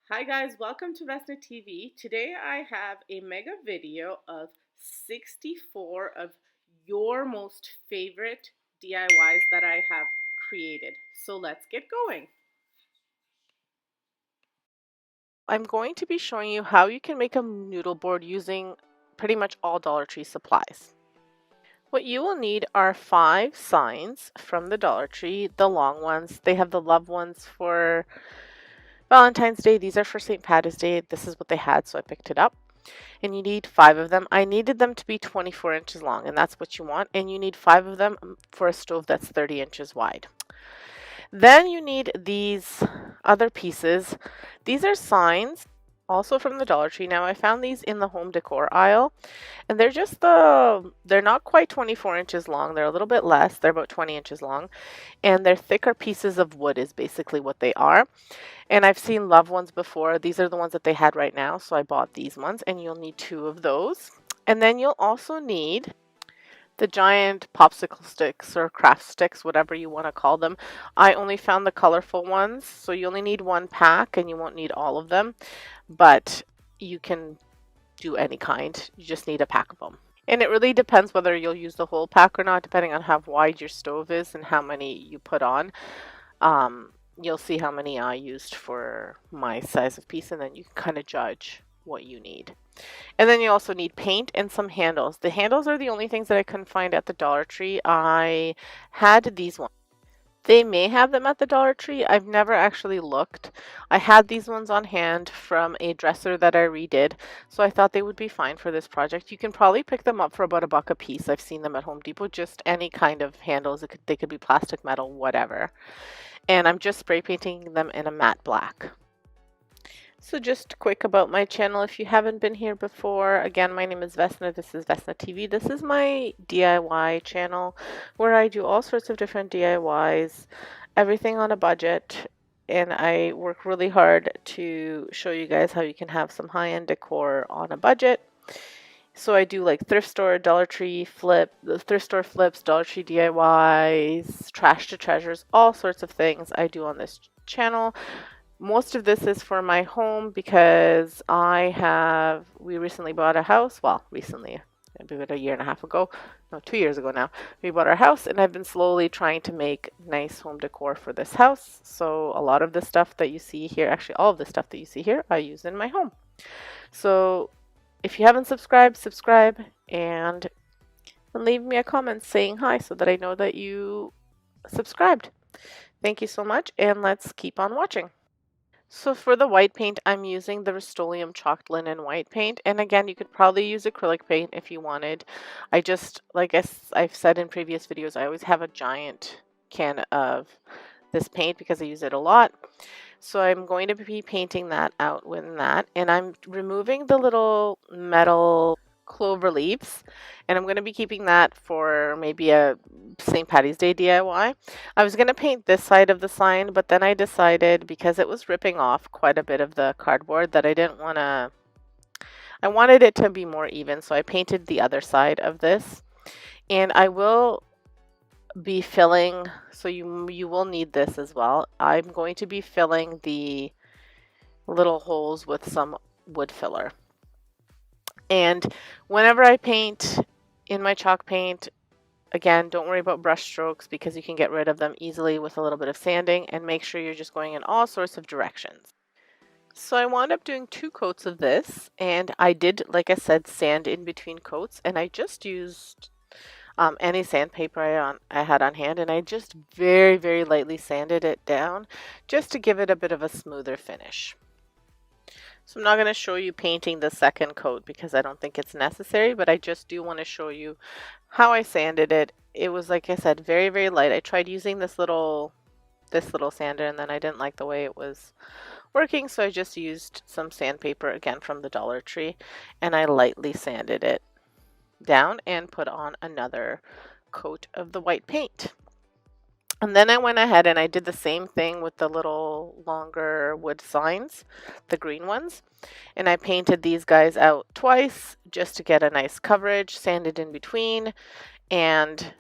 Hi guys, welcome to Vesna TV. Today I have a mega video of 64 of your most favorite DIYs that I have created. So let's get going. I'm going to be showing you how you can make a noodle board using pretty much all Dollar Tree supplies. What you will need are 5 signs from the Dollar Tree, the long ones. They have the love ones for Valentine's Day. These are for St. Patty's Day. This is what they had, so I picked it up. And you need 5 of them. I needed them to be 24 inches long, and that's what you want. And you need 5 of them for a stove that's 30 inches wide. Then you need these other pieces. These are signs, also from the Dollar Tree. Now I found these in the home decor aisle, and they're not quite 24 inches long. They're a little bit less. They're about 20 inches long, and they're thicker pieces of wood is basically what they are. And I've seen love ones before. These are the ones that they had right now, so I bought these ones, and you'll need 2 of those. And then you'll also need the giant popsicle sticks or craft sticks, whatever you want to call them. I only found the colorful ones, so you only need 1 pack and you won't need all of them, but you can do any kind. You just need a pack of them. And it really depends whether you'll use the whole pack or not, depending on how wide your stove is and how many you put on. You'll see how many I used for my size of piece, and then you can kind of judge what you need. And then you also need paint and some handles. The handles are the only things that I couldn't find at the Dollar Tree. I had these ones. They may have them at the Dollar Tree. I've never actually looked. I had these ones on hand from a dresser that I redid, so I thought they would be fine for this project. You can probably pick them up for about $1 a piece. I've seen them at Home Depot, just any kind of handles. They could be plastic, metal, whatever. And I'm just spray painting them in a matte black. So just quick about my channel, if you haven't been here before, again, my name is Vesna, this is Vesna TV. This is my DIY channel where I do all sorts of different DIYs, everything on a budget, and I work really hard to show you guys how you can have some high-end decor on a budget. So I do like thrift store, Dollar Tree the thrift store flips, Dollar Tree DIYs, trash to treasures, all sorts of things I do on this channel. Most of this is for my home because we recently bought a house. Well, recently, about a year and a half ago. No, 2 years ago now. We bought our house, and I've been slowly trying to make nice home decor for this house. So a lot of the stuff that you see here, actually all of the stuff that you see here, I use in my home. So if you haven't subscribed, subscribe and leave me a comment saying hi so that I know that you subscribed. Thank you so much, and let's keep on watching. So for the white paint, I'm using the Rust-Oleum Chalked Linen White Paint. And again, you could probably use acrylic paint if you wanted. I just, like I've said in previous videos, I always have a giant can of this paint because I use it a lot. So I'm going to be painting that out with that. And I'm removing the little metal clover leaves, and I'm going to be keeping that for maybe a St. Patty's Day DIY. I was going to paint this side of the sign, but then I decided, because it was ripping off quite a bit of the cardboard, that I didn't want to, I wanted it to be more even, so I painted the other side of this. And I will be filling, so you will need this as well. I'm going to be filling the little holes with some wood filler. And whenever I paint in my chalk paint, again, don't worry about brush strokes because you can get rid of them easily with a little bit of sanding, and make sure you're just going in all sorts of directions. So I wound up doing 2 coats of this, and I did, like I said, sand in between coats, and I just used any sandpaper I had on hand, and I just very, very lightly sanded it down just to give it a bit of a smoother finish. So I'm not going to show you painting the second coat because I don't think it's necessary, but I just do want to show you how I sanded it. It was, like I said, very, very light. I tried using this little sander, and then I didn't like the way it was working, so I just used some sandpaper, again from the Dollar Tree, and I lightly sanded it down and put on another coat of the white paint. And then I went ahead and I did the same thing with the little longer wood signs, the green ones. And I painted these guys out twice just to get a nice coverage, sanded in between, and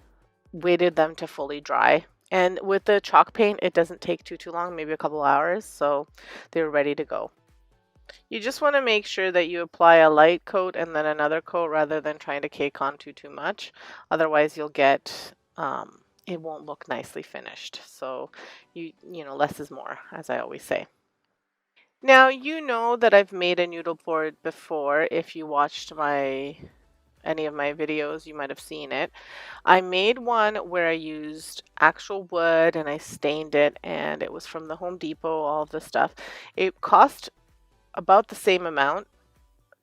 waited them to fully dry. And with the chalk paint, it doesn't take too long, maybe a couple hours, so they were ready to go. You just want to make sure that you apply a light coat and then another coat rather than trying to cake on too much. Otherwise you'll get, it won't look nicely finished. So you know, less is more, as I always say. Now you know that I've made a noodle board before. If you watched any of my videos, you might have seen it. I made one where I used actual wood and I stained it, and it was from the Home Depot, all of the stuff. It cost about the same amount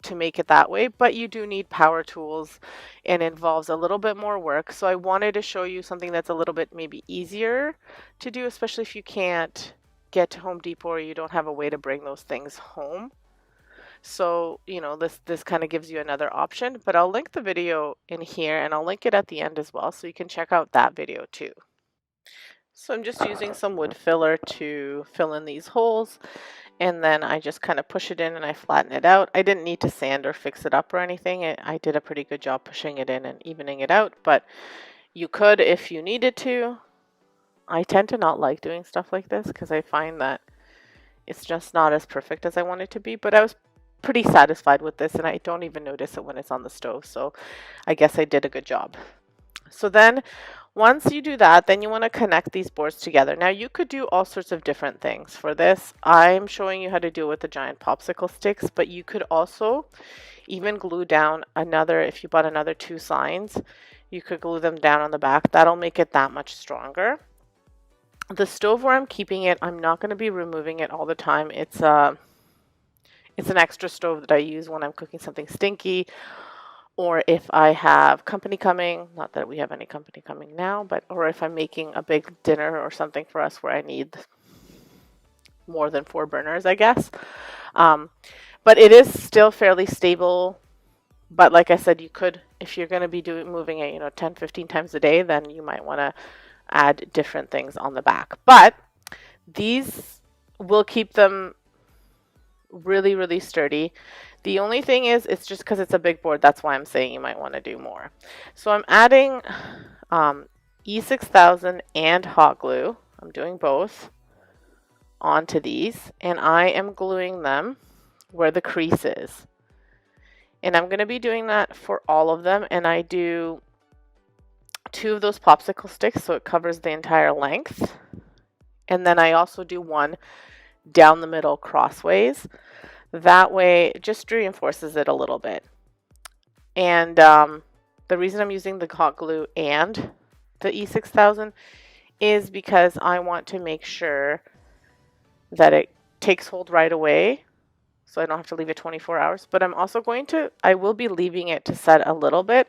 to make it that way, but you do need power tools and involves a little bit more work. So I wanted to show you something that's a little bit maybe easier to do, especially if you can't get to Home Depot or you don't have a way to bring those things home. So, you know, this kind of gives you another option, but I'll link the video in here and I'll link it at the end as well, so you can check out that video too. So I'm just using some wood filler to fill in these holes, and then I just kind of push it in and I flatten it out. I didn't need to sand or fix it up or anything. I did a pretty good job pushing it in and evening it out, but you could if you needed to. I tend to not like doing stuff like this because I find that it's just not as perfect as I want it to be, but I was pretty satisfied with this, and I don't even notice it when it's on the stove, so I guess I did a good job. So then once you do that, then you want to connect these boards together. Now you could do all sorts of different things. For this, I'm showing you how to do it with the giant popsicle sticks, but you could also even glue down another, if you bought another 2 signs, you could glue them down on the back. That'll make it that much stronger. The stove where I'm keeping it, I'm not going to be removing it all the time. It's an extra stove that I use when I'm cooking something stinky, or if I have company coming, not that we have any company coming now, but or if I'm making a big dinner or something for us where I need more than 4 burners, I guess. But it is still fairly stable. But like I said, you could, if you're going to be moving it, 10, 15 times a day, then you might want to add different things on the back. But these will keep them really, really sturdy. The only thing is, it's just because it's a big board, that's why I'm saying you might want to do more. So I'm adding E6000 and hot glue. I'm doing both onto these, and I am gluing them where the crease is. And I'm going to be doing that for all of them, and I do 2 of those popsicle sticks so it covers the entire length. And then I also do one down the middle crossways. That way it just reinforces it a little bit. And the reason I'm using the hot glue and the E6000 is because I want to make sure that it takes hold right away, so I don't have to leave it 24 hours. But I will be leaving it to set a little bit,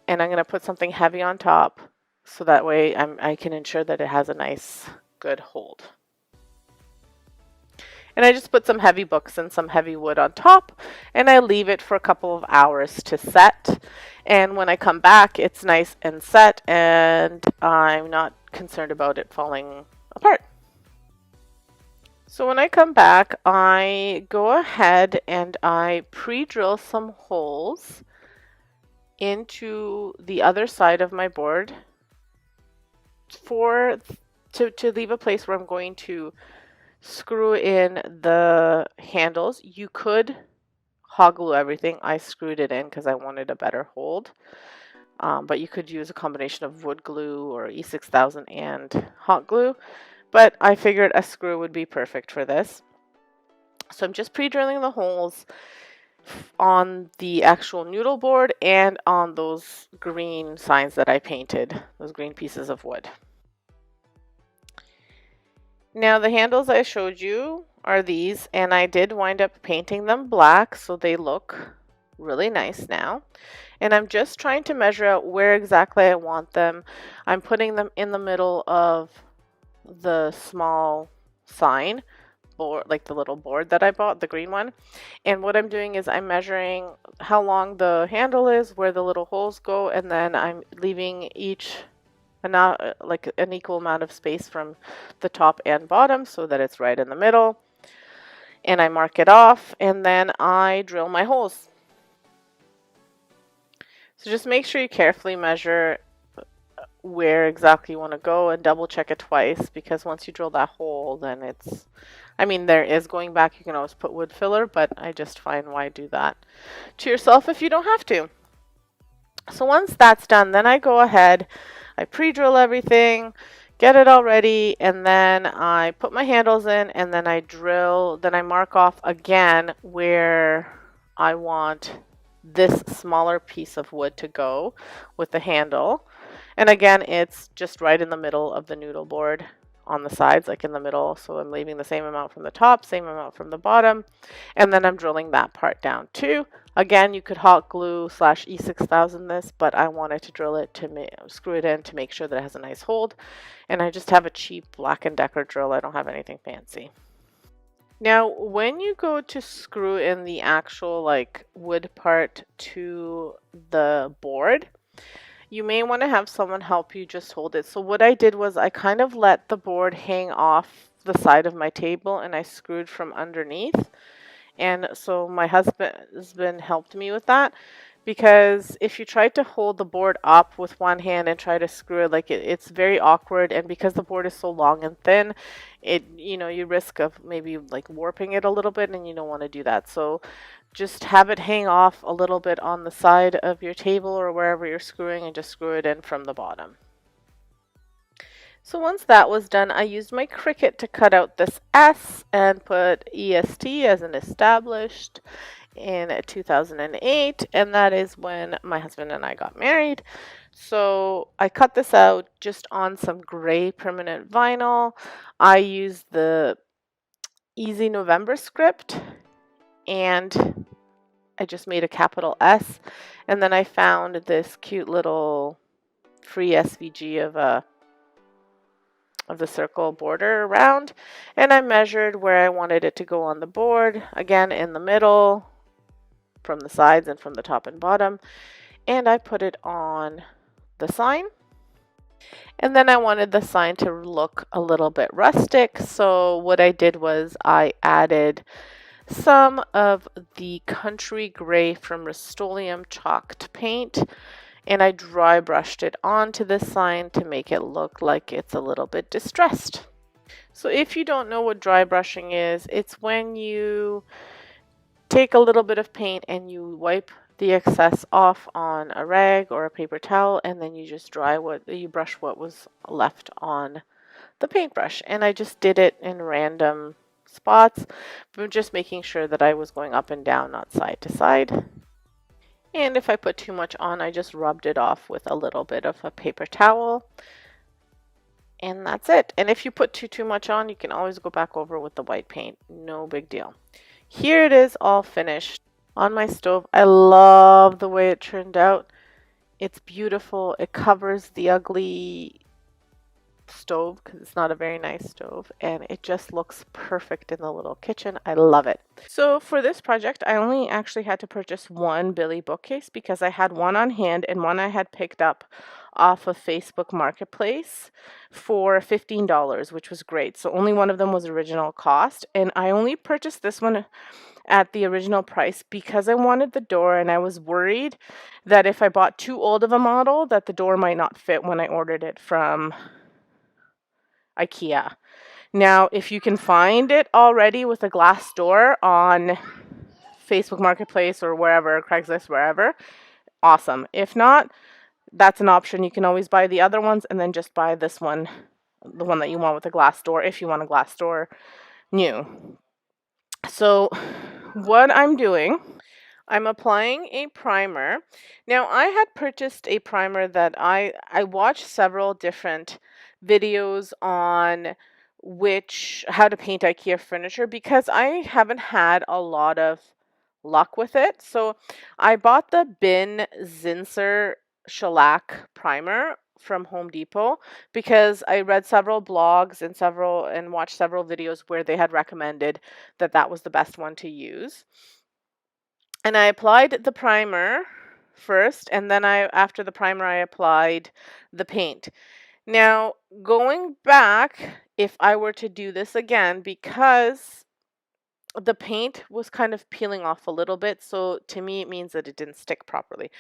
and I'm going to put something heavy on top so that way I can ensure that it has a nice, good hold. And I just put some heavy books and some heavy wood on top, and I leave it for a couple of hours to set. And when I come back, it's nice and set, and I'm not concerned about it falling apart. So when I come back, I go ahead and I pre-drill some holes into the other side of my board to leave a place where I'm going to screw in the handles. You could hot glue everything. I screwed it in because I wanted a better hold. But you could use a combination of wood glue or E6000 and hot glue. But I figured a screw would be perfect for this. So I'm just pre-drilling the holes on the actual noodle board and on those green signs that I painted, those green pieces of wood. Now the handles I showed you are these, and I did wind up painting them black so they look really nice now. And I'm just trying to measure out where exactly I want them. I'm putting them in the middle of the small sign board, like the little board that I bought, the green one. And what I'm doing is I'm measuring how long the handle is, where the little holes go, and then I'm leaving each like an equal amount of space from the top and bottom so that it's right in the middle. And I mark it off, and then I drill my holes. So just make sure you carefully measure where exactly you want to go and double check it twice, because once you drill that hole, then it's I mean, there is going back, you can always put wood filler, but I just find why do that to yourself if you don't have to. So once that's done, then I go ahead, I pre-drill everything, get it all ready, and then I put my handles in, and then I drill, then I mark off again where I want this smaller piece of wood to go with the handle. And again, it's just right in the middle of the noodle board on the sides, like in the middle. So I'm leaving the same amount from the top, same amount from the bottom, and then I'm drilling that part down too. Again, you could hot glue slash E6000 this, but I wanted to drill it to screw it in to make sure that it has a nice hold. And I just have a cheap Black & Decker drill. I don't have anything fancy. Now, when you go to screw in the actual like wood part to the board, you may want to have someone help you just hold it. So what I did was I kind of let the board hang off the side of my table and I screwed from underneath. And so my husband helped me with that, because if you try to hold the board up with one hand and try to screw it, like it's very awkward. And because the board is so long and thin, you risk of maybe like warping it a little bit, and you don't want to do that. So just have it hang off a little bit on the side of your table or wherever you're screwing, and just screw it in from the bottom. So once that was done, I used my Cricut to cut out this S and put EST as an established in 2008, and that is when my husband and I got married. So I cut this out just on some gray permanent vinyl. I used the Easy November script, and I just made a capital S, and then I found this cute little free SVG of the circle border around, and I measured where I wanted it to go on the board, again in the middle, from the sides and from the top and bottom, and I put it on the sign. And then I wanted the sign to look a little bit rustic, so what I did was I added some of the country gray from Rust-Oleum chalked paint, and I dry brushed it onto the sign to make it look like it's a little bit distressed. So if you don't know what dry brushing is, it's when you take a little bit of paint and you wipe the excess off on a rag or a paper towel, and then you just brush what was left on the paintbrush. And I just did it in random spots, but just making sure that I was going up and down, not side to side. And if I put too much on, I just rubbed it off with a little bit of a paper towel. And that's it. And if you put too much on, you can always go back over with the white paint. No big deal. Here it is all finished on my stove. I love the way it turned out. It's beautiful. It covers the ugly stove because it's not a very nice stove, and it just looks perfect in the little kitchen. I love it. So for this project, I only actually had to purchase one Billy bookcase because I had one on hand and one I had picked up off of Facebook Marketplace for $15, which was great. So only one of them was original cost, and I only purchased this one at the original price because I wanted the door, and I was worried that if I bought too old of a model that the door might not fit when I ordered it from IKEA. Now, if you can find it already with a glass door on Facebook Marketplace or wherever, Craigslist, wherever, awesome. If not, that's an option. You can always buy the other ones and then just buy this one, the one that you want with a glass door, if you want a glass door new. So what I'm doing, I'm applying a primer. Now, I had purchased a primer that I watched several different videos on how to paint IKEA furniture because I haven't had a lot of luck with it. So I bought the Bin Zinsser shellac primer from Home Depot because I read several blogs and watched several videos where they had recommended that was the best one to use. And I applied the primer first, and then after the primer I applied the paint. Now, going back, if I were to do this again, because the paint was kind of peeling off a little bit, so to me it means that it didn't stick properly.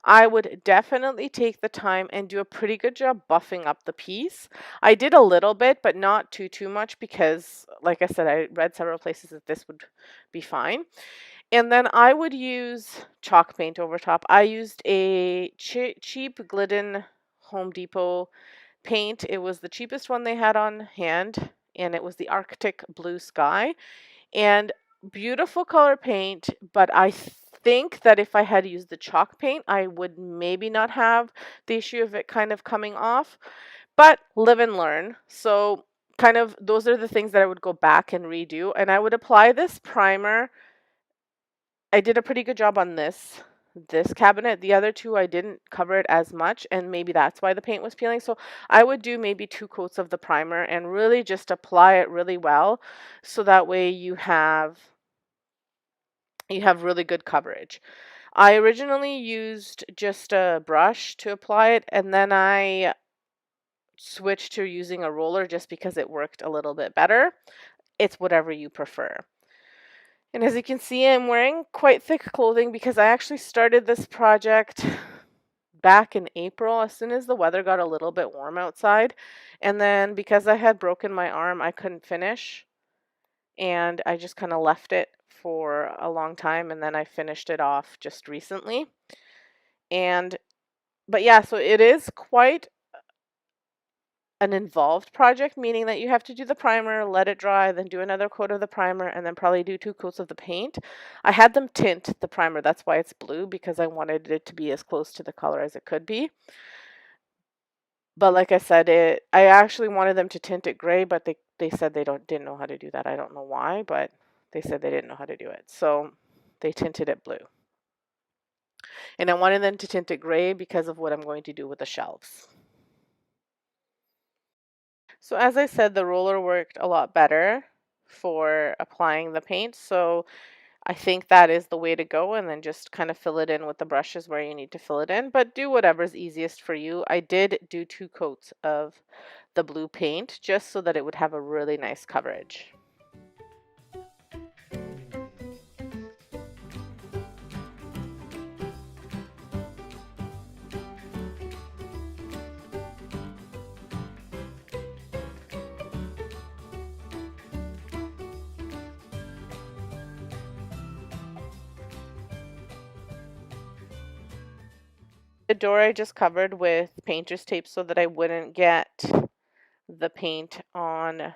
I would definitely take the time and do a pretty good job buffing up the piece. I did a little bit, but not too much because, like I said, I read several places that this would be fine. And then I would use chalk paint over top. I used a cheap Glidden Home Depot paint. It was the cheapest one they had on hand, and it was the Arctic Blue Sky. And beautiful color paint, but I think that if I had used the chalk paint, I would maybe not have the issue of it kind of coming off. But live and learn. So kind of those are the things that I would go back and redo. And I would apply this primer. I did a pretty good job on this cabinet. The other two I didn't cover it as much, and maybe that's why the paint was peeling. So I would do maybe 2 coats of the primer and really just apply it really well, so that way you have really good coverage. I originally used just a brush to apply it, and then I switched to using a roller just because it worked a little bit better. It's whatever you prefer. And as you can see, I'm wearing quite thick clothing because I actually started this project back in April as soon as the weather got a little bit warm outside. And then because I had broken my arm, I couldn't finish. And I just kind of left it for a long time, and then I finished it off just recently. But yeah, so it is quite an involved project, meaning that you have to do the primer, let it dry, then do another coat of the primer, and then probably do 2 coats of the paint. I had them tint the primer, that's why it's blue, because I wanted it to be as close to the color as it could be. But like I said, I actually wanted them to tint it gray, but they said they didn't know how to do that. I don't know why, but they said they didn't know how to do it. So they tinted it blue. And I wanted them to tint it gray because of what I'm going to do with the shelves. So as I said, the roller worked a lot better for applying the paint. So I think that is the way to go, and then just kind of fill it in with the brushes where you need to fill it in, but do whatever's easiest for you. I did do 2 coats of the blue paint just so that it would have a really nice coverage. The door I just covered with painter's tape so that I wouldn't get the paint on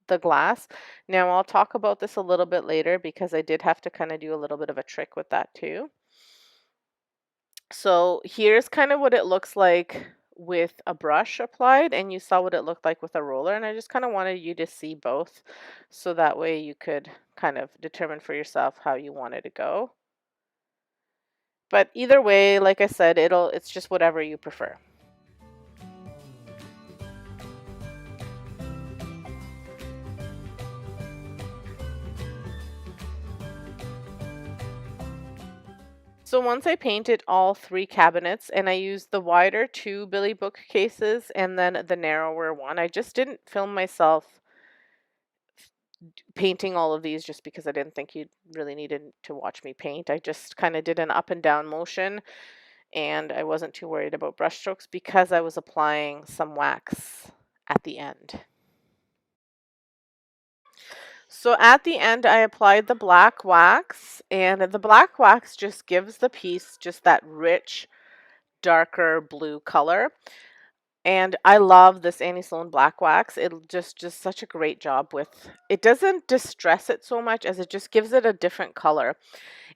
the glass. Now I'll talk about this a little bit later because I did have to kind of do a little bit of a trick with that too. So here's kind of what it looks like with a brush applied, and you saw what it looked like with a roller, and I just kind of wanted you to see both so that way you could kind of determine for yourself how you wanted to go. But either way, like I said, it's just whatever you prefer. So once I painted all 3 cabinets, and I used the wider 2 Billy bookcases and then the narrower one, I just didn't film myself painting all of these just because I didn't think you really needed to watch me paint. I just kind of did an up and down motion, and I wasn't too worried about brush strokes because I was applying some wax at the end. So at the end, I applied the black wax, and the black wax just gives the piece just that rich, darker blue color. And I love this Annie Sloan black wax. It just such a great job with it. Doesn't distress it so much as it just gives it a different color.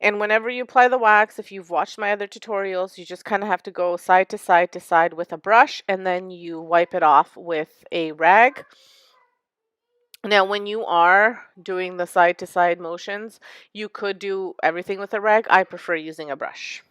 And whenever you apply the wax, if you've watched my other tutorials, you just kind of have to go side to side to side with a brush, and then you wipe it off with a rag. Now, when you are doing the side to side motions, you could do everything with a rag. I prefer using a brush.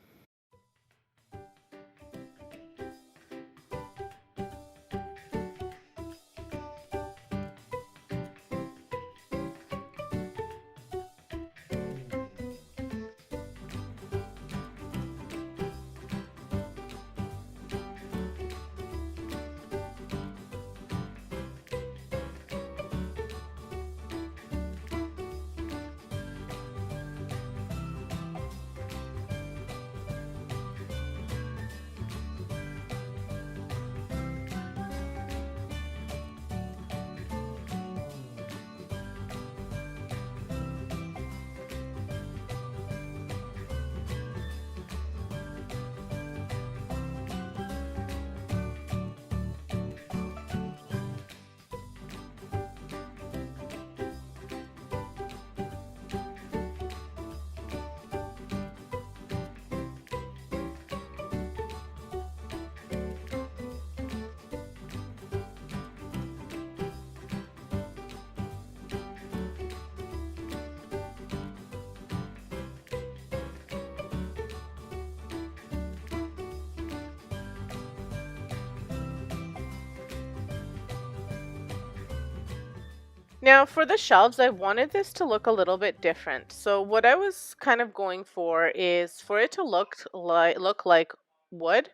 Now for the shelves, I wanted this to look a little bit different. So what I was kind of going for is for it to look like wood.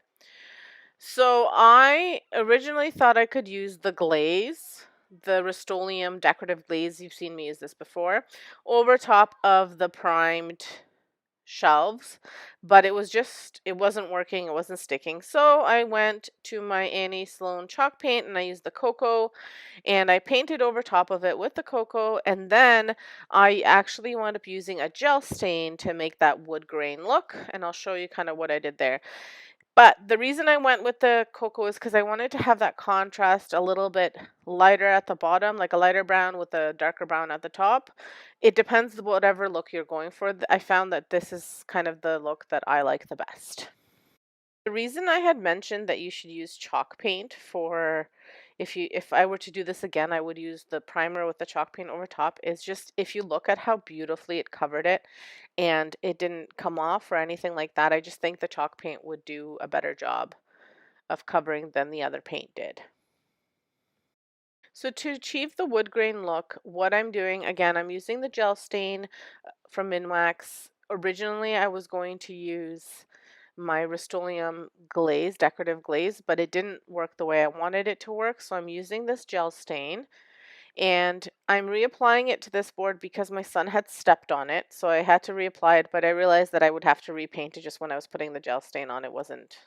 So I originally thought I could use the glaze, the Rust-Oleum decorative glaze, you've seen me use this before, over top of the primed shelves, but it wasn't working, it wasn't sticking. So I went to my Annie Sloan chalk paint and I used the cocoa and I painted over top of it with the cocoa, and then I actually wound up using a gel stain to make that wood grain look, and I'll show you kind of what I did there. But the reason I went with the cocoa is because I wanted to have that contrast a little bit lighter at the bottom, like a lighter brown with a darker brown at the top. It depends whatever look you're going for. I found that this is kind of the look that I like the best. The reason I had mentioned that you should use chalk paint for if I were to do this again, I would use the primer with the chalk paint over top is just if you look at how beautifully it covered it and it didn't come off or anything like that, I just think the chalk paint would do a better job of covering than the other paint did. So to achieve the wood grain look, what I'm doing, again, I'm using the gel stain from Minwax. Originally, I was going to use my Rust-Oleum glaze, decorative glaze, but it didn't work the way I wanted it to work, so I'm using this gel stain. And I'm reapplying it to this board because my son had stepped on it, so I had to reapply it, but I realized that I would have to repaint it just when I was putting the gel stain on. It wasn't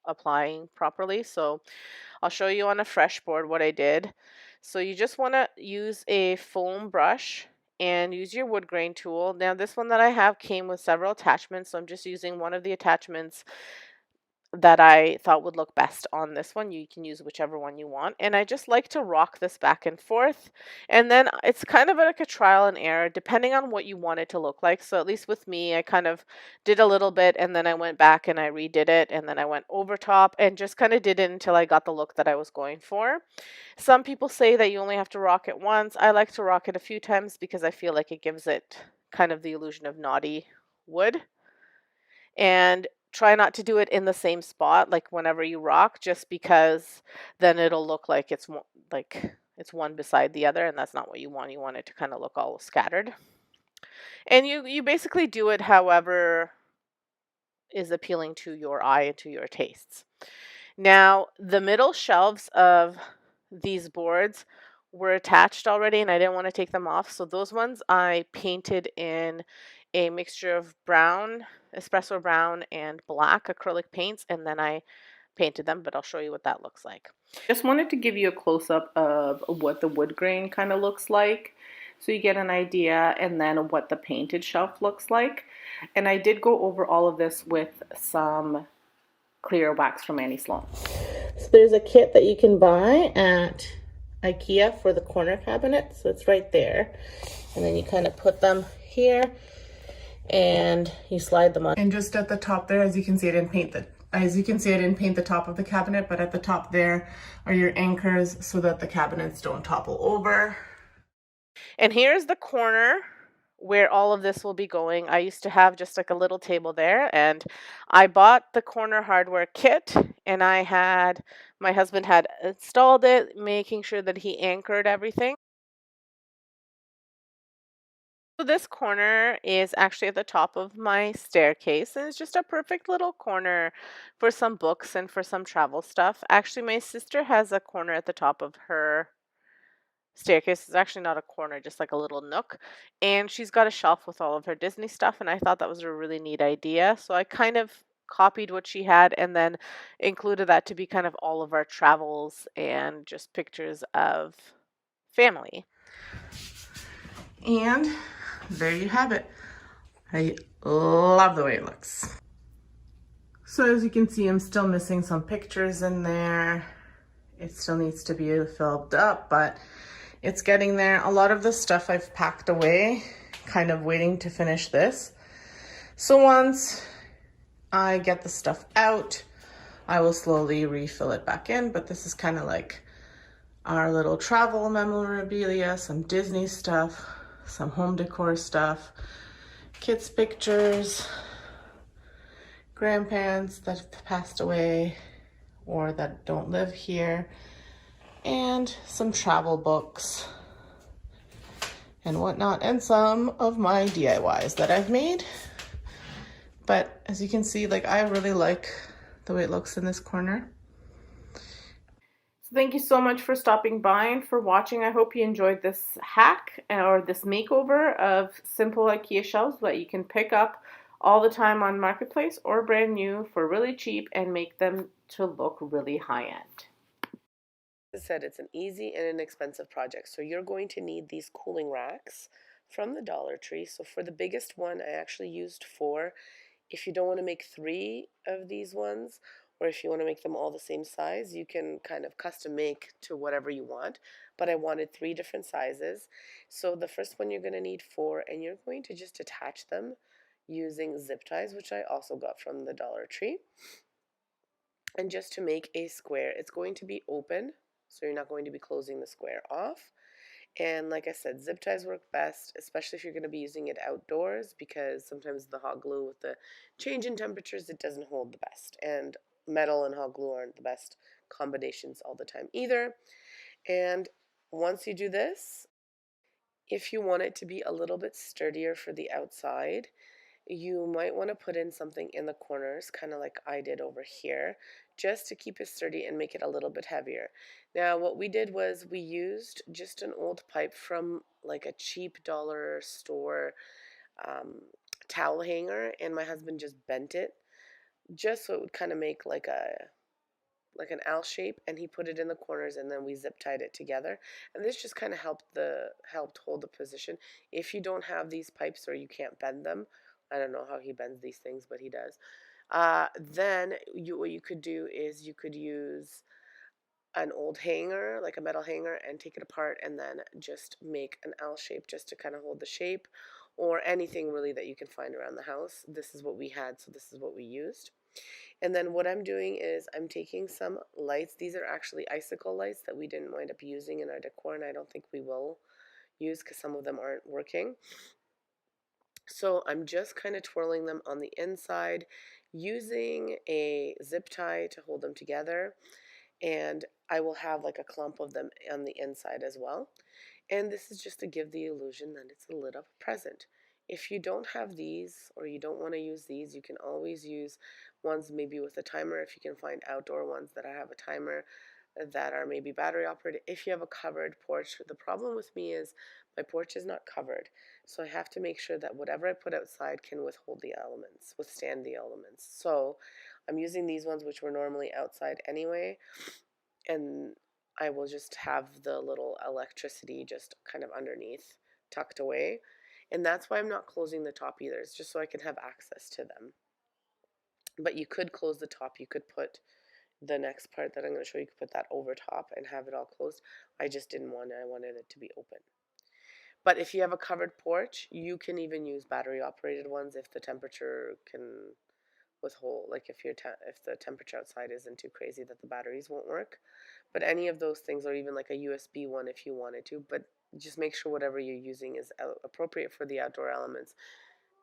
applying properly, so I'll show you on a fresh board what I did. So you just want to use a foam brush and use your wood grain tool. Now this one that I have came with several attachments, so I'm just using one of the attachments that I thought would look best on this one. You can use whichever one you want. And I just like to rock this back and forth. And then it's kind of like a trial and error depending on what you want it to look like. So at least with me, I kind of did a little bit and then I went back and I redid it and then I went over top and just kind of did it until I got the look that I was going for. Some people say that you only have to rock it once. I like to rock it a few times because I feel like it gives it kind of the illusion of naughty wood. And try not to do it in the same spot like whenever you rock, just because then it'll look like it's one beside the other, and that's not what you want. You want it to kind of look all scattered. And you basically do it however is appealing to your eye and to your tastes. Now, the middle shelves of these boards were attached already and I didn't want to take them off. So those ones I painted in a mixture of brown, espresso brown, and black acrylic paints, and then I painted them, but I'll show you what that looks like. Just wanted to give you a close-up of what the wood grain kind of looks like so you get an idea, and then what the painted shelf looks like. And I did go over all of this with some clear wax from Annie Sloan. So there's a kit that you can buy at IKEA for the corner cabinet, so it's right there. And then you kind of put them here and you slide them on. And just at the top there, as you can see, I didn't paint the top of the cabinet, but at the top there are your anchors so that the cabinets don't topple over. And here's the corner where all of this will be going. I used to have just like a little table there, and I bought the corner hardware kit, and my husband had installed it, making sure that he anchored everything. So this corner is actually at the top of my staircase, and it's just a perfect little corner for some books and for some travel stuff. Actually, my sister has a corner at the top of her staircase. It's actually not a corner, just like a little nook, and she's got a shelf with all of her Disney stuff, and I thought that was a really neat idea, so I kind of copied what she had and then included that to be kind of all of our travels and just pictures of family. And there you have it. I love the way it looks. So as you can see, I'm still missing some pictures in there. It still needs to be filled up, but it's getting there. A lot of the stuff I've packed away, kind of waiting to finish this. So once I get the stuff out, I will slowly refill it back in, but this is kind of like our little travel memorabilia, some Disney stuff, some home decor stuff, kids' pictures, grandparents that have passed away or that don't live here, and some travel books and whatnot, and some of my DIYs that I've made. But as you can see, like, I really like the way it looks in this corner. So thank you so much for stopping by and for watching. I hope you enjoyed this hack or this makeover of simple IKEA shelves that you can pick up all the time on Marketplace or brand new for really cheap and make them to look really high-end. As I said, it's an easy and inexpensive project. So you're going to need these cooling racks from the Dollar Tree. So for the biggest one, I actually used 4. If you don't want to make 3 of these ones, or if you want to make them all the same size, you can kind of custom make to whatever you want. But I wanted 3 different sizes. So the first one you're going to need 4, and you're going to just attach them using zip ties, which I also got from the Dollar Tree. And just to make a square, it's going to be open, so you're not going to be closing the square off. And like I said, zip ties work best, especially if you're going to be using it outdoors, because sometimes the hot glue with the change in temperatures, it doesn't hold the best. And metal and hot glue aren't the best combinations all the time either. And once you do this, if you want it to be a little bit sturdier for the outside, you might want to put in something in the corners, kind of like I did over here, just to keep it sturdy and make it a little bit heavier. Now, what we did was we used just an old pipe from like a cheap dollar store um, towel hanger, and my husband just bent it just so it would kind of make like an L shape, and he put it in the corners, and then we zip tied it together, and this just kind of helped hold the position. If you don't have these pipes or you can't bend them, I don't know how he bends these things, but he does. Then what you could do is you could use an old hanger, like a metal hanger, and take it apart and then just make an L shape just to kind of hold the shape, or anything really that you can find around the house. This is what we had, so this is what we used. And then what I'm doing is I'm taking some lights. These are actually icicle lights that we didn't wind up using in our decor, and I don't think we will use because some of them aren't working. So I'm just kind of twirling them on the inside using a zip tie to hold them together. And I will have like a clump of them on the inside as well. And this is just to give the illusion that it's a lit up present. If you don't have these or you don't want to use these, you can always use ones maybe with a timer if you can find outdoor ones that have a timer that are maybe battery operated. If you have a covered porch, the problem with me is my porch is not covered. So I have to make sure that whatever I put outside can withstand the elements. So I'm using these ones which were normally outside anyway, and I will just have the little electricity just kind of underneath tucked away. And that's why I'm not closing the top either. It's just so I can have access to them. But you could close the top. You could put the next part that I'm going to show you, could put that over top and have it all closed. I just didn't want it. I wanted it to be open. But if you have a covered porch, you can even use battery operated ones if the temperature can withhold, like if the temperature outside isn't too crazy that the batteries won't work. But any of those things, or even like a USB one if you wanted to, but just make sure whatever you're using is appropriate for the outdoor elements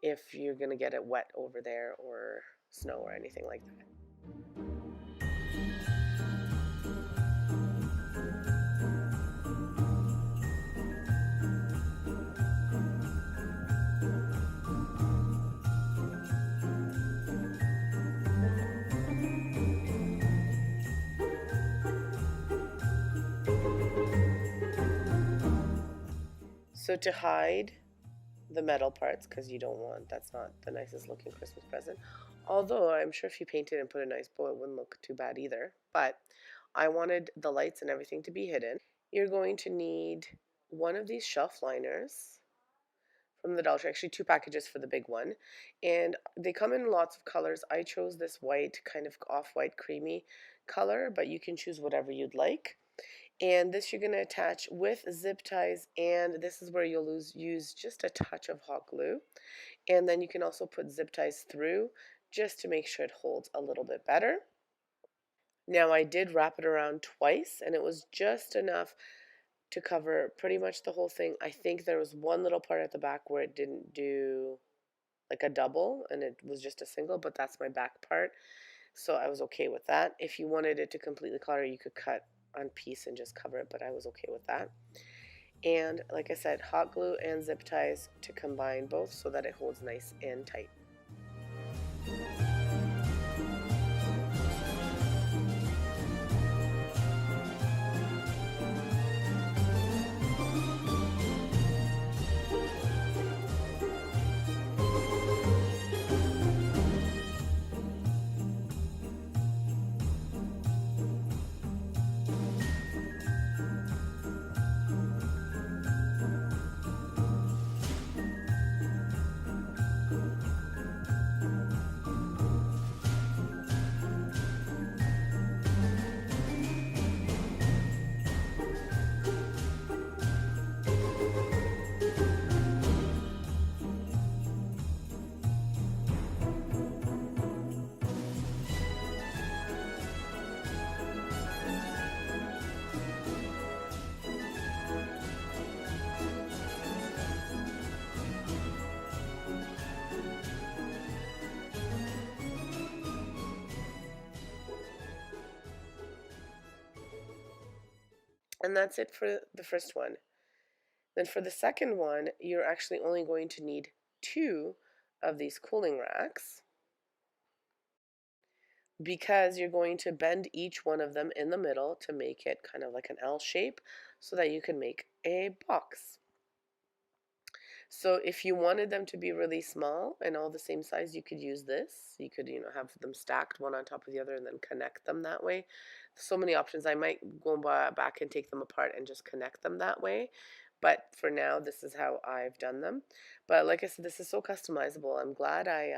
if you're going to get it wet over there or snow or anything like that. So to hide the metal parts, because you don't want, that's not the nicest looking Christmas present. Although I'm sure if you painted and put a nice bow, it wouldn't look too bad either. But I wanted the lights and everything to be hidden. You're going to need one of these shelf liners from the Dollar Tree, actually 2 packages for the big one. And they come in lots of colors. I chose this white, kind of off-white creamy color, but you can choose whatever you'd like. And this you're going to attach with zip ties, and this is where you'll use just a touch of hot glue. And then you can also put zip ties through just to make sure it holds a little bit better. Now I did wrap it around twice, and it was just enough to cover pretty much the whole thing. I think there was one little part at the back where it didn't do like a double and it was just a single, but that's my back part. So I was okay with that. If you wanted it to completely cover, you could cut on piece and just cover it, but I was okay with that. And like I said, hot glue and zip ties to combine both so that it holds nice and tight. And that's it for the first one. Then for the second one, you're actually only going to need 2 of these cooling racks because you're going to bend each one of them in the middle to make it kind of like an L shape so that you can make a box. So if you wanted them to be really small and all the same size, you could use this. You could, have them stacked one on top of the other and then connect them that way. So many options. I might go back and take them apart and just connect them that way. But for now, this is how I've done them. But like I said, this is so customizable. I'm glad I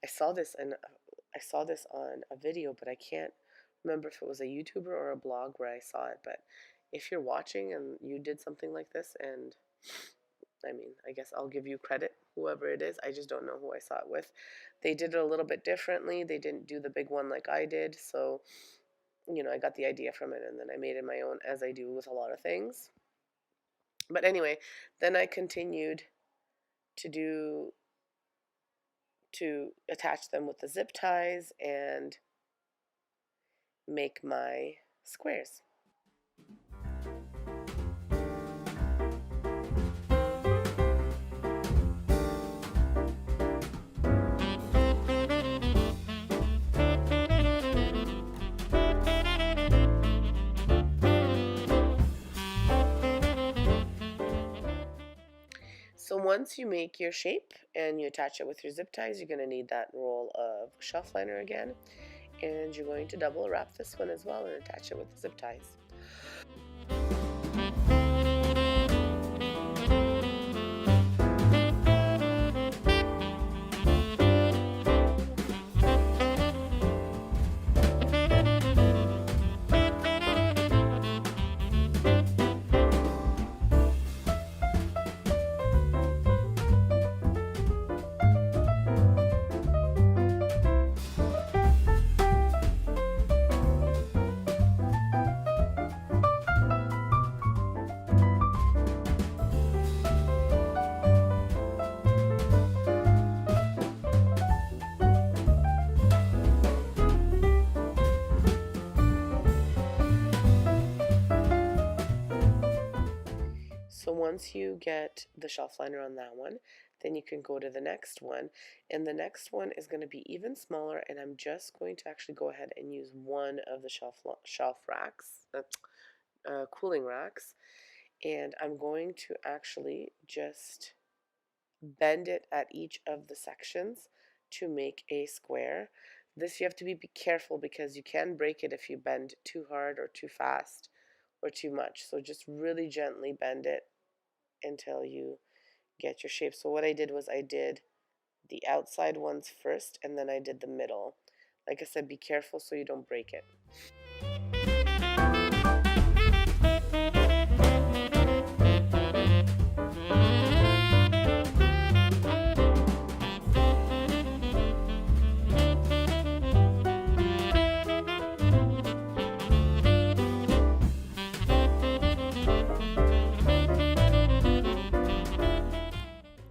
saw this, and I saw this on a video, but I can't remember if it was a YouTuber or a blog where I saw it. But if you're watching and you did something like this, and I mean, I guess I'll give you credit, whoever it is. I just don't know who I saw it with. They did it a little bit differently. They didn't do the big one like I did. So, I got the idea from it and then I made it my own, as I do with a lot of things. But anyway, then I continued to do to attach them with the zip ties and make my squares. So once you make your shape and you attach it with your zip ties, you're going to need that roll of shelf liner again. And you're going to double wrap this one as well and attach it with the zip ties. So once you get the shelf liner on that one, then you can go to the next one. And the next one is going to be even smaller, and I'm just going to actually go ahead and use one of the shelf racks, cooling racks, and I'm going to actually just bend it at each of the sections to make a square. This you have to be careful because you can break it if you bend too hard or too fast or too much. So just really gently bend it until you get your shape. So what I did was I did the outside ones first and then I did the middle. Like I said, be careful so you don't break it.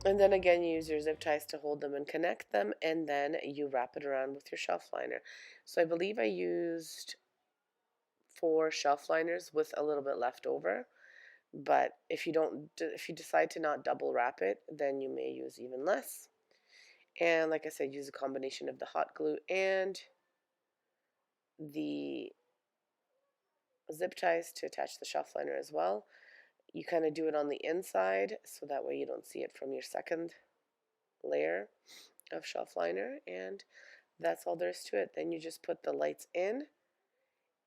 And then again, you use your zip ties to hold them and connect them, and then you wrap it around with your shelf liner. So I believe I used 4 shelf liners with a little bit left over. But if you decide to not double wrap it, then you may use even less. And like I said, use a combination of the hot glue and the zip ties to attach the shelf liner as well. You kind of do it on the inside so that way you don't see it from your second layer of shelf liner, and that's all there is to it. Then you just put the lights in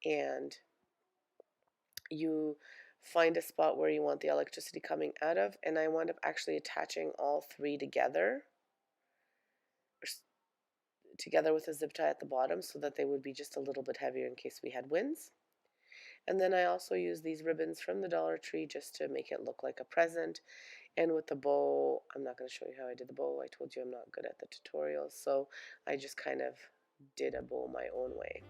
and you find a spot where you want the electricity coming out of, and I wound up actually attaching all three together with a zip tie at the bottom so that they would be just a little bit heavier in case we had winds. And then I also use these ribbons from the Dollar Tree just to make it look like a present. And with the bow, I'm not going to show you how I did the bow. I told you I'm not good at the tutorials, so I just kind of did a bow my own way.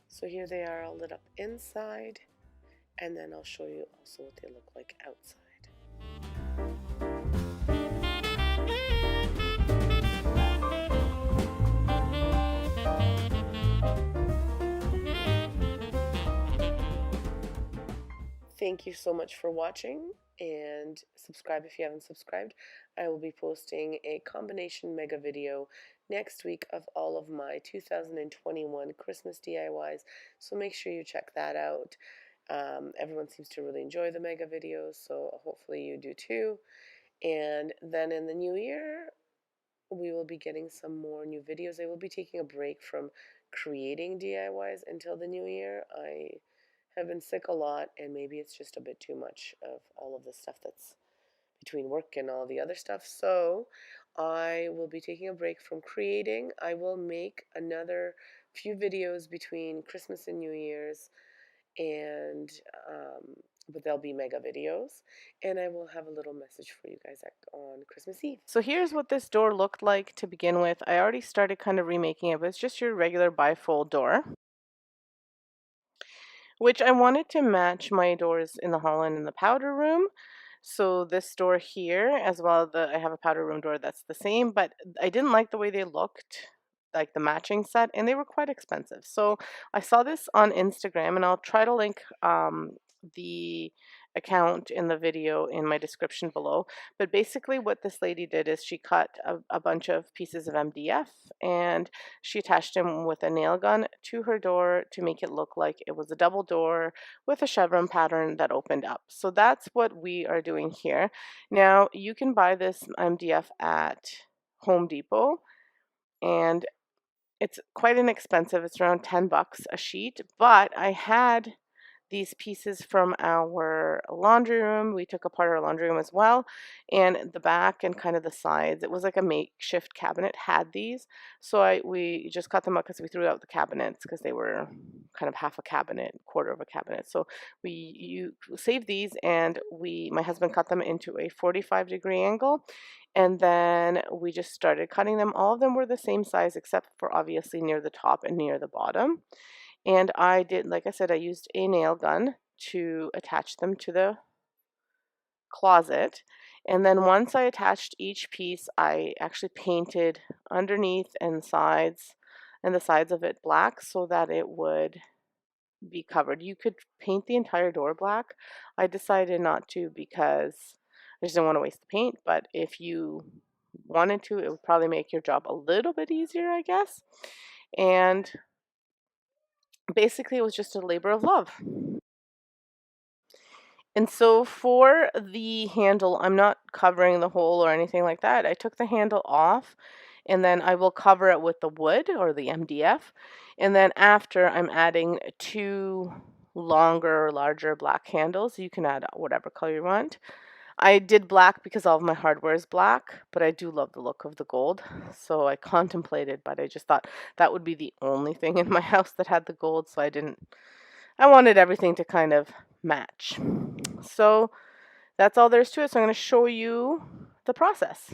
So here they are all lit up inside, and then I'll show you also what they look like outside. Thank you so much for watching, and subscribe if you haven't subscribed. I will be posting a combination mega video next week of all of my 2021 Christmas DIYs, so make sure you check that out. Everyone seems to really enjoy the mega videos, so hopefully you do too. And then in the new year, we will be getting some more new videos. I will be taking a break from creating DIYs until the new year. I have been sick a lot, and maybe it's just a bit too much of all of the stuff that's between work and all the other stuff. So I will be taking a break from creating. I will make another few videos between Christmas and New Year's, and but they'll be mega videos, and I will have a little message for you guys on Christmas Eve. So here's what this door looked like to begin with. I already started kind of remaking it, but it's just your regular bifold door, which I wanted to match my doors in the hall and in the powder room. So this door here, as well, I have a powder room door that's the same, but I didn't like the way they looked, like the matching set, and they were quite expensive. So I saw this on Instagram, and I'll try to link the account in the video in my description below. But basically what this lady did is she cut a bunch of pieces of MDF, and she attached them with a nail gun to her door to make it look like it was a double door with a chevron pattern that opened up. So that's what we are doing here. Now you can buy this MDF at Home Depot, and it's quite inexpensive. It's around $10 a sheet, but I had these pieces from our laundry room. We took apart our laundry room as well, and the back and kind of the sides. It was like a makeshift cabinet had these, so we just cut them up because we threw out the cabinets because they were kind of half a cabinet, quarter of a cabinet. So you save these, and my husband cut them into a 45-degree angle, and then we just started cutting them. All of them were the same size except for obviously near the top and near the bottom. And I did, like I said, I used a nail gun to attach them to the closet. And then once I attached each piece, I actually painted underneath and the sides of it black so that it would be covered. You could paint the entire door black. I decided not to because I just didn't want to waste the paint, but if you wanted to, it would probably make your job a little bit easier, I guess. And basically, it was just a labor of love. And so for the handle, I'm not covering the hole or anything like that. I took the handle off and then I will cover it with the wood or the MDF. And then after, I'm adding two longer, larger black handles. You can add whatever color you want. I did black because all of my hardware is black, but I do love the look of the gold. So I contemplated, but I just thought that would be the only thing in my house that had the gold. So I wanted everything to kind of match. So that's all there is to it. So I'm going to show you the process.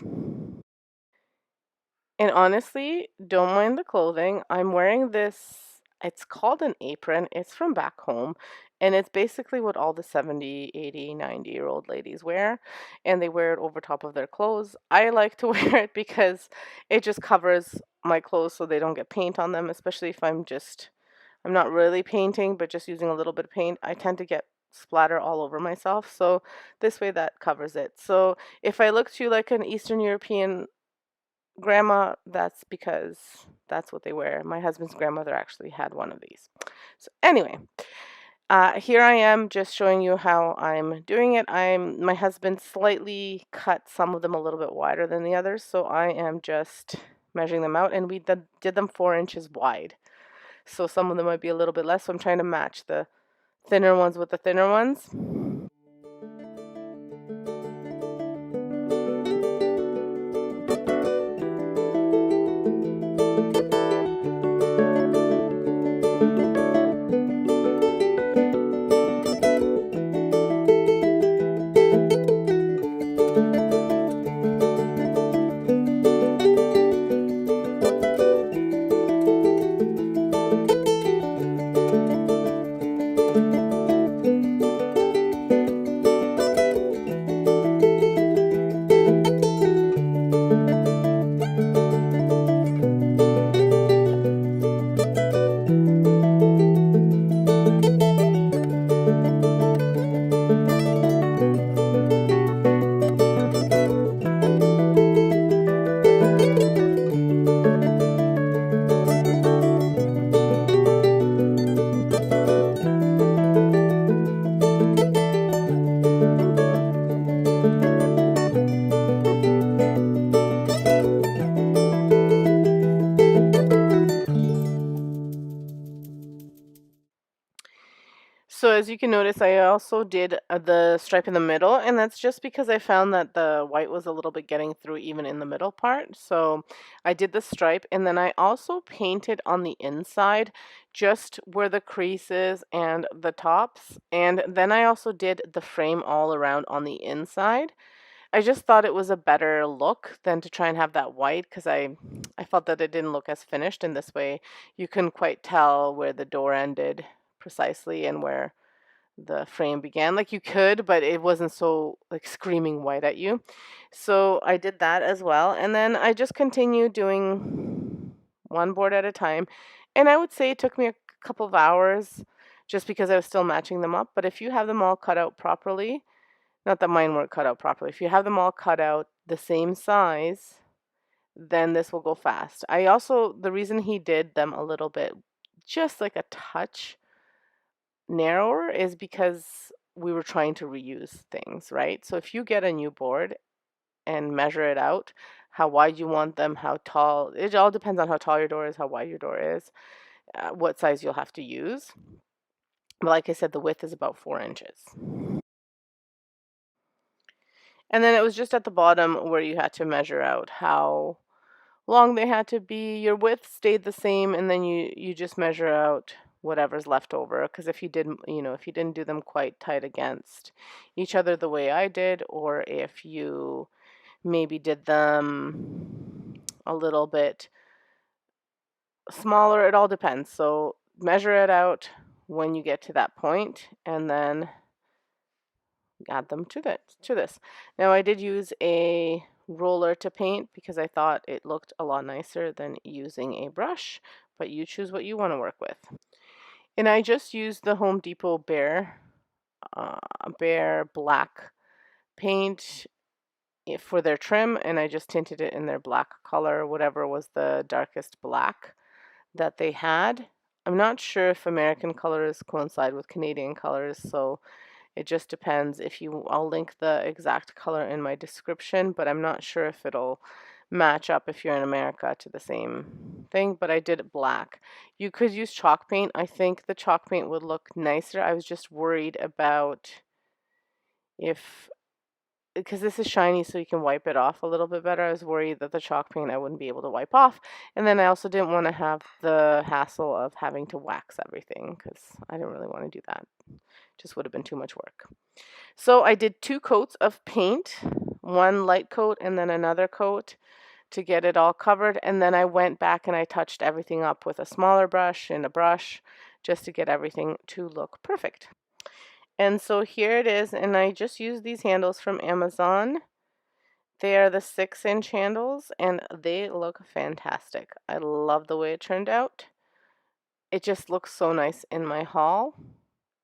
And honestly, don't mind the clothing. I'm wearing this, it's called an apron. It's from back home. And it's basically what all the 70, 80, 90-year-old ladies wear. And they wear it over top of their clothes. I like to wear it because it just covers my clothes so they don't get paint on them, especially if I'm not really painting, but just using a little bit of paint. I tend to get splatter all over myself. So this way that covers it. So if I look to you like an Eastern European grandma, that's because that's what they wear. My husband's grandmother actually had one of these. So anyway, here I am just showing you how I'm doing it. My husband slightly cut some of them a little bit wider than the others, so I am just measuring them out, and we did them 4 inches wide. So some of them might be a little bit less, so I'm trying to match the thinner ones with the thinner ones. So as you can notice, I also did the stripe in the middle, and that's just because I found that the white was a little bit getting through even in the middle part. So I did the stripe, and then I also painted on the inside just where the crease is and the tops. And then I also did the frame all around on the inside. I just thought it was a better look than to try and have that white because I felt that it didn't look as finished. In this way, you couldn't quite tell where the door ended precisely and where the frame began. Like you could, but it wasn't so like screaming white at you. So I did that as well. And then I just continued doing one board at a time. And I would say it took me a couple of hours just because I was still matching them up. But if you have them all cut out properly, not that mine weren't cut out properly, if you have them all cut out the same size, then this will go fast. The reason he did them a little bit, just like a touch narrower is because we were trying to reuse things, right? So if you get a new board and measure it out, how wide you want them, how tall, it all depends on how tall your door is, how wide your door is, what size you'll have to use. But like I said, the width is about 4 inches. And then it was just at the bottom where you had to measure out how long they had to be. Your width stayed the same, and then you just measure out whatever's left over, because if you didn't, if you didn't do them quite tight against each other the way I did, or if you maybe did them a little bit smaller, it all depends. So measure it out when you get to that point, and then add them to this. Now I did use a roller to paint because I thought it looked a lot nicer than using a brush, but you choose what you want to work with. And I just used the Home Depot Bare Black paint for their trim, and I just tinted it in their black color, whatever was the darkest black that they had. I'm not sure if American colors coincide with Canadian colors, so it just depends. I'll link the exact color in my description, but I'm not sure if it'll match up if you're in America to the same thing, but I did it black. You could use chalk paint. I think the chalk paint would look nicer. I was just worried about because this is shiny so you can wipe it off a little bit better. I was worried that the chalk paint I wouldn't be able to wipe off. And then I also didn't want to have the hassle of having to wax everything because I didn't really want to do that. Just would have been too much work. So I did 2 coats of paint, one light coat and then another coat to get it all covered. And then I went back and I touched everything up with a smaller brush and a brush just to get everything to look perfect. And so here it is, and I just used these handles from Amazon. They are the 6-inch handles, and they look fantastic. I love the way it turned out. It just looks so nice in my haul,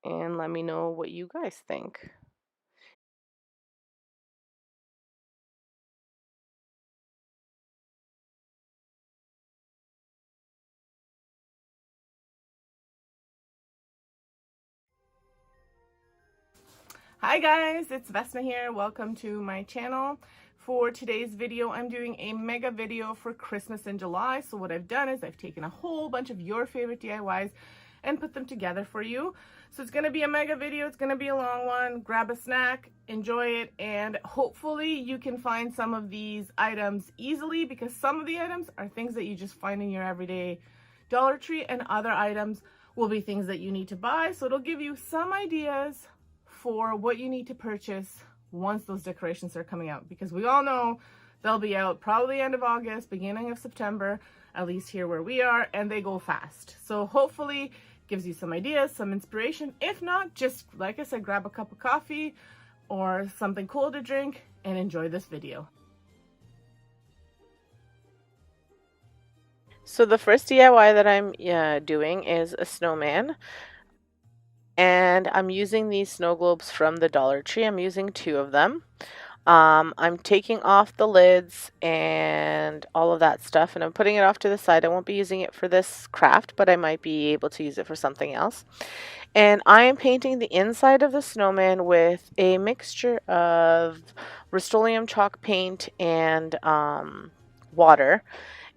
and let me know what you guys think. Hi guys, it's Vesna here. Welcome to my channel. For today's video, I'm doing a mega video for Christmas in July. So what I've done is I've taken a whole bunch of your favorite DIYs and put them together for you. So it's going to be a mega video. It's going to be a long one. Grab a snack, enjoy it, and hopefully you can find some of these items easily, because some of the items are things that you just find in your everyday Dollar Tree, and other items will be things that you need to buy. So it'll give you some ideas for what you need to purchase once those decorations are coming out, because we all know they'll be out probably end of August, beginning of September, at least here where we are, and they go fast. So hopefully gives you some ideas, some inspiration. If not, just like I said, grab a cup of coffee or something cool to drink and enjoy this video. So the first DIY that I'm doing is a snowman. And I'm using these snow globes from the Dollar Tree. I'm using 2 of them. I'm taking off the lids and all of that stuff, and I'm putting it off to the side. I won't be using it for this craft, but I might be able to use it for something else. And I am painting the inside of the snowman with a mixture of Rust-Oleum chalk paint and water.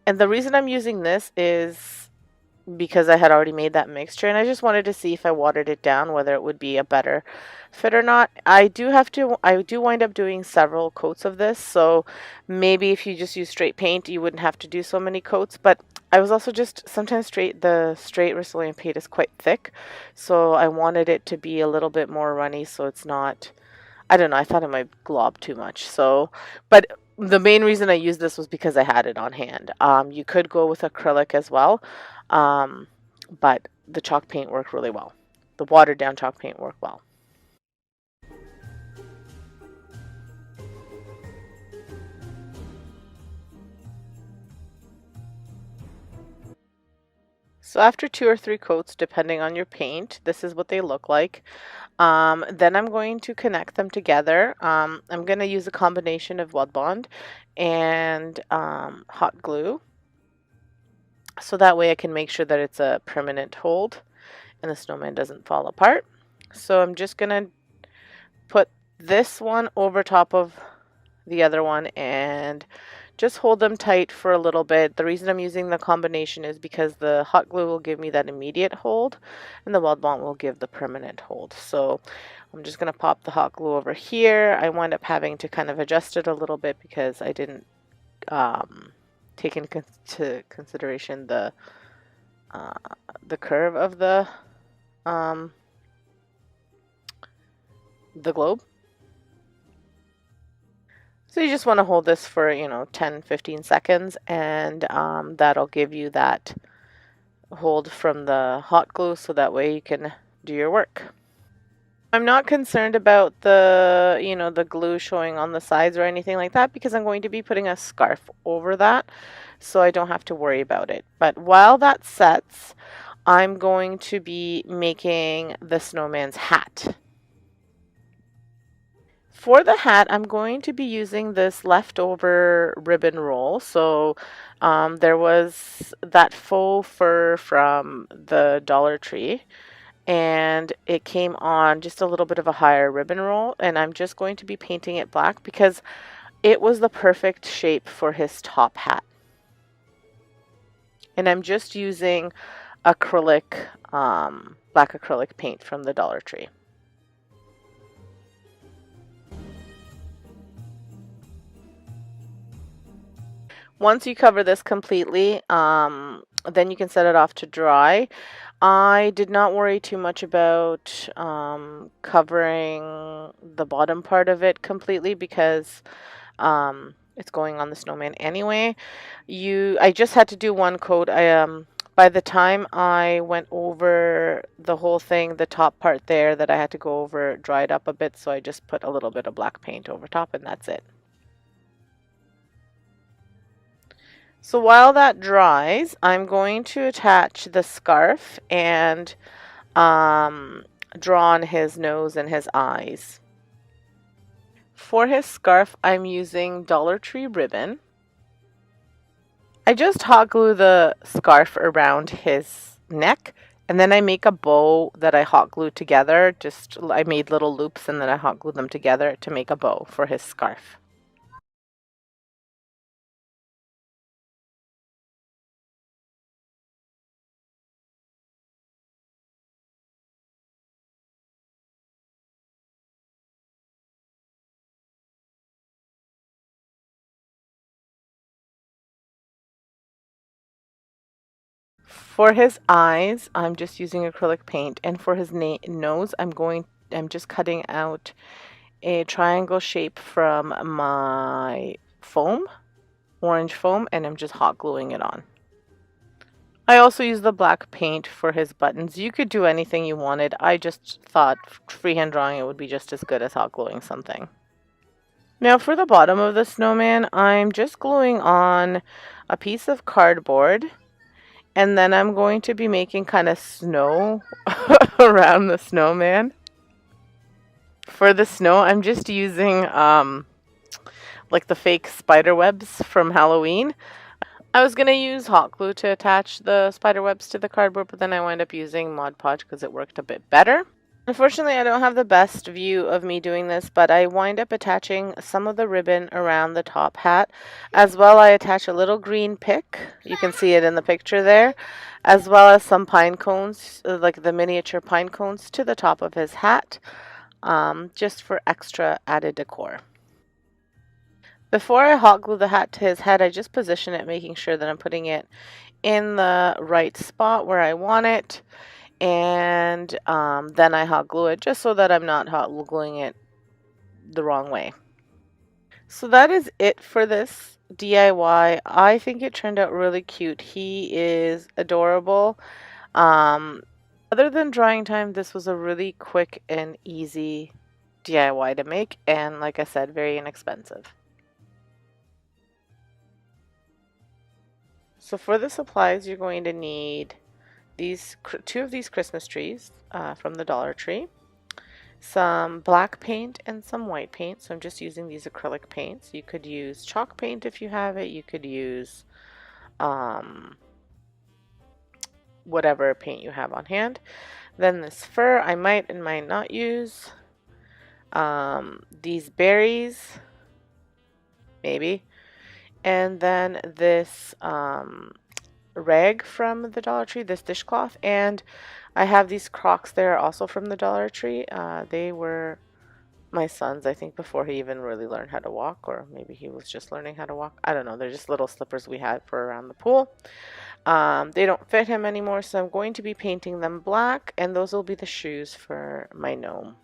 And the reason I'm using this is because I had already made that mixture, and I just wanted to see if I watered it down whether it would be a better fit or not. I do wind up doing several coats of this, so maybe if you just use straight paint you wouldn't have to do so many coats, but I was also just sometimes the straight Rust-Oleum paint is quite thick, so I wanted it to be a little bit more runny so it's not, I don't know, I thought it might glob too much. So, but the main reason I used this was because I had it on hand. You could go with acrylic as well, but the chalk paint worked really well. The watered down chalk paint worked well. So after 2 or 3 coats, depending on your paint, this is what they look like. Then I'm going to connect them together. I'm going to use a combination of Weld Bond and hot glue. So that way I can make sure that it's a permanent hold and the snowman doesn't fall apart. So I'm just going to put this one over top of the other one and just hold them tight for a little bit. The reason I'm using the combination is because the hot glue will give me that immediate hold and the weld bond will give the permanent hold. So I'm just going to pop the hot glue over here. I wind up having to kind of adjust it a little bit because I didn't take into consideration uh, the curve of um, the globe. So you just want to hold this for, 10, 15 seconds, and that'll give you that hold from the hot glue so that way you can do your work. I'm not concerned about the glue showing on the sides or anything like that because I'm going to be putting a scarf over that so I don't have to worry about it. But while that sets, I'm going to be making the snowman's hat. For the hat, I'm going to be using this leftover ribbon roll. So there was that faux fur from the Dollar Tree, and it came on just a little bit of a higher ribbon roll, and I'm just going to be painting it black because it was the perfect shape for his top hat. And I'm just using acrylic, black acrylic paint from the Dollar Tree. Once you cover this completely, then you can set it off to dry. I did not worry too much about covering the bottom part of it completely because it's going on the snowman anyway. I just had to do one coat. By the time I went over the whole thing, the top part there that I had to go over dried up a bit, so I just put a little bit of black paint over top and that's it. So while that dries, I'm going to attach the scarf and draw on his nose and his eyes. For his scarf, I'm using Dollar Tree ribbon. I just hot glue the scarf around his neck, and then I make a bow that I hot glue together. I made little loops and then I hot glued them together to make a bow for his scarf. For his eyes, I'm just using acrylic paint, and for his nose, I'm just cutting out a triangle shape from my foam, orange foam, and I'm just hot gluing it on. I also use the black paint for his buttons. You could do anything you wanted. I just thought freehand drawing it would be just as good as hot gluing something. Now for the bottom of the snowman, I'm just gluing on a piece of cardboard, and then I'm going to be making kind of snow around the snowman. For the snow, I'm just using like the fake spider webs from Halloween. I was going to use hot glue to attach the spider webs to the cardboard, but then I wound up using Mod Podge because it worked a bit better. Unfortunately, I don't have the best view of me doing this, but I wind up attaching some of the ribbon around the top hat. As well, I attach a little green pick. You can see it in the picture there. As well as some pine cones, like the miniature pine cones to the top of his hat, just for extra added decor. Before I hot glue the hat to his head, I just position it, making sure that I'm putting it in the right spot where I want it. And then I hot glue it just so that I'm not hot gluing it the wrong way. So that is it for this DIY. I think it turned out really cute. He is adorable. Other than drying time, this was a really quick and easy DIY to make, and like I said, very inexpensive. So for the supplies, you're going to need two of these Christmas trees from the Dollar Tree, some black paint and some white paint. So I'm just using these acrylic paints. You could use chalk paint if you have it. You could use whatever paint you have on hand. Then this fur I might and might not use. These berries, maybe. and then this rag from the Dollar Tree, this dishcloth, and I have these Crocs there also from the Dollar Tree. They were my son's, I think, before he even really learned how to walk, or maybe he was just learning how to walk. I don't know. They're just little slippers we had for around the pool. They don't fit him anymore, so I'm going to be painting them black, and those will be the shoes for my gnome.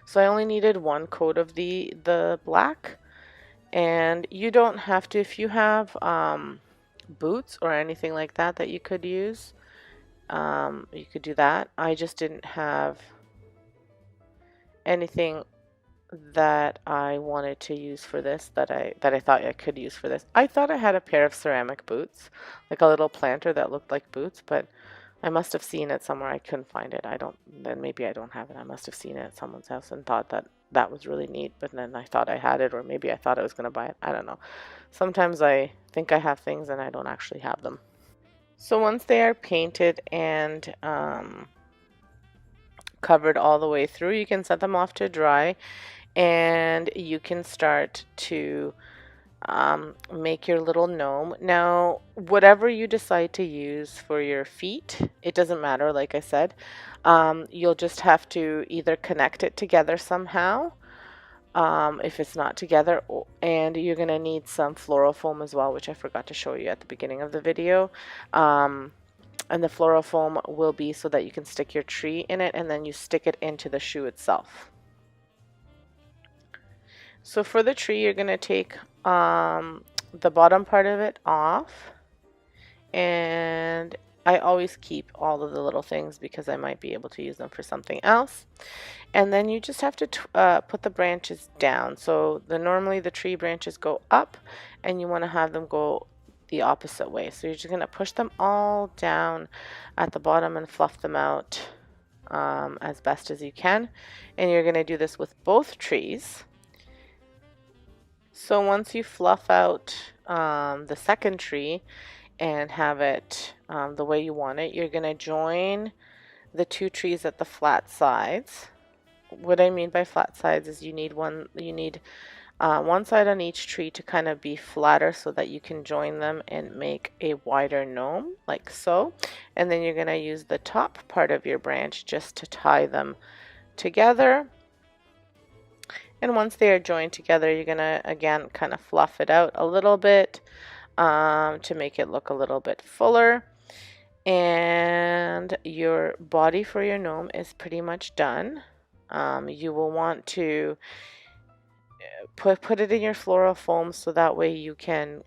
So I only needed one coat of the black, and you don't have to, if you have boots or anything like that that you could use, you could do that. I just didn't have anything that I wanted to use for this that I thought I could use for this. I thought I had a pair of ceramic boots, like a little planter that looked like boots, but I must have seen it somewhere. I couldn't find it. Then maybe I don't have it. I must have seen it at someone's house and thought that that was really neat, but then I thought I had it, or maybe I thought I was going to buy it. I don't know. Sometimes I think I have things and I don't actually have them. So once they are painted and covered all the way through, you can set them off to dry, and you can start to make your little gnome. Now, whatever you decide to use for your feet, it doesn't matter, like I said. You'll just have to either connect it together somehow, if it's not together, and you're going to need some floral foam as well, which I forgot to show you at the beginning of the video. And the floral foam will be so that you can stick your tree in it, and then you stick it into the shoe itself. So for the tree, you're going to take the bottom part of it off, and I always keep all of the little things because I might be able to use them for something else. And then you just have to put the branches down. So normally the tree branches go up, and you want to have them go the opposite way. So you're just going to push them all down at the bottom and fluff them out as best as you can. And you're going to do this with both trees. So once you fluff out the second tree and have it the way you want it, you're going to join the two trees at the flat sides. What I mean by flat sides is you need one side on each tree to kind of be flatter so that you can join them and make a wider gnome, like so. And then you're going to use the top part of your branch just to tie them together. And once they are joined together, you're going to, again, kind of fluff it out a little bit to make it look a little bit fuller. And your body for your gnome is pretty much done. You will want to put it in your floral foam so that way you can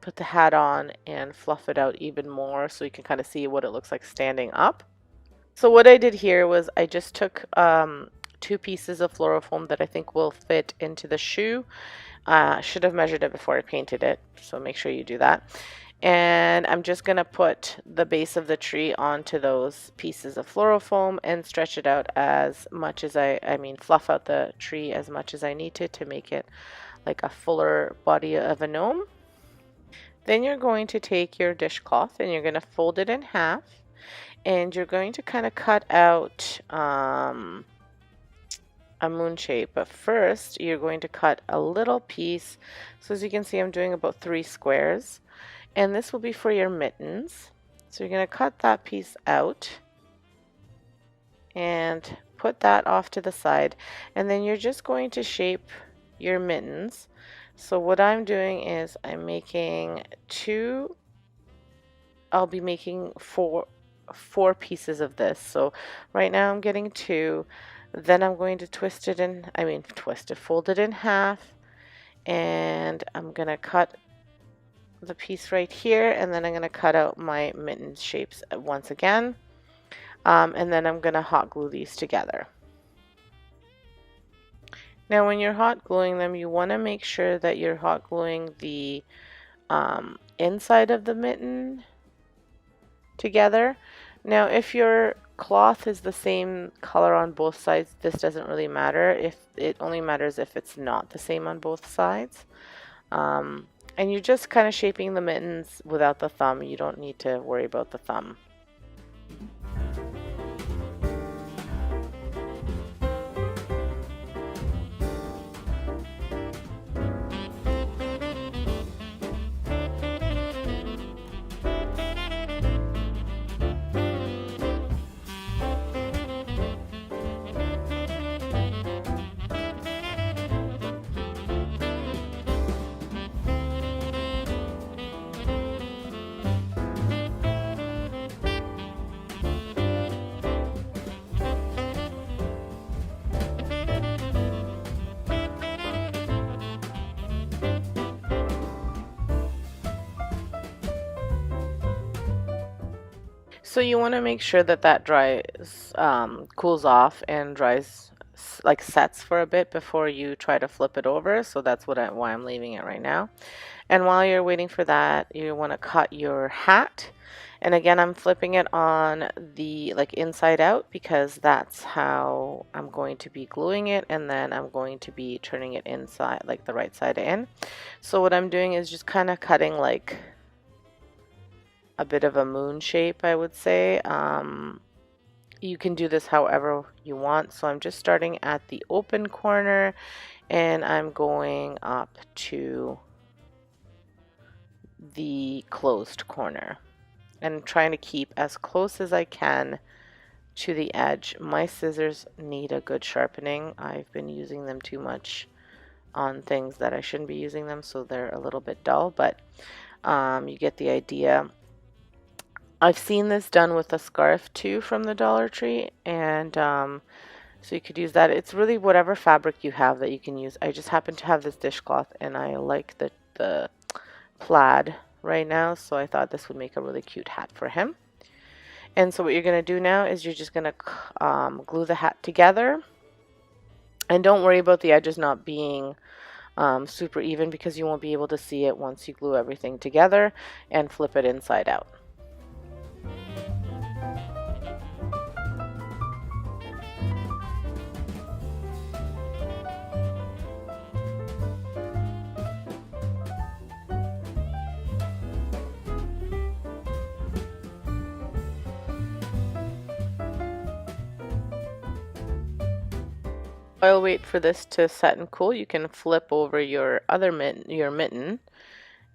put the hat on and fluff it out even more so you can kind of see what it looks like standing up. So what I did here was I just took 2 pieces of floral foam that I think will fit into the shoe. Should have measured it before I painted it, so make sure you do that. And I'm just going to put the base of the tree onto those pieces of floral foam and stretch it out as much as fluff out the tree as much as I need to make it like a fuller body of a gnome. Then you're going to take your dishcloth and you're going to fold it in half, and you're going to kind of cut out a moon shape. But first you're going to cut a little piece. So as you can see, I'm doing about 3 squares, and this will be for your mittens. So you're going to cut that piece out and put that off to the side, and then you're just going to shape your mittens. So what I'm doing is I'm making I'll be making four pieces of this. So right now I'm getting 2. Then I'm going to fold it in half, and I'm going to cut the piece right here, and then I'm going to cut out my mitten shapes once again, and then I'm going to hot glue these together. Now when you're hot gluing them, you want to make sure that you're hot gluing the inside of the mitten together. Now if your cloth is the same color on both sides, this doesn't really matter. It only matters if it's not the same on both sides. And you're just kind of shaping the mittens without the thumb. You don't need to worry about the thumb. So you want to make sure that that dries, cools off and dries, like sets for a bit before you try to flip it over. So that's why I'm leaving it right now. And while you're waiting for that, you want to cut your hat. And again, I'm flipping it on the like inside out because that's how I'm going to be gluing it. And then I'm going to be turning it inside, like the right side in. So what I'm doing is just kind of cutting like a bit of a moon shape, I would say. You can do this however you want. So I'm just starting at the open corner and I'm going up to the closed corner and trying to keep as close as I can to the edge. My scissors need a good sharpening. I've been using them too much on things that I shouldn't be using them, so they're a little bit dull, but you get the idea. I've seen this done with a scarf too from the Dollar Tree, and so you could use that. It's really whatever fabric you have that you can use. I just happen to have this dishcloth and I like the plaid right now, so I thought this would make a really cute hat for him. And so what you're going to do now is you're just going to glue the hat together. And don't worry about the edges not being super even because you won't be able to see it once you glue everything together and flip it inside out. While wait for this to set and cool, you can flip over your other mitten,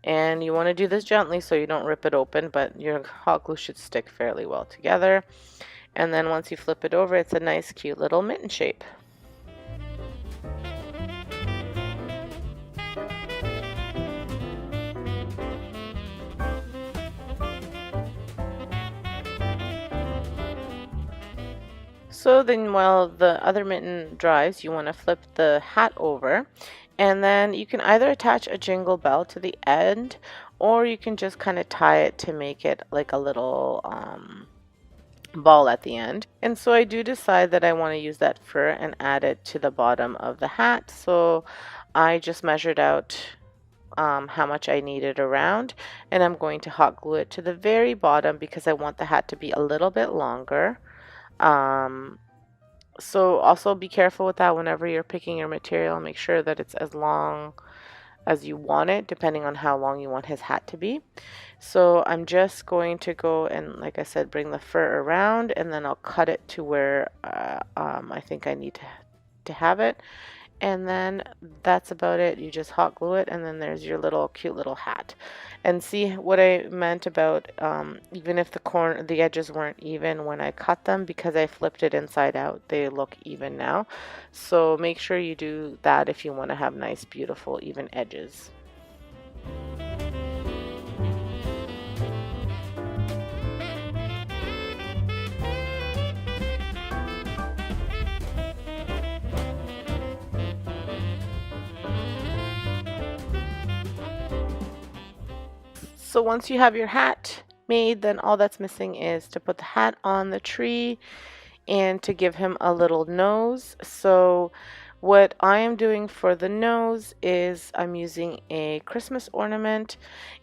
and you want to do this gently so you don't rip it open, but your hot glue should stick fairly well together. And then once you flip it over, it's a nice cute little mitten shape. So then while the other mitten dries, you want to flip the hat over, and then you can either attach a jingle bell to the end or you can just kind of tie it to make it like a little ball at the end. And so I do decide that I want to use that fur and add it to the bottom of the hat. So I just measured out how much I needed around, and I'm going to hot glue it to the very bottom because I want the hat to be a little bit longer. So also be careful with that whenever you're picking your material. Make sure that it's as long as you want it, depending on how long you want his hat to be. So I'm just going to go and, like I said, bring the fur around, and then I'll cut it to where I think I need to have it. And then that's about it. You just hot glue it, and then there's your little cute little hat. And see what I meant about even if the edges weren't even when I cut them, because I flipped it inside out, they look even now. So make sure you do that if you want to have nice, beautiful, even edges. So once you have your hat made, then all that's missing is to put the hat on the tree and to give him a little nose. So what I am doing for the nose is I'm using a Christmas ornament,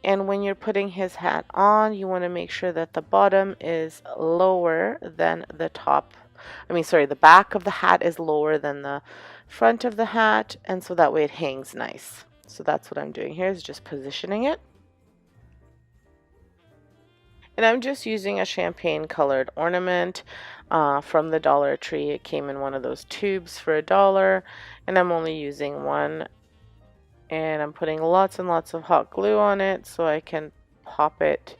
and when you're putting his hat on, you want to make sure that the bottom is lower than the top. The back of the hat is lower than the front of the hat, and so that way it hangs nice. So that's what I'm doing here, is just positioning it. And I'm just using a champagne colored ornament from the Dollar Tree. It came in one of those tubes for $1, and I'm only using one. And I'm putting lots and lots of hot glue on it so I can pop it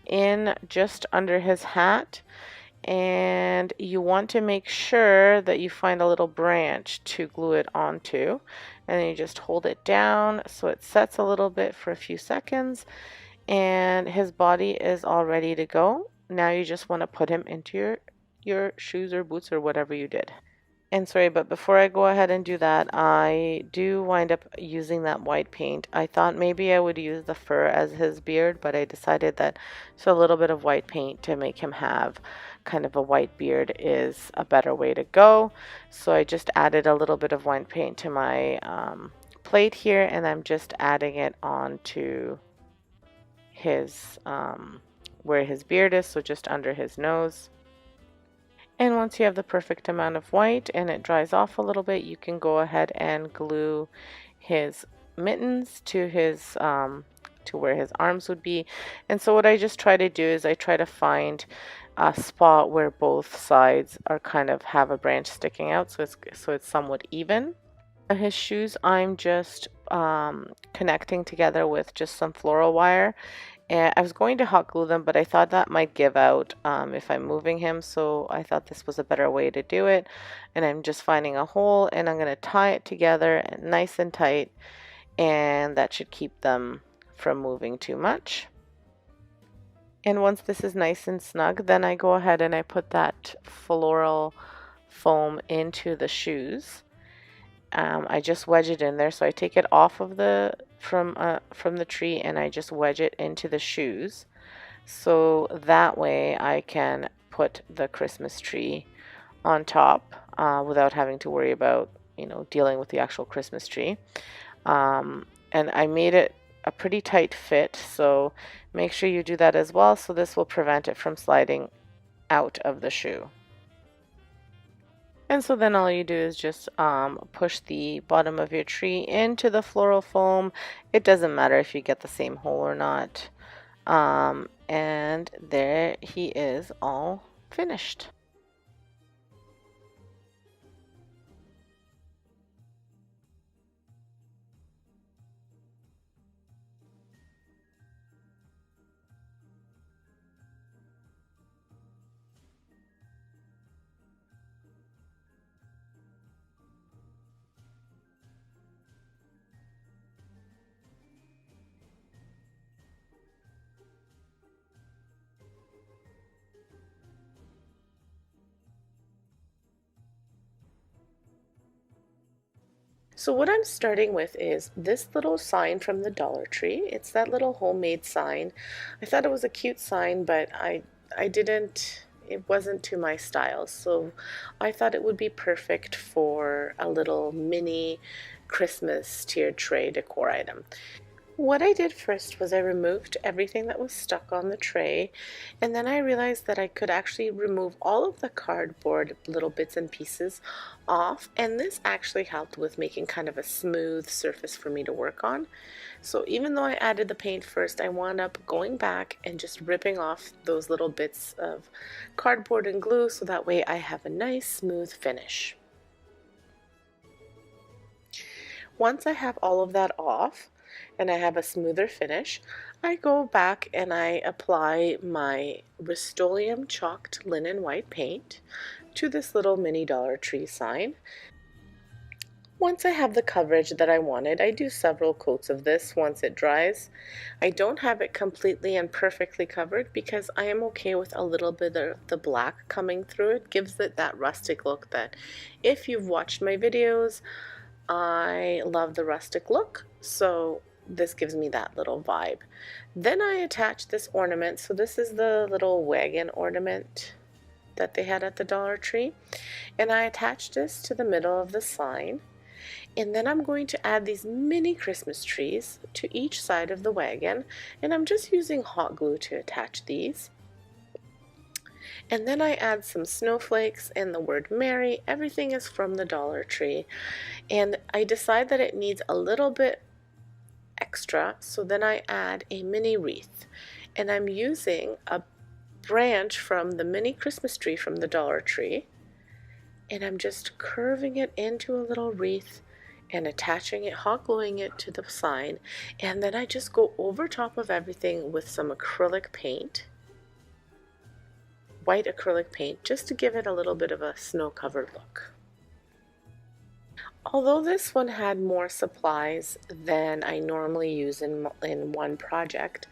in just under his hat. And you want to make sure that you find a little branch to glue it onto. And then you just hold it down so it sets a little bit for a few seconds. And his body is all ready to go. Now you just want to put him into your shoes or boots or whatever you did. And sorry, but before I go ahead and do that, I do wind up using that white paint. I thought maybe I would use the fur as his beard, but I decided that so a little bit of white paint to make him have kind of a white beard is a better way to go. So I just added a little bit of white paint to my plate here, and I'm just adding it onto his where his beard is, so just under his nose. And once you have the perfect amount of white and it dries off a little bit, you can go ahead and glue his mittens to where his arms would be. And so what I just try to do is I try to find a spot where both sides are kind of have a branch sticking out, so it's somewhat even. His shoes I'm just connecting together with just some floral wire, and I was going to hot glue them, but I thought that might give out if I'm moving him, so I thought this was a better way to do it. And I'm just finding a hole and I'm going to tie it together nice and tight, and that should keep them from moving too much. And once this is nice and snug, then I go ahead and I put that floral foam into the shoes. I just wedge it in there, so I take it off of the from the tree and I just wedge it into the shoes, so that way I can put the Christmas tree on top without having to worry about dealing with the actual Christmas tree. And I made it a pretty tight fit, so make sure you do that as well, so this will prevent it from sliding out of the shoe. And so then all you do is just push the bottom of your tree into the floral foam. It doesn't matter if you get the same hole or not. And there he is, all finished. So what I'm starting with is this little sign from the Dollar Tree. It's that little homemade sign. I thought it was a cute sign, but I didn't it wasn't to my style. So I thought it would be perfect for a little mini Christmas tiered tray decor item. What I did first was I removed everything that was stuck on the tray, and then I realized that I could actually remove all of the cardboard little bits and pieces off, and this actually helped with making kind of a smooth surface for me to work on. So even though I added the paint first, I wound up going back and just ripping off those little bits of cardboard and glue, so that way I have a nice smooth finish. Once I have all of that off and I have a smoother finish, I go back and I apply my Rust-Oleum chalked linen white paint to this little mini Dollar Tree sign. Once I have the coverage that I wanted, I do several coats of this once it dries. I don't have it completely and perfectly covered because I am okay with a little bit of the black coming through. It gives it that rustic look that if you've watched my videos, I love the rustic look, so this gives me that little vibe. Then I attach this ornament. So this is the little wagon ornament that they had at the Dollar Tree, and I attach this to the middle of the sign. And then I'm going to add these mini Christmas trees to each side of the wagon, and I'm just using hot glue to attach these. And then I add some snowflakes and the word Merry. Everything is from the Dollar Tree. And I decide that it needs a little bit extra, so then I add a mini wreath. And I'm using a branch from the mini Christmas tree from the Dollar Tree. And I'm just curving it into a little wreath and attaching it, hot gluing it to the sign. And then I just go over top of everything with some acrylic paint, white acrylic paint, just to give it a little bit of a snow-covered look. Although this one had more supplies than I normally use in one project,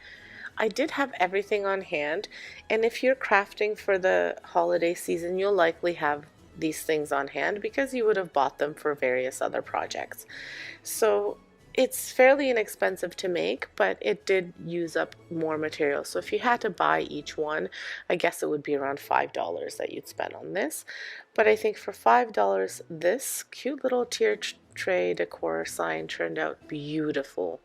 I did have everything on hand, and if you're crafting for the holiday season, you'll likely have these things on hand because you would have bought them for various other projects. So it's fairly inexpensive to make, but it did use up more material. So if you had to buy each one, I guess it would be around $5 that you'd spend on this. But I think for $5, this cute little tier tray decor sign turned out beautiful.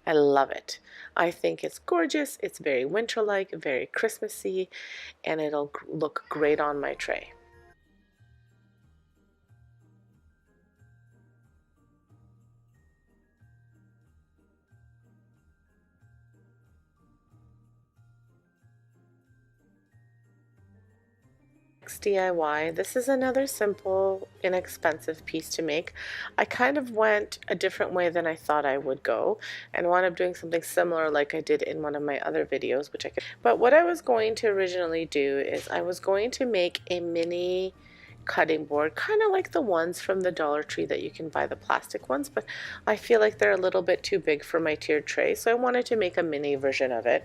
I love it. I think it's gorgeous. It's very winter-like, very Christmassy, and it'll look great on my tray. Next DIY. This is another simple, inexpensive piece to make. I kind of went a different way than I thought I would go and wound up doing something similar like I did in one of my other videos, which I could. But what I was going to originally do is I was going to make a mini cutting board, kind of like the ones from the Dollar Tree that you can buy, the plastic ones, but I feel like they're a little bit too big for my tiered tray, so I wanted to make a mini version of it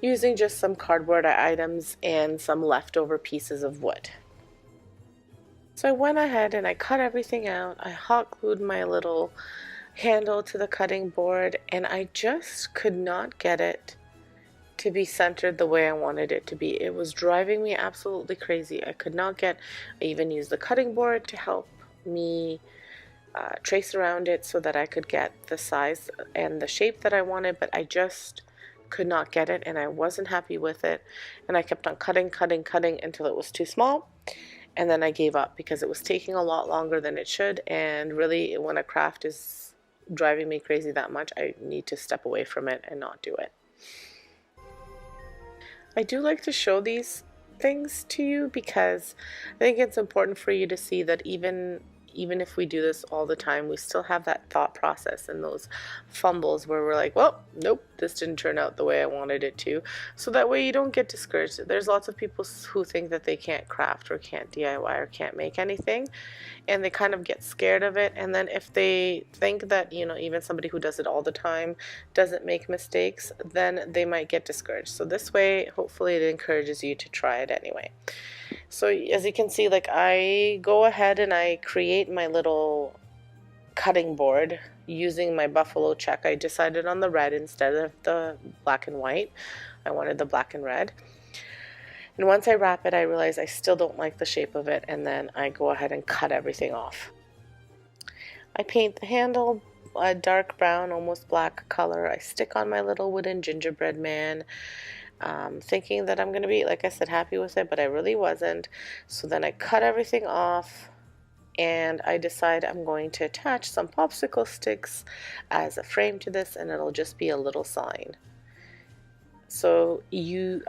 using just some cardboard items and some leftover pieces of wood. So I went ahead and I cut everything out. I hot glued my little handle to the cutting board, and I just could not get it to be centered the way I wanted it to be. It was driving me absolutely crazy. I could not get, I even used the cutting board to help me trace around it so that I could get the size and the shape that I wanted, but I just could not get it and I wasn't happy with it. And I kept on cutting until it was too small. And then I gave up because it was taking a lot longer than it should. And really, when a craft is driving me crazy that much, I need to step away from it and not do it. I do like to show these things to you because I think it's important for you to see that even if we do this all the time, we still have that thought process and those fumbles where we're like, well, nope, this didn't turn out the way I wanted it to. So that way you don't get discouraged. There's lots of people who think that they can't craft or can't DIY or can't make anything, and they kind of get scared of it. And then if they think that, even somebody who does it all the time doesn't make mistakes, then they might get discouraged. So this way, hopefully it encourages you to try it anyway. So as you can see, like, I go ahead and I create my little cutting board using my buffalo check. I decided on the red instead of the black and white. I wanted the black and red. And once I wrap it, I realize I still don't like the shape of it, and then I go ahead and cut everything off. I paint the handle a dark brown, almost black color. I stick on my little wooden gingerbread man, thinking that I'm going to be, like I said, happy with it, but I really wasn't. So then I cut everything off, and I decide I'm going to attach some popsicle sticks as a frame to this, and it'll just be a little sign. So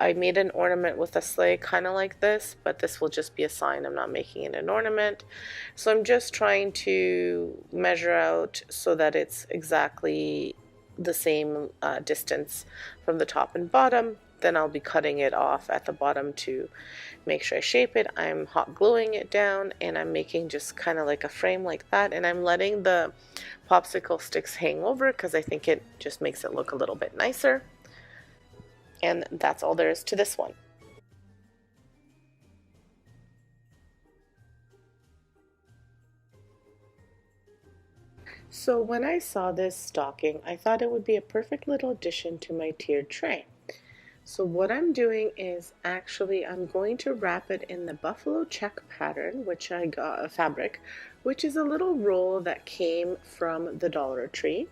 I made an ornament with a sleigh kind of like this, but this will just be a sign. I'm not making it an ornament. So I'm just trying to measure out so that it's exactly the same distance from the top and bottom. Then I'll be cutting it off at the bottom to make sure I shape it. I'm hot gluing it down, and I'm making just kind of like a frame like that, and I'm letting the popsicle sticks hang over because I think it just makes it look a little bit nicer. And that's all there is to this one. So when I saw this stocking, I thought it would be a perfect little addition to my tiered tray. So what I'm doing is I'm going to wrap it in the buffalo check pattern, which I got, a fabric, which is a little roll that came from the Dollar Tree.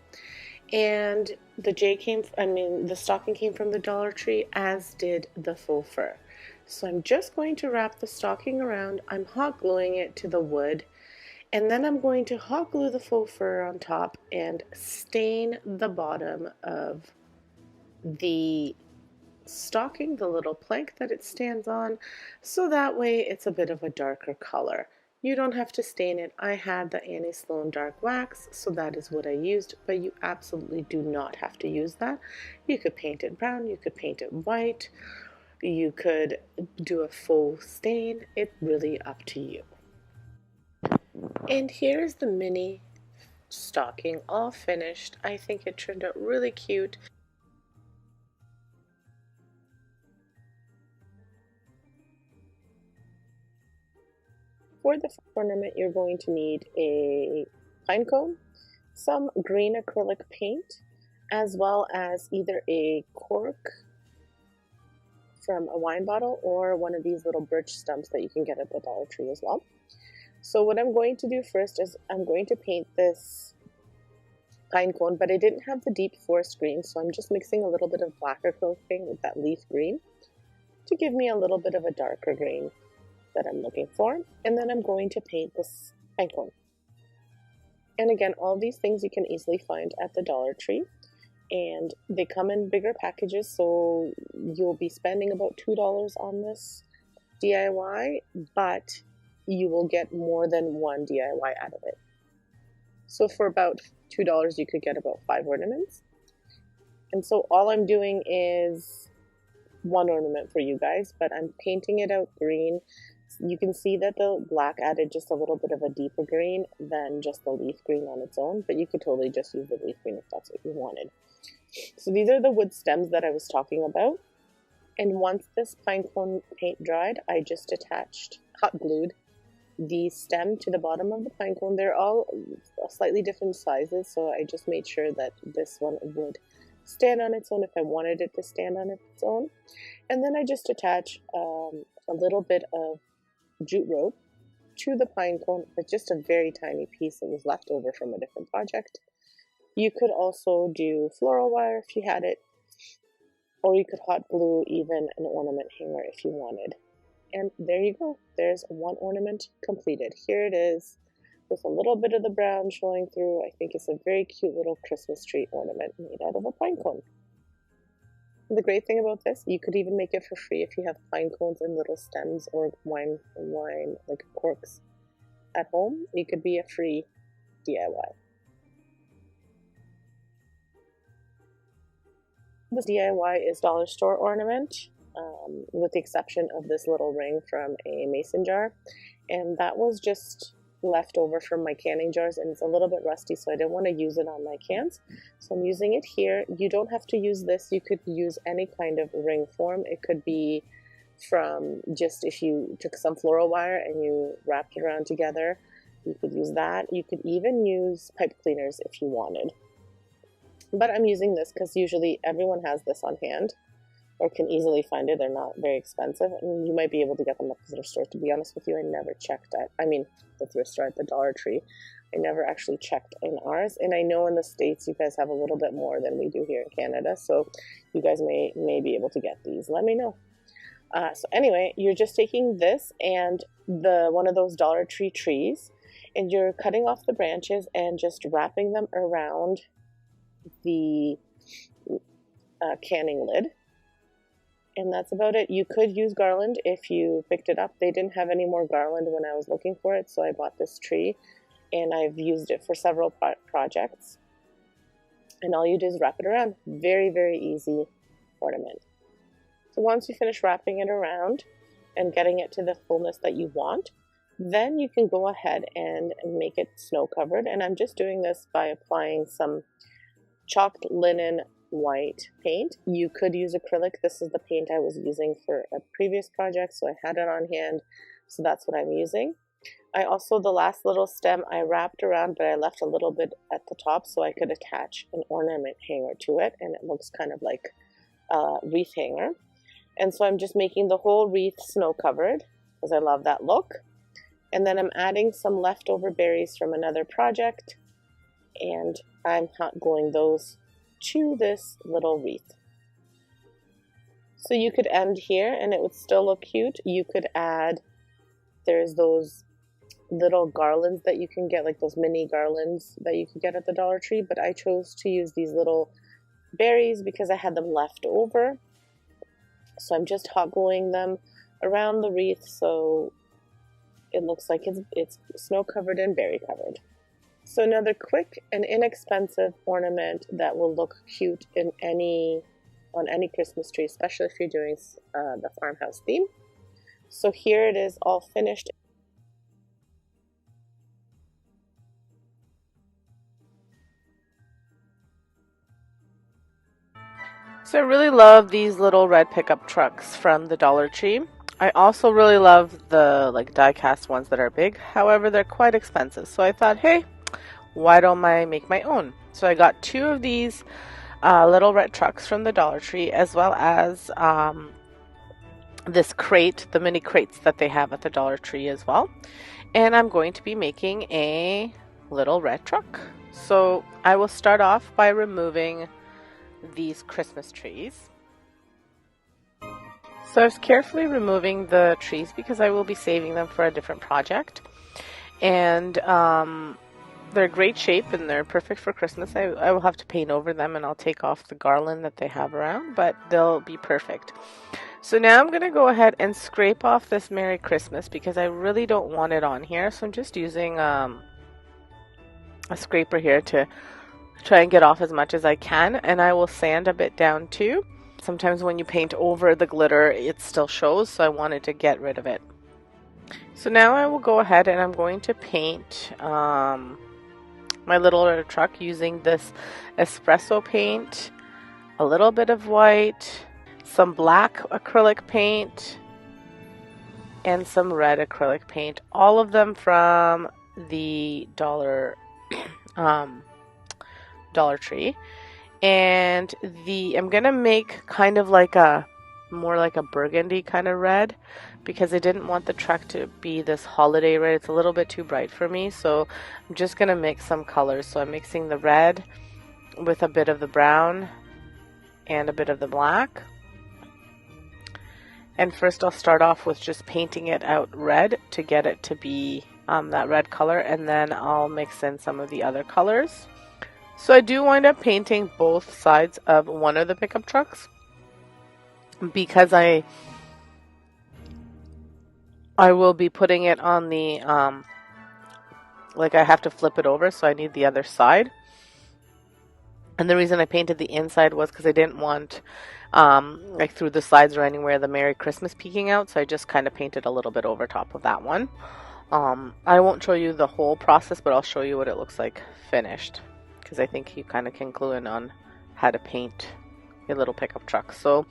And the stocking came from the Dollar Tree, as did the faux fur. So I'm just going to wrap the stocking around. I'm hot gluing it to the wood, and then I'm going to hot glue the faux fur on top and stain the bottom of the stocking, the little plank that it stands on, so that way it's a bit of a darker color. You don't have to stain it. I had the Annie Sloan dark wax, so that is what I used, but you absolutely do not have to use that. You could paint it brown, you could paint it white, you could do a faux stain. It's really up to you. And here's the mini stocking all finished. I think it turned out really cute. For the ornament, you're going to need a pine cone, some green acrylic paint, as well as either a cork from a wine bottle or one of these little birch stumps that you can get at the Dollar Tree as well. So what I'm going to do first is I'm going to paint this pine cone, but I didn't have the deep forest green, so I'm just mixing a little bit of black acrylic paint with that leaf green to give me a little bit of a darker green that I'm looking for. And then I'm going to paint this pine cone. And again, all these things you can easily find at the Dollar Tree, and they come in bigger packages, so you'll be spending about $2 on this DIY, but you will get more than one DIY out of it. So for about $2 you could get about 5 ornaments. And so all I'm doing is one ornament for you guys, but I'm painting it out green. You can see that the black added just a little bit of a deeper green than just the leaf green on its own, but you could totally just use the leaf green if that's what you wanted. So these are the wood stems that I was talking about. And once this pine cone paint dried, I just attached, hot glued the stem to the bottom of the pine cone. They're all slightly different sizes, so I just made sure that this one would stand on its own if I wanted it to stand on its own. And then I just attach a little bit of jute rope to the pine cone, but just a very tiny piece that was left over from a different project. You could also do floral wire if you had it, or you could hot glue even an ornament hanger if you wanted. And there you go. There's one ornament completed. Here it is with a little bit of the brown showing through. I think it's a very cute little Christmas tree ornament made out of a pine cone. The great thing about this, you could even make it for free if you have pine cones and little stems or wine like corks at home. It could be a free DIY. This DIY is dollar store ornament, with the exception of this little ring from a mason jar, and that was just left over from my canning jars, and it's a little bit rusty, so I didn't want to use it on my cans, so I'm using it here. You don't have to use this. You could use any kind of ring form. It could be from just if you took some floral wire and you wrapped it around together, you could use that. You could even use pipe cleaners if you wanted. But I'm using this because usually everyone has this on hand or can easily find it. They're not very expensive, and you might be able to get them at the thrift store. To be honest with you, I never checked the thrift store at the Dollar Tree. I never actually checked in ours, and I know in the States you guys have a little bit more than we do here in Canada, so you guys may be able to get these. Let me know. So anyway, you're just taking this and one of those Dollar Tree trees, and you're cutting off the branches and just wrapping them around the canning lid, and that's about it. You could use garland if you picked it up. They didn't have any more garland when I was looking for it, so I bought this tree and I've used it for several projects, and all you do is wrap it around. Very, very easy ornament. So once you finish wrapping it around and getting it to the fullness that you want, then you can go ahead and make it snow covered, and I'm just doing this by applying some chalked linen white paint. You could use acrylic. This is the paint I was using for a previous project, so I had it on hand, so that's what I'm using. I also, the last little stem I wrapped around, but I left a little bit at the top so I could attach an ornament hanger to it, and it looks kind of like a wreath hanger. And so I'm just making the whole wreath snow covered because I love that look. And then I'm adding some leftover berries from another project, and I'm hot gluing those to this little wreath. So you could end here and it would still look cute. You could add, there's those little garlands that you can get, like those mini garlands that you could get at the Dollar Tree, but I chose to use these little berries because I had them left over. So I'm just hot gluing them around the wreath so it looks like it's snow covered and berry covered. So another quick and inexpensive ornament that will look cute on any Christmas tree, especially if you're doing the farmhouse theme. So here it is all finished. So I really love these little red pickup trucks from the Dollar Tree. I also really love the like die cast ones that are big. However, they're quite expensive. So I thought, hey, why don't I make my own? So I got two of these little red trucks from the Dollar Tree, as well as this crate, the mini crates that they have at the Dollar Tree as well. And I'm going to be making a little red truck. So I will start off by removing these Christmas trees. So I was carefully removing the trees because I will be saving them for a different project. And they're great shape and they're perfect for Christmas. I will have to paint over them and I'll take off the garland that they have around, but they'll be perfect. So now I'm going to go ahead and scrape off this Merry Christmas because I really don't want it on here. So I'm just using a scraper here to try and get off as much as I can, and I will sand a bit down too. Sometimes when you paint over the glitter, it still shows, so I wanted to get rid of it. So now I will go ahead and I'm going to paint my little truck using this espresso paint, a little bit of white, some black acrylic paint, and some red acrylic paint. All of them from the Dollar Tree. And I'm gonna make kind of like a more like a burgundy kind of red because I didn't want the truck to be this holiday red. It's a little bit too bright for me, so I'm just gonna mix some colors. So I'm mixing the red with a bit of the brown and a bit of the black. And first I'll start off with just painting it out red to get it to be that red color, and then I'll mix in some of the other colors. So I do wind up painting both sides of one of the pickup trucks because I will be putting it on the, like I have to flip it over, so I need the other side. And the reason I painted the inside was because I didn't want, like through the sides or anywhere, the Merry Christmas peeking out, so I just kind of painted a little bit over top of that one. I won't show you the whole process, but I'll show you what it looks like finished, because I think you kind of can clue in on how to paint your little pickup truck. So,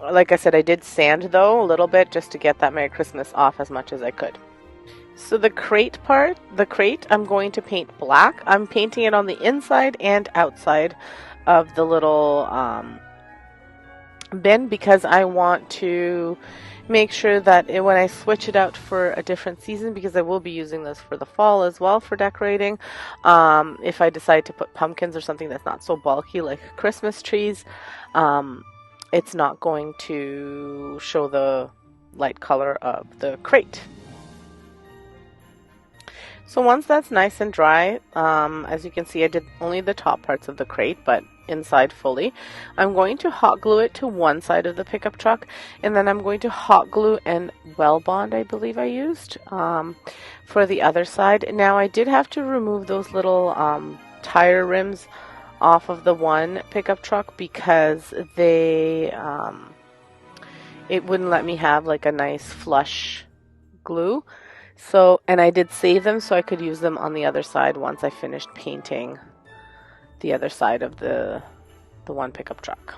like I said, I did sand though a little bit just to get that Merry Christmas off as much as I could. So the crate part, I'm going to paint black. I'm painting it on the inside and outside of the little bin because I want to make sure that when I switch it out for a different season, because I will be using this for the fall as well for decorating, if I decide to put pumpkins or something that's not so bulky like Christmas trees, it's not going to show the light color of the crate. So once that's nice and dry, as you can see, I did only the top parts of the crate, but inside fully. I'm going to hot glue it to one side of the pickup truck, and then I'm going to hot glue and well bond, I believe I used, for the other side. Now I did have to remove those little tire rims off of the one pickup truck because they it wouldn't let me have like a nice flush glue. So, and I did save them so I could use them on the other side once I finished painting the other side of the one pickup truck.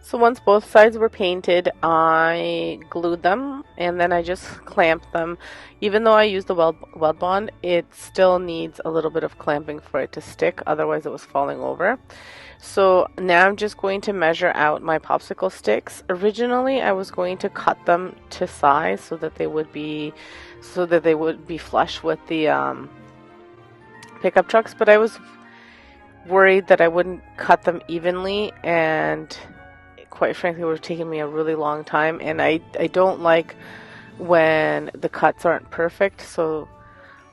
So once both sides were painted, I glued them and then I just clamped them. Even though I used the weld bond, it still needs a little bit of clamping for it to stick, otherwise it was falling over. So now I'm just going to measure out my popsicle sticks. Originally I was going to cut them to size so that they would be flush with the pickup trucks, but I was worried that I wouldn't cut them evenly, and quite frankly it would have taken me a really long time, and I don't like when the cuts aren't perfect, so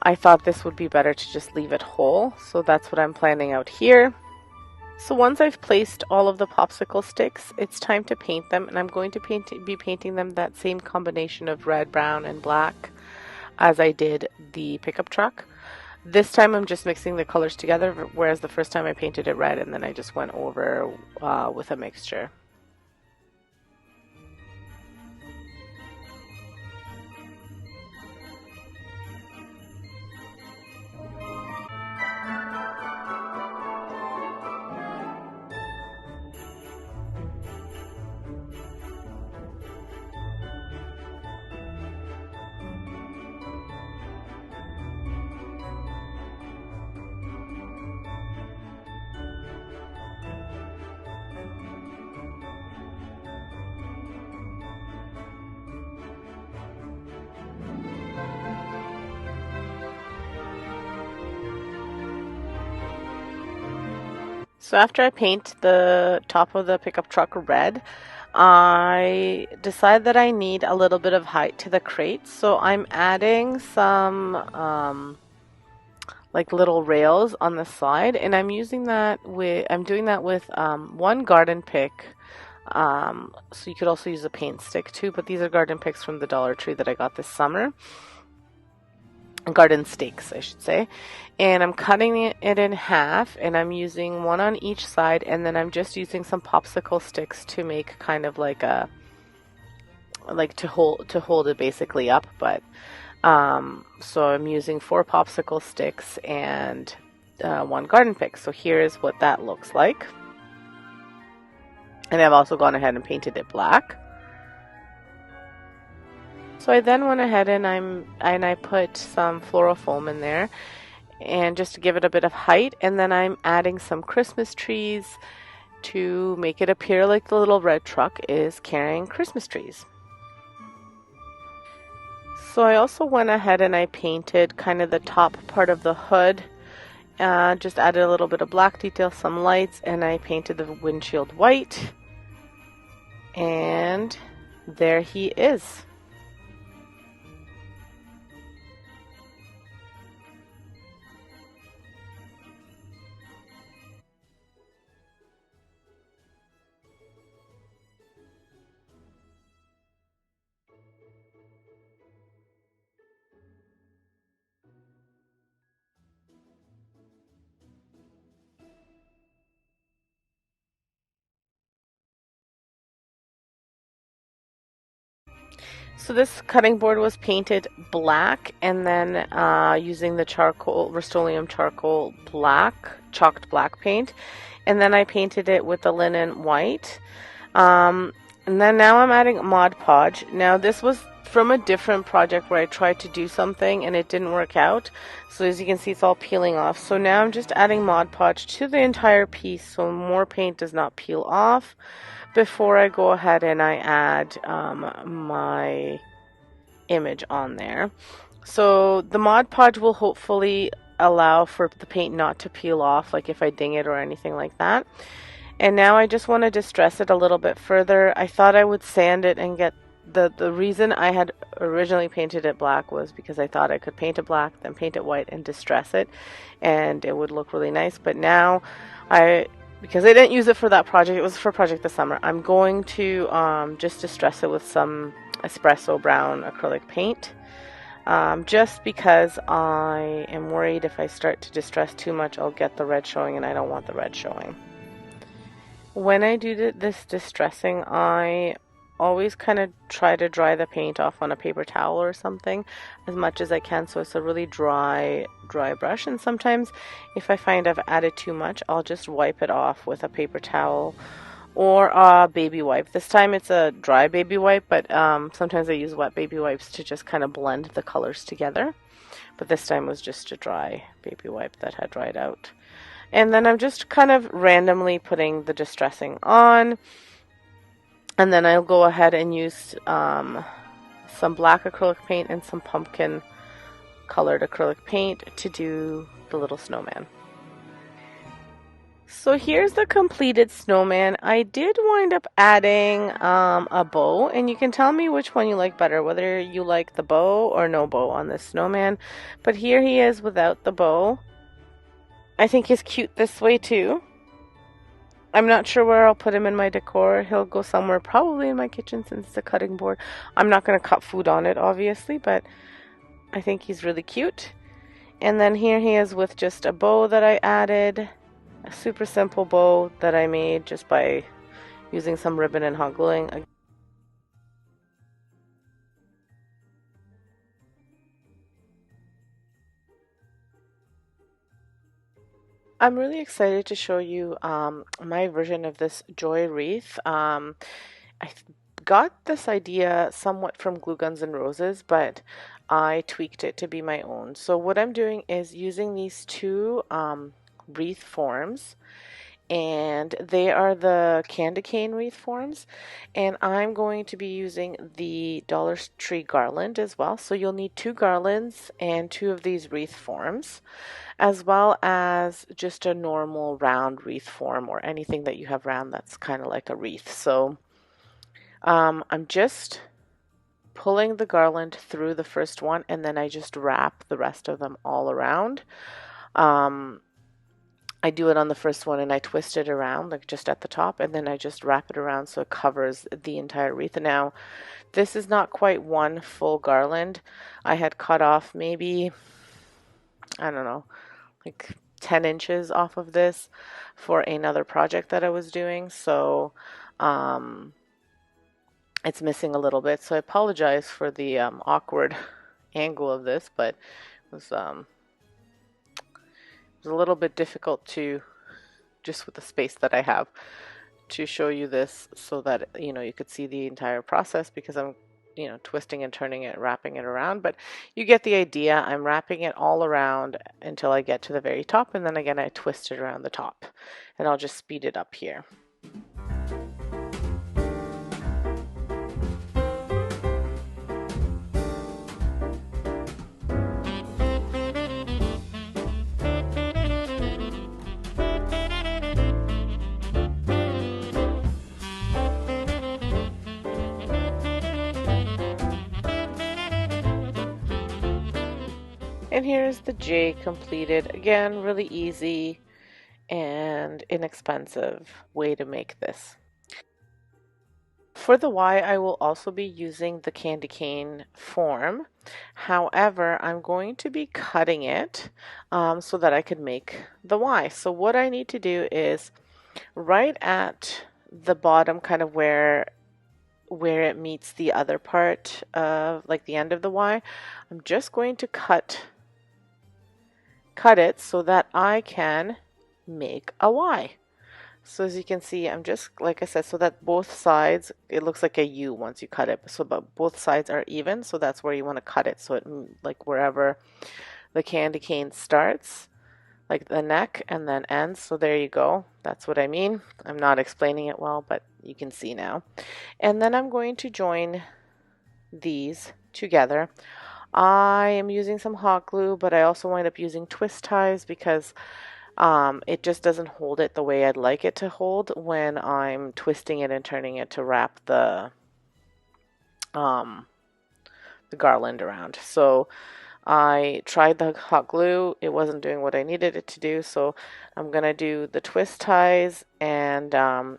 I thought this would be better to just leave it whole. So that's what I'm planning out here. So once I've placed all of the popsicle sticks, it's time to paint them, and I'm going to be painting them that same combination of red, brown, and black as I did the pickup truck. This time I'm just mixing the colors together, whereas the first time I painted it red and then I just went over with a mixture. So after I paint the top of the pickup truck red, I decide that I need a little bit of height to the crates. So I'm adding some like little rails on the side, and I'm doing that with one garden pick. So you could also use a paint stick too, but these are garden picks from the Dollar Tree that I got this summer. Garden stakes, I should say. And I'm cutting it in half, and I'm using one on each side, and then I'm just using some popsicle sticks to make kind of like a to hold it basically up. But so I'm using 4 popsicle sticks and one garden pick. So here's what that looks like. And I've also gone ahead and painted it black. So I then went ahead and I put some floral foam in there, and just to give it a bit of height, and then I'm adding some Christmas trees to make it appear like the little red truck is carrying Christmas trees. So I also went ahead and I painted kind of the top part of the hood, just added a little bit of black detail, some lights, and I painted the windshield white, and there he is. So this cutting board was painted black, and then using the Rust-Oleum charcoal black, chalked black paint, and then I painted it with the linen white. And then now I'm adding Mod Podge. Now this was from a different project where I tried to do something and it didn't work out. So as you can see, it's all peeling off. So now I'm just adding Mod Podge to the entire piece so more paint does not peel off before I go ahead and I add my image on there. So the Mod Podge will hopefully allow for the paint not to peel off, like if I ding it or anything like that. And now I just want to distress it a little bit further. I thought I would sand it and get the reason I had originally painted it black was because I thought I could paint it black, then paint it white and distress it, and it would look really nice. But now because I didn't use it for that project, it was for project this summer, I'm going to just distress it with some espresso brown acrylic paint, just because I am worried if I start to distress too much I'll get the red showing, and I don't want the red showing. When I do this distressing, I always kind of try to dry the paint off on a paper towel or something as much as I can, so it's a really dry brush. And sometimes if I find I've added too much, I'll just wipe it off with a paper towel or a baby wipe. This time it's a dry baby wipe, but sometimes I use wet baby wipes to just kind of blend the colors together. But this time was just a dry baby wipe that had dried out. And then I'm just kind of randomly putting the distressing on. And then I'll go ahead and use some black acrylic paint and some pumpkin colored acrylic paint to do the little snowman. So here's the completed snowman. I did wind up adding a bow, and you can tell me which one you like better, whether you like the bow or no bow on this snowman. But here he is without the bow. I think he's cute this way too. I'm not sure where I'll put him in my decor. He'll go somewhere probably in my kitchen since it's a cutting board. I'm not going to cut food on it, obviously, but I think he's really cute. And then here he is with just a bow that I added. A super simple bow that I made just by using some ribbon and hot gluing. I'm really excited to show you my version of this joy wreath. I got this idea somewhat from Glue Guns and Roses, but I tweaked it to be my own. So what I'm doing is using these two wreath forms, and they are the candy cane wreath forms, and I'm going to be using the Dollar Tree garland as well. So you'll need 2 garlands and 2 of these wreath forms, as well as just a normal round wreath form or anything that you have round that's kind of like a wreath. So I'm just pulling the garland through the first one, and then I just wrap the rest of them all around. I do it on the first one and I twist it around like just at the top, and then I just wrap it around so it covers the entire wreath. Now, this is not quite one full garland. I had cut off maybe, I don't know, like 10 inches off of this for another project that I was doing. So it's missing a little bit. So I apologize for the awkward angle of this, but it was a little bit difficult to, just with the space that I have, to show you this so that you could see the entire process, because I'm twisting and turning it, wrapping it around, but you get the idea. I'm wrapping it all around until I get to the very top, and then again I twist it around the top, and I'll just speed it up here. And here's the J completed. Again, really easy and inexpensive way to make this. For the Y, I will also be using the candy cane form. However, I'm going to be cutting it so that I can make the Y. So what I need to do is right at the bottom, kind of where it meets the other part of like the end of the Y, I'm just going to cut it so that I can make a Y. So as you can see, I'm just, like I said, so that both sides, it looks like a U once you cut it. So but both sides are even, so that's where you want to cut it. So it, like wherever the candy cane starts, like the neck, and then ends. So there you go. That's what I mean. I'm not explaining it well, but you can see now. And then I'm going to join these together. I am using some hot glue, but I also wind up using twist ties because it just doesn't hold it the way I'd like it to hold when I'm twisting it and turning it to wrap the garland around. So I tried the hot glue. It wasn't doing what I needed it to do, so I'm going to do the twist ties, and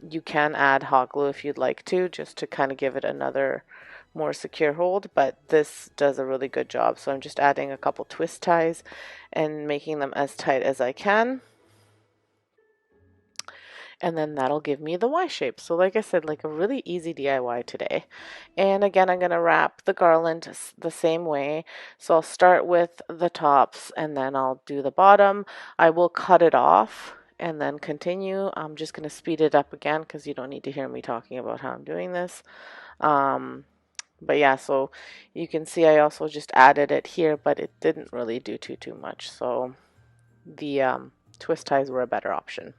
you can add hot glue if you'd like to, just to kind of give it another more secure hold, but this does a really good job. So I'm just adding a couple twist ties and making them as tight as I can. And then that'll give me the Y shape. So like I said, like a really easy DIY today. And again, I'm going to wrap the garland the same way. So I'll start with the tops and then I'll do the bottom. I will cut it off and then continue. I'm just going to speed it up again because you don't need to hear me talking about how I'm doing this. But yeah, so you can see I also just added it here, but it didn't really do too much. So the twist ties were a better option.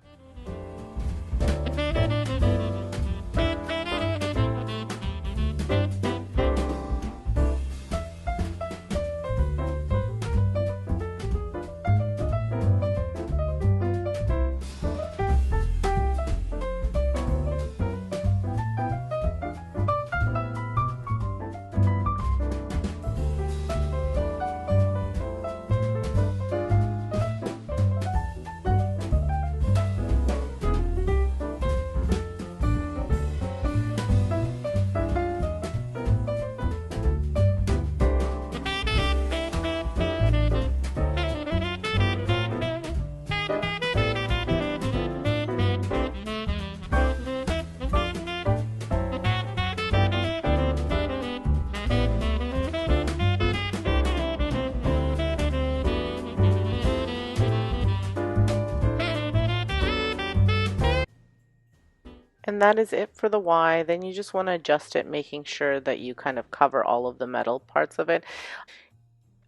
And that is it for the Y. Then you just want to adjust it, making sure that you kind of cover all of the metal parts of it.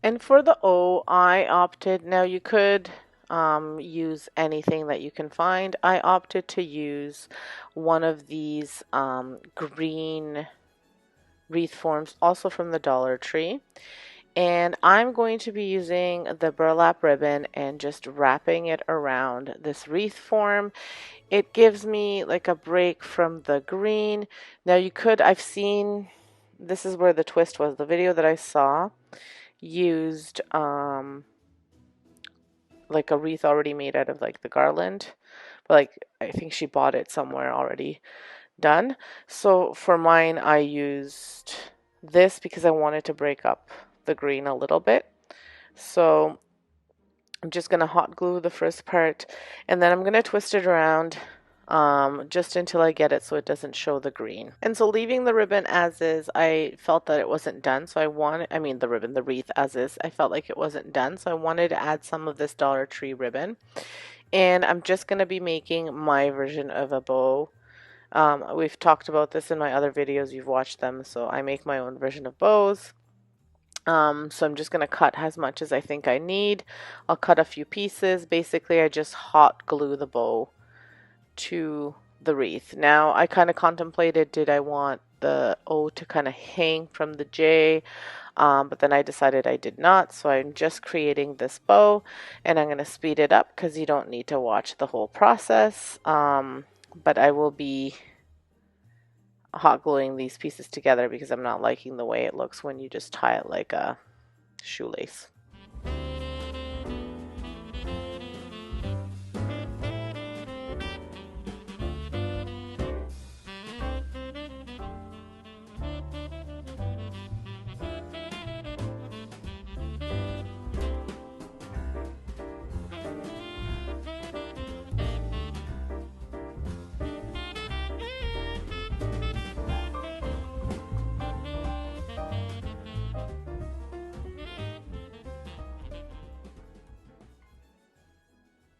And for the O, I opted, now you could use anything that you can find. I opted to use one of these green wreath forms, also from the Dollar Tree. And I'm going to be using the burlap ribbon and just wrapping it around this wreath form. It gives me like a break from the green. Now you could, I've seen, this is where the twist was. The video that I saw used like a wreath already made out of like the garland. But like I think she bought it somewhere already done. So for mine I used this because I wanted to break up the green a little bit. So I'm just going to hot glue the first part and then I'm going to twist it around just until I get it so it doesn't show the green. And so leaving the ribbon as is, I felt that it wasn't done. So the ribbon, the wreath as is, I felt like it wasn't done. So I wanted to add some of this Dollar Tree ribbon. And I'm just going to be making my version of a bow. We've talked about this in my other videos. You've watched them. So I make my own version of bows. So I'm just going to cut as much as I think I need. I'll cut a few pieces. Basically, I just hot glue the bow to the wreath. Now, I kind of contemplated, did I want the O to kind of hang from the J? But then I decided I did not. So I'm just creating this bow and I'm going to speed it up because you don't need to watch the whole process. But I will be hot gluing these pieces together because I'm not liking the way it looks when you just tie it like a shoelace.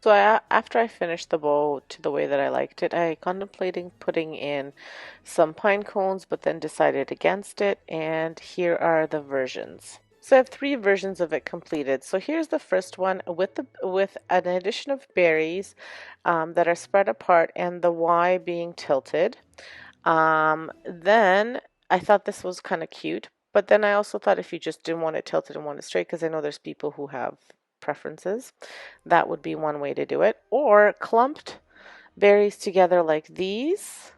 So after I finished the bow to the way that I liked it, I contemplated putting in some pine cones, but then decided against it. And here are the versions. So I have 3 versions of it completed. So here's the first one with an addition of berries that are spread apart and the Y being tilted. Then I thought this was kind of cute, but then I also thought if you just didn't want it tilted and want it straight, because I know there's people who have preferences, that would be one way to do it. Or clumped berries together like these,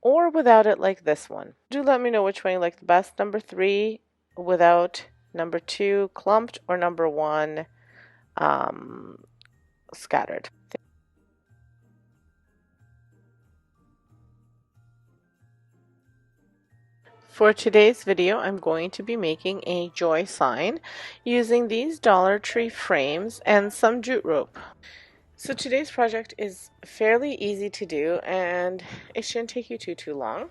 or without it like this one. Do let me know which one you like the best. Number 3 without, number 2 clumped, or number 1 scattered. For today's video, I'm going to be making a joy sign using these Dollar Tree frames and some jute rope. So today's project is fairly easy to do and it shouldn't take you too long.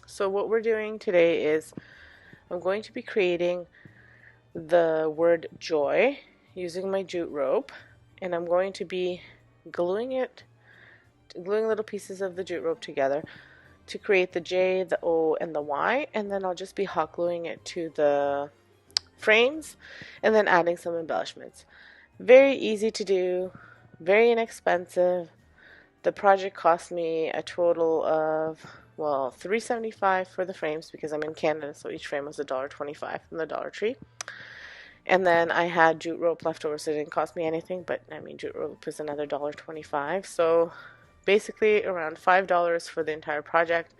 So what we're doing today is I'm going to be creating the word joy using my jute rope, and I'm going to be gluing little pieces of the jute rope together to create the J, the O, and the Y, and then I'll just be hot gluing it to the frames and then adding some embellishments. Very easy to do, very inexpensive. The project cost me a total of, well, $3.75 for the frames because I'm in Canada, so each frame was $1.25 from the Dollar Tree. And then I had jute rope left over, so it didn't cost me anything, but I mean, jute rope is another $1.25. So basically around $5 for the entire project.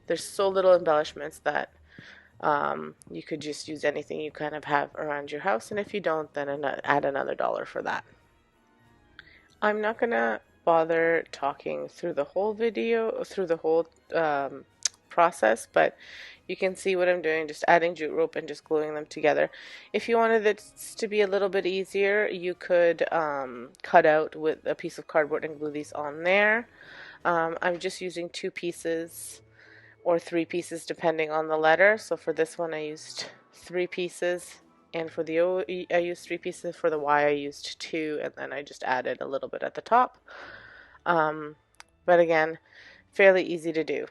There's so little embellishments that you could just use anything you kind of have around your house, and if you don't, then add another $1 for that. I'm not gonna bother talking through the whole process, but you can see what I'm doing, just adding jute rope and just gluing them together. If you wanted this to be a little bit easier, you could cut out with a piece of cardboard and glue these on there. I'm just using 2 pieces or 3 pieces depending on the letter. So for this one I used 3 pieces, and for the O I used 3 pieces, for the Y I used 2, and then I just added a little bit at the top. But again, fairly easy to do.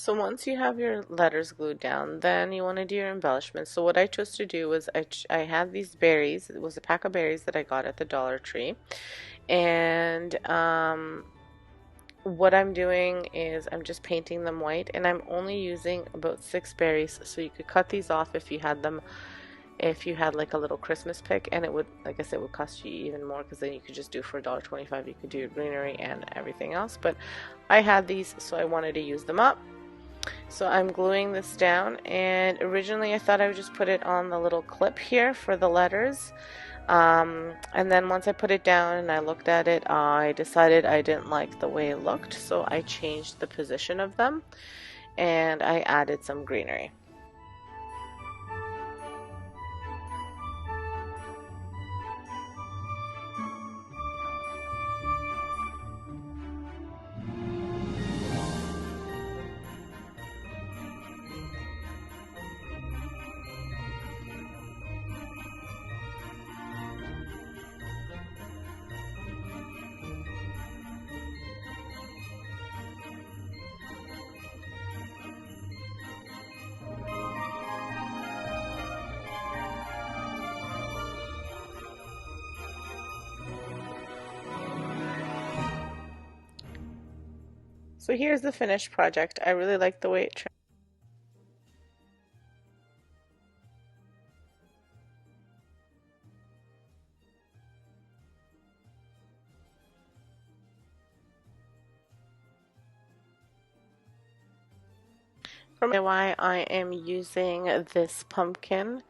So once you have your letters glued down, then you want to do your embellishments. So what I chose to do was I had these berries. It was a pack of berries that I got at the Dollar Tree. And what I'm doing is I'm just painting them white, and I'm only using about 6 berries. So you could cut these off if you had them, if you had like a little Christmas pick, and it would, like I said, would cost you even more because then you could just do for $1.25. You could do your greenery and everything else. But I had these, so I wanted to use them up. So I'm gluing this down, and originally I thought I would just put it on the little clip here for the letters. And then once I put it down and I looked at it, I decided I didn't like the way it looked, so I changed the position of them and I added some greenery. So here's the finished project. I really like the way it turned. For why I am using this pumpkin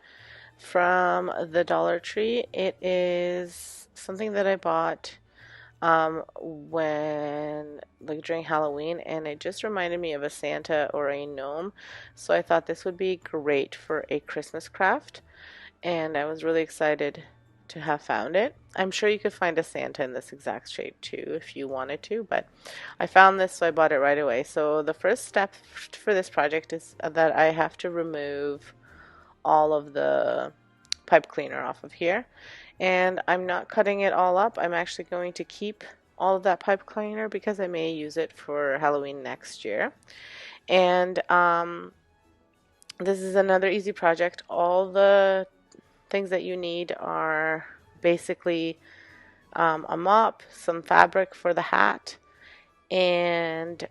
from the Dollar Tree. It is something that I bought when, like, during Halloween, and it just reminded me of a Santa or a gnome. So I thought this would be great for a Christmas craft, and I was really excited to have found it. I'm sure you could find a Santa in this exact shape too if you wanted to, but I found this, so I bought it right away. So the first step for this project is that I have to remove all of the pipe cleaner off of here, and I'm not cutting it all up. I'm actually going to keep all of that pipe cleaner because I may use it for Halloween next year. And this is another easy project. All the things that you need are basically a mop, some fabric for the hat, and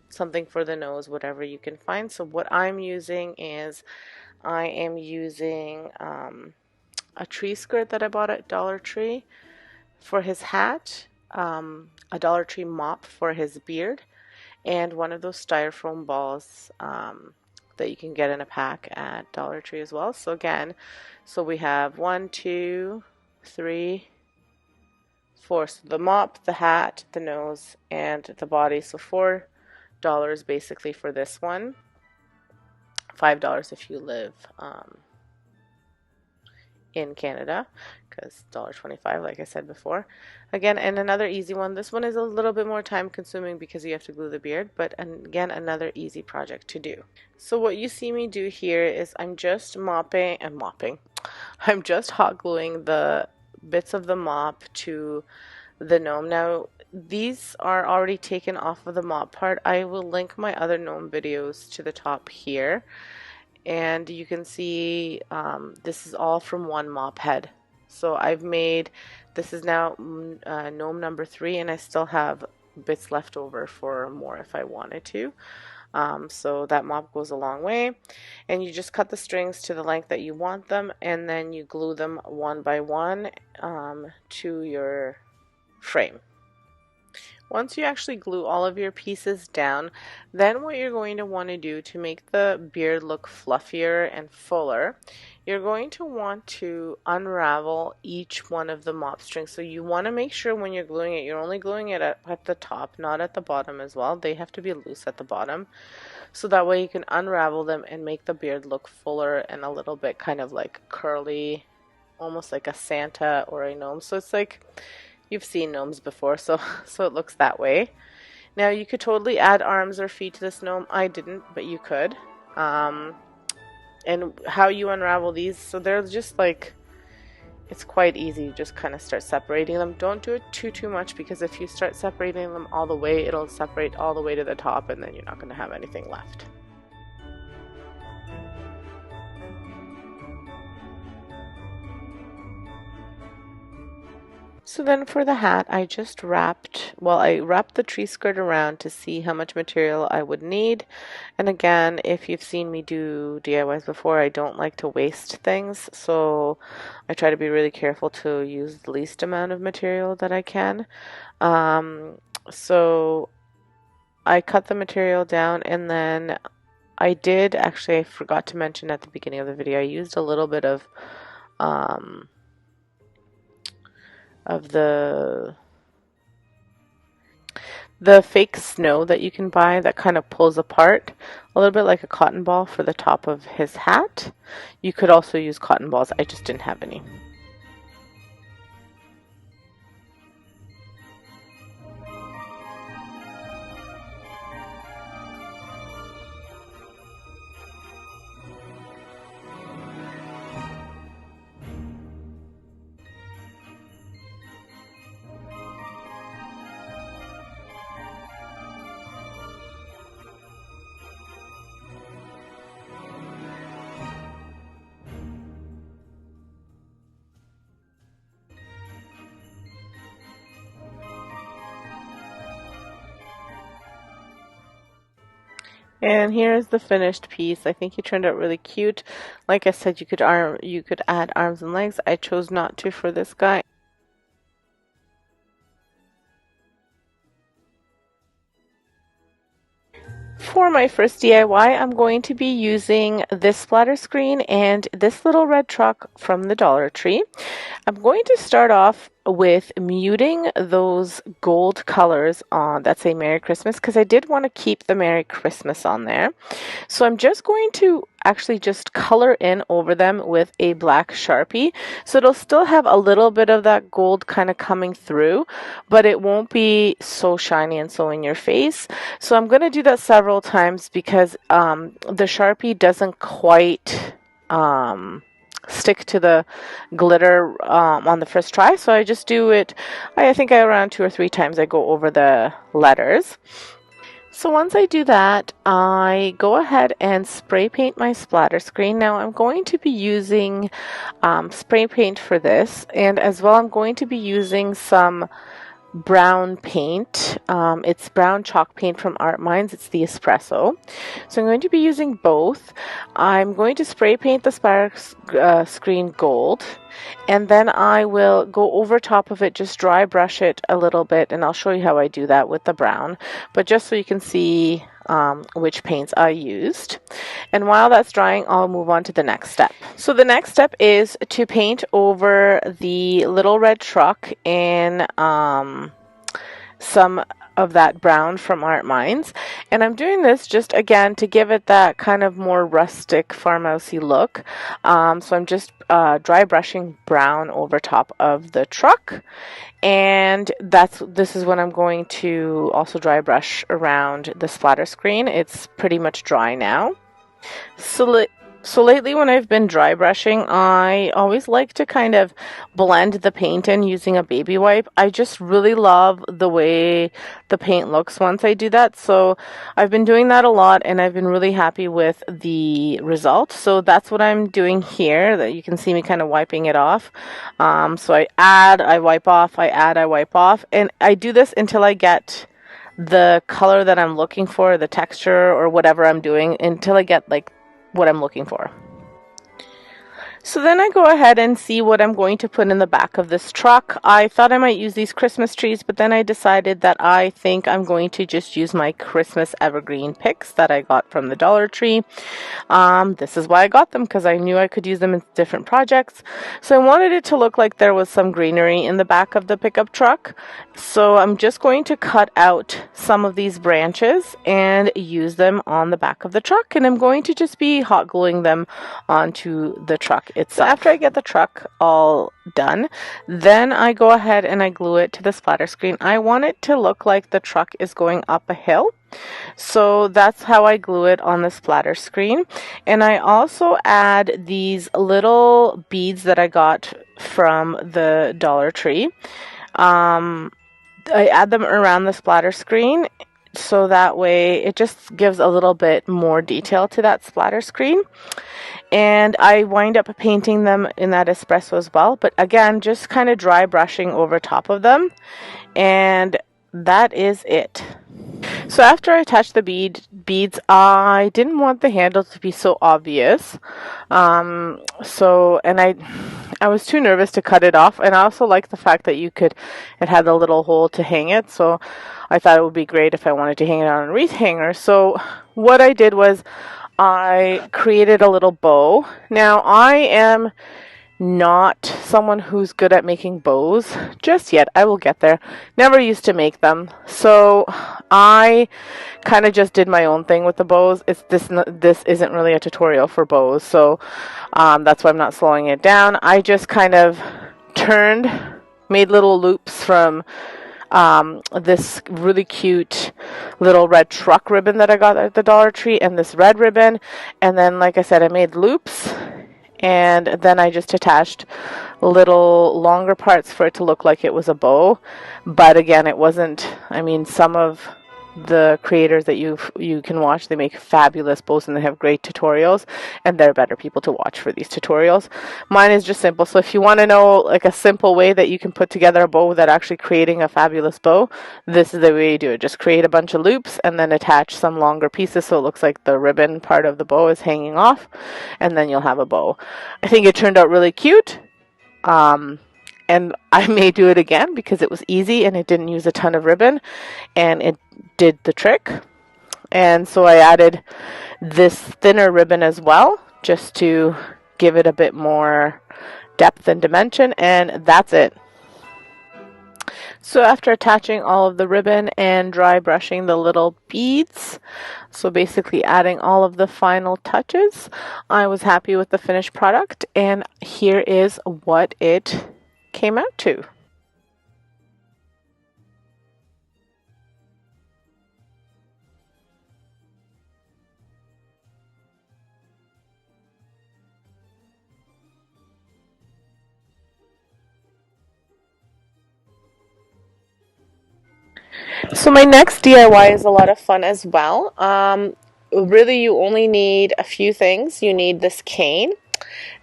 something for the nose, whatever you can find. So what I'm using is I am using a tree skirt that I bought at Dollar Tree for his hat, a Dollar Tree mop for his beard, and one of those styrofoam balls that you can get in a pack at Dollar Tree as well. So again, so we have 1, 2, 3, 4. So the mop, the hat, the nose, and the body. So $4 basically for this one. $5 if you live in Canada, because $1.25, like I said before. Again, and another easy one. This one is a little bit more time consuming because you have to glue the beard, but again, another easy project to do. So what you see me do here is I'm just mopping. I'm just hot gluing the bits of the mop to the gnome. Now, these are already taken off of the mop part. I will link my other gnome videos to the top here. And you can see this is all from one mop head. So I've made, this is now gnome number 3, and I still have bits left over for more if I wanted to. So that mop goes a long way, and you just cut the strings to the length that you want them, and then you glue them one by one to your frame. Once you actually glue all of your pieces down, then what you're going to want to do to make the beard look fluffier and fuller, you're going to want to unravel each one of the mop strings. So you want to make sure when you're gluing it, you're only gluing it at the top, not at the bottom as well. They have to be loose at the bottom. So that way you can unravel them and make the beard look fuller and a little bit kind of like curly, almost like a Santa or a gnome. So it's like, you've seen gnomes before, so it looks that way. Now you could totally add arms or feet to this gnome. I didn't, but you could. And how you unravel these, so they're just like, it's quite easy. You just kind of start separating them. Don't do it too much, because if you start separating them all the way, it'll separate all the way to the top, and then you're not going to have anything left. So then for the hat, I just wrapped the tree skirt around to see how much material I would need. And again, if you've seen me do DIYs before, I don't like to waste things, so I try to be really careful to use the least amount of material that I can. So I cut the material down, and then I forgot to mention at the beginning of the video, I used a little bit of the fake snow that you can buy that kind of pulls apart, a little bit like a cotton ball for the top of his hat. You could also use cotton balls. I just didn't have any. And here's the finished piece. I think it turned out really cute. Like I said, you could add arms and legs. I chose not to for this guy. For my first DIY, I'm going to be using this splatter screen and this little red truck from the Dollar Tree. I'm going to start off with muting those gold colors that say Merry Christmas, because I did want to keep the Merry Christmas on there. So I'm just going to actually just color in over them with a black Sharpie. So it'll still have a little bit of that gold kind of coming through, but it won't be so shiny and so in your face. So I'm going to do that several times, because the Sharpie doesn't quite stick to the glitter on the first try. So I just do it, I think around 2 or 3 times I go over the letters. So once I do that, I go ahead and spray paint my splatter screen. Now I'm going to be using spray paint for this, and as well I'm going to be using some brown paint. It's brown chalk paint from Art Minds. It's the espresso. So I'm going to be using both. I'm going to spray paint the splatter screen gold, and then I will go over top of it, just dry brush it a little bit, and I'll show you how I do that with the brown, but just so you can see which paints I used. And while that's drying, I'll move on to the next step. So the next step is to paint over the little red truck in some of that brown from Art Minds. And I'm doing this just again to give it that kind of more rustic farmhousey look. So I'm just dry brushing brown over top of the truck. And this is when I'm going to also dry brush around the splatter screen. It's pretty much dry now. So lately when I've been dry brushing, I always like to kind of blend the paint in using a baby wipe. I just really love the way the paint looks once I do that. So I've been doing that a lot, and I've been really happy with the result. So that's what I'm doing here, that you can see me kind of wiping it off. So I add, I wipe off, I add, I wipe off. And I do this until I get the color that I'm looking for, the texture or whatever I'm doing, until I get like what I'm looking for. So then I go ahead and see what I'm going to put in the back of this truck. I thought I might use these Christmas trees, but then I decided that I think I'm going to just use my Christmas evergreen picks that I got from the Dollar Tree. This is why I got them, because I knew I could use them in different projects. So I wanted it to look like there was some greenery in the back of the pickup truck. So I'm just going to cut out some of these branches and use them on the back of the truck. And I'm going to just be hot gluing them onto the truck itself. So after I get the truck all done, then I go ahead and I glue it to the splatter screen. I want it to look like the truck is going up a hill. So that's how I glue it on the splatter screen. And I also add these little beads that I got from the Dollar Tree. I add them around the splatter screen, so that way it just gives a little bit more detail to that splatter screen. And I wind up painting them in that espresso as well, but again, just kind of dry brushing over top of them, and that is it. So after I attached the beads, I didn't want the handle to be so obvious. I was too nervous to cut it off, and I also like the fact that it had a little hole to hang it, so I thought it would be great if I wanted to hang it on a wreath hanger. So what I did was I created a little bow. Now I am not someone who's good at making bows just yet. I will get there. Never used to make them. So I kind of just did my own thing with the bows. This isn't really a tutorial for bows, so that's why I'm not slowing it down. I just kind of made little loops from this really cute little red truck ribbon that I got at the Dollar Tree and this red ribbon, and then like I said, I made loops, and then I just attached little longer parts for it to look like it was a bow. But again, it wasn't. I mean, some of the creators that you can watch, they make fabulous bows and they have great tutorials, and they're better people to watch for these tutorials. Mine is just simple. So if you want to know like a simple way that you can put together a bow without actually creating a fabulous bow, this is the way you do it. Just create a bunch of loops and then attach some longer pieces so it looks like the ribbon part of the bow is hanging off, and then you'll have a bow. I think it turned out really cute. And I may do it again because it was easy and it didn't use a ton of ribbon, and it did the trick. And so I added this thinner ribbon as well, just to give it a bit more depth and dimension, and that's it. So after attaching all of the ribbon and dry brushing the little beads, so basically adding all of the final touches, I was happy with the finished product, and here is what it came out to. So my next DIY is a lot of fun as well. Really, you only need a few things. You need this cane.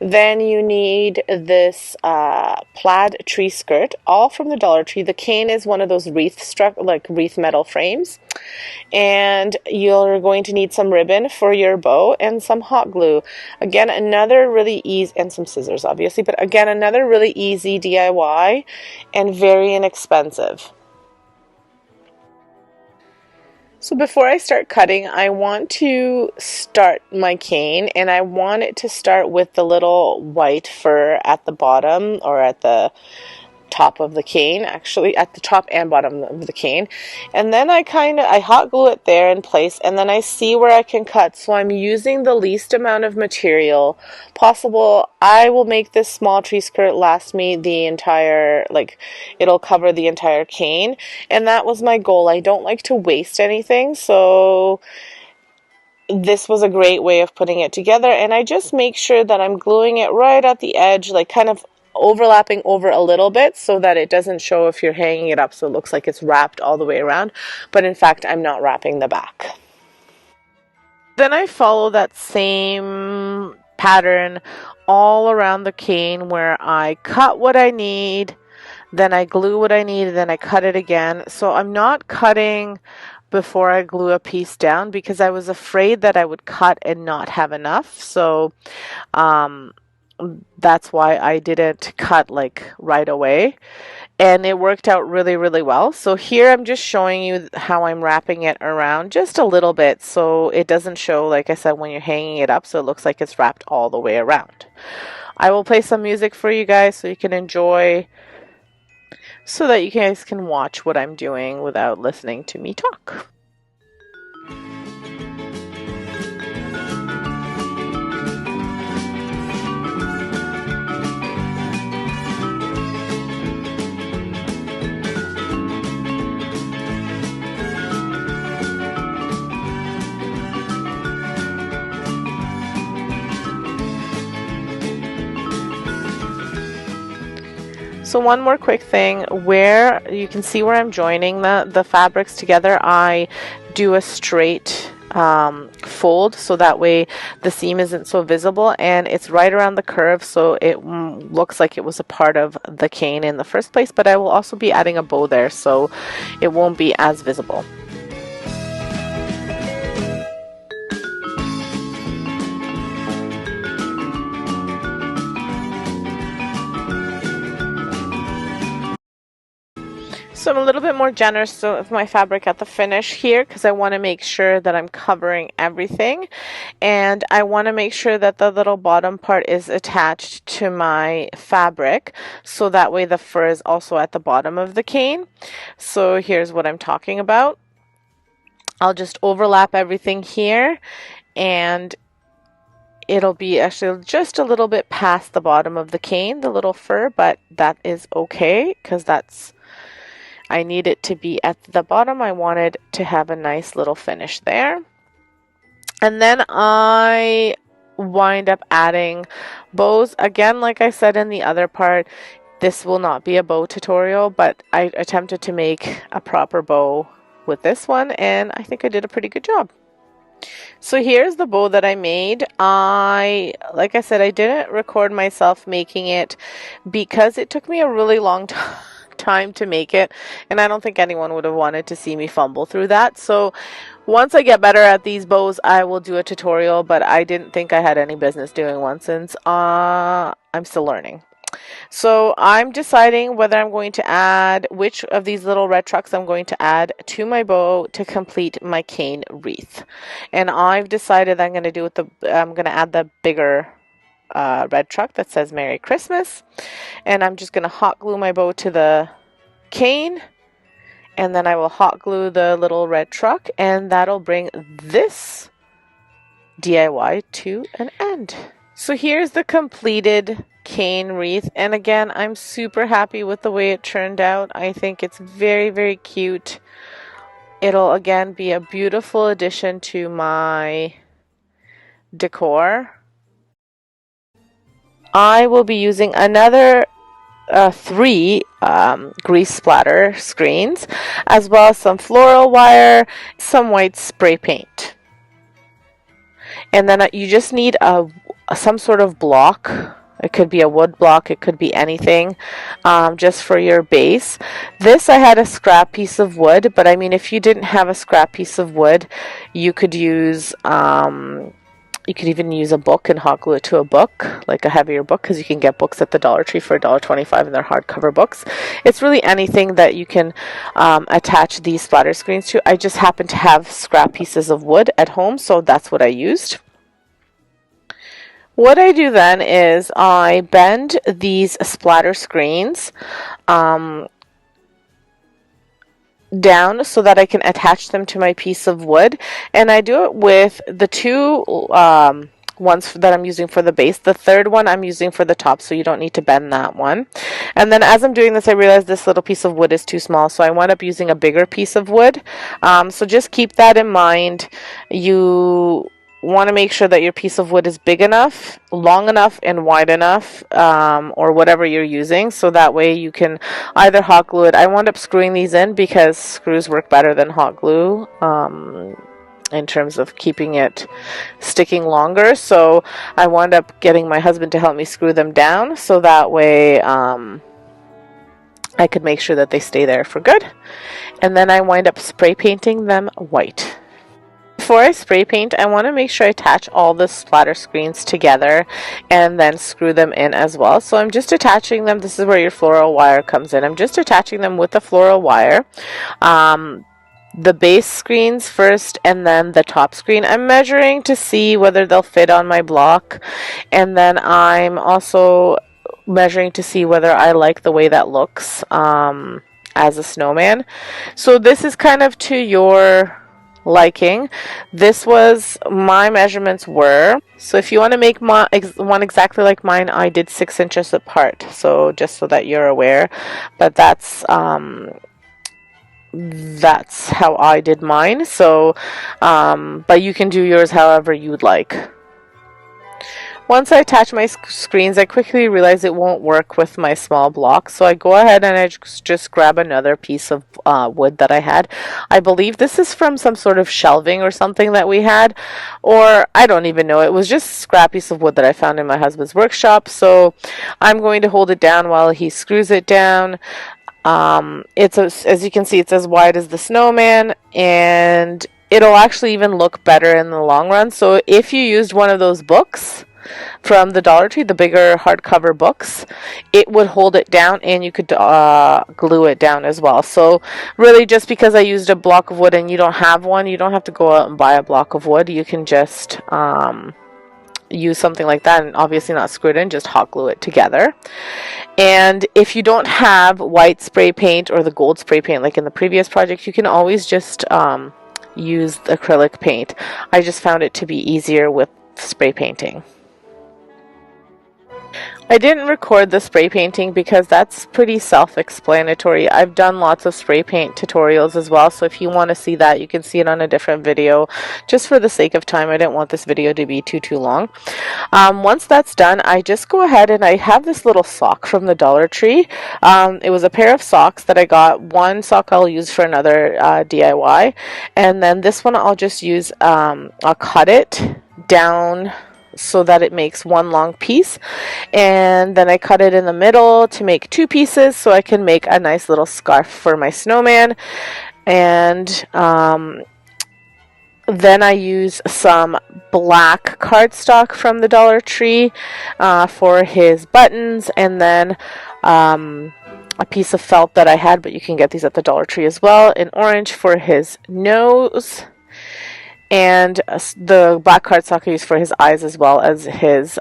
Then you need this plaid tree skirt, all from the Dollar Tree. The cane is one of those wreath metal frames. And you're going to need some ribbon for your bow and some hot glue. Again, another really easy, and some scissors obviously, but again, another really easy DIY and very inexpensive. So before I start cutting, I want to start my cane, and I want it to start with the little white fur at the bottom, or at the top of the cane, actually at the top and bottom of the cane, and then I hot glue it there in place, and then I see where I can cut. So I'm using the least amount of material possible. I will make this small tree skirt last me the entire, it'll cover the entire cane, and that was my goal. I don't like to waste anything, so this was a great way of putting it together. And I just make sure that I'm gluing it right at the edge, like kind of overlapping over a little bit, so that it doesn't show if you're hanging it up so it looks like it's wrapped all the way around, but in fact I'm not wrapping the back. Then I follow that same pattern all around the cane, where I cut what I need, then I glue what I need, and then I cut it again. So I'm not cutting before I glue a piece down because I was afraid that I would cut and not have enough. So that's why I didn't cut like right away, and it worked out really, really well. So here I'm just showing you how I'm wrapping it around just a little bit, so it doesn't show, like I said, when you're hanging it up, so it looks like it's wrapped all the way around. I will play some music for you guys so you can enjoy, so that you guys can watch what I'm doing without listening to me talk. So one more quick thing, where you can see where I'm joining the fabrics together, I do a straight fold so that way the seam isn't so visible, and it's right around the curve so it looks like it was a part of the cane in the first place, but I will also be adding a bow there so it won't be as visible. So I'm a little bit more generous with my fabric at the finish here because I want to make sure that I'm covering everything, and I want to make sure that the little bottom part is attached to my fabric so that way the fur is also at the bottom of the cane. So here's what I'm talking about. I'll just overlap everything here, and it'll be actually just a little bit past the bottom of the cane, the little fur, but that is okay because I need it to be at the bottom. I wanted to have a nice little finish there. And then I wind up adding bows. Again, like I said in the other part, this will not be a bow tutorial, but I attempted to make a proper bow with this one, and I think I did a pretty good job. So here's the bow that I made. Like I said, I didn't record myself making it because it took me a really long time to make it, and I don't think anyone would have wanted to see me fumble through that. So once I get better at these bows, I will do a tutorial, but I didn't think I had any business doing one since I'm still learning. So I'm deciding whether I'm going to add which of these little red trucks I'm going to add to my bow to complete my cane wreath. And I've decided I'm going to add the bigger red truck that says Merry Christmas. And I'm just going to hot glue my bow to the cane, and then I will hot glue the little red truck, and that'll bring this DIY to an end. So here's the completed cane wreath, and again, I'm super happy with the way it turned out. I think it's very, very cute. It'll again be a beautiful addition to my decor. I will be using another 3 grease splatter screens, as well as some floral wire, some white spray paint. And then you just need some sort of block. It could be a wood block, it could be anything, just for your base. This, I had a scrap piece of wood, but I mean, if you didn't have a scrap piece of wood, you could use you could even use a book and hot glue it to a book, like a heavier book, because you can get books at the Dollar Tree for $1.25, and they're hardcover books. It's really anything that you can attach these splatter screens to. I just happen to have scrap pieces of wood at home, so that's what I used. What I do then is I bend these splatter screens down so that I can attach them to my piece of wood, and I do it with the 2 ones that I'm using for the base. The third one I'm using for the top, so you don't need to bend that one. And then as I'm doing this, I realized this little piece of wood is too small, so I wound up using a bigger piece of wood. So just keep that in mind. You want to make sure that your piece of wood is big enough, long enough, and wide enough, or whatever you're using, so that way you can either hot glue it. I wound up screwing these in because screws work better than hot glue in terms of keeping it sticking longer. So I wound up getting my husband to help me screw them down so that way I could make sure that they stay there for good. And then I wind up spray painting them white. Before I spray paint, I want to make sure I attach all the splatter screens together and then screw them in as well. So I'm just attaching them. This is where your floral wire comes in. I'm just attaching them with the floral wire. The base screens first and then the top screen. I'm measuring to see whether they'll fit on my block, and then I'm also measuring to see whether I like the way that looks as a snowman. So this is kind of to your liking. This was my measurements were. So if you want to make one exactly like mine, I did 6 inches apart. So just so that you're aware, but that's how I did mine. So but you can do yours however you'd like. Once I attach my screens, I quickly realize it won't work with my small block, so I go ahead and I just grab another piece of wood that I had. I believe this is from some sort of shelving or something that we had, or I don't even know. It was just a scrap piece of wood that I found in my husband's workshop, so I'm going to hold it down while he screws it down. As you can see, it's as wide as the snowman, and it'll actually even look better in the long run. So if you used one of those books from the Dollar Tree, the bigger hardcover books, it would hold it down, and you could glue it down as well. So really, just because I used a block of wood and you don't have one, you don't have to go out and buy a block of wood. You can just use something like that, and obviously not screw it in, just hot glue it together. And if you don't have white spray paint or the gold spray paint like in the previous project, you can always just use acrylic paint. I just found it to be easier with spray painting. I didn't record the spray painting because that's pretty self-explanatory. I've done lots of spray paint tutorials as well, so if you want to see that, you can see it on a different video. Just for the sake of time, I didn't want this video to be too long. Once that's done, I just go ahead and I have this little sock from the Dollar Tree. It was a pair of socks that I got. One sock I'll use for another DIY, and then this one I'll just use, I'll cut it down so that it makes one long piece, and then I cut it in the middle to make two pieces so I can make a nice little scarf for my snowman. And then I use some black cardstock from the Dollar Tree for his buttons, and then a piece of felt that I had, but you can get these at the Dollar Tree as well, in orange for his nose, and the black cardstock I use for his eyes as well as his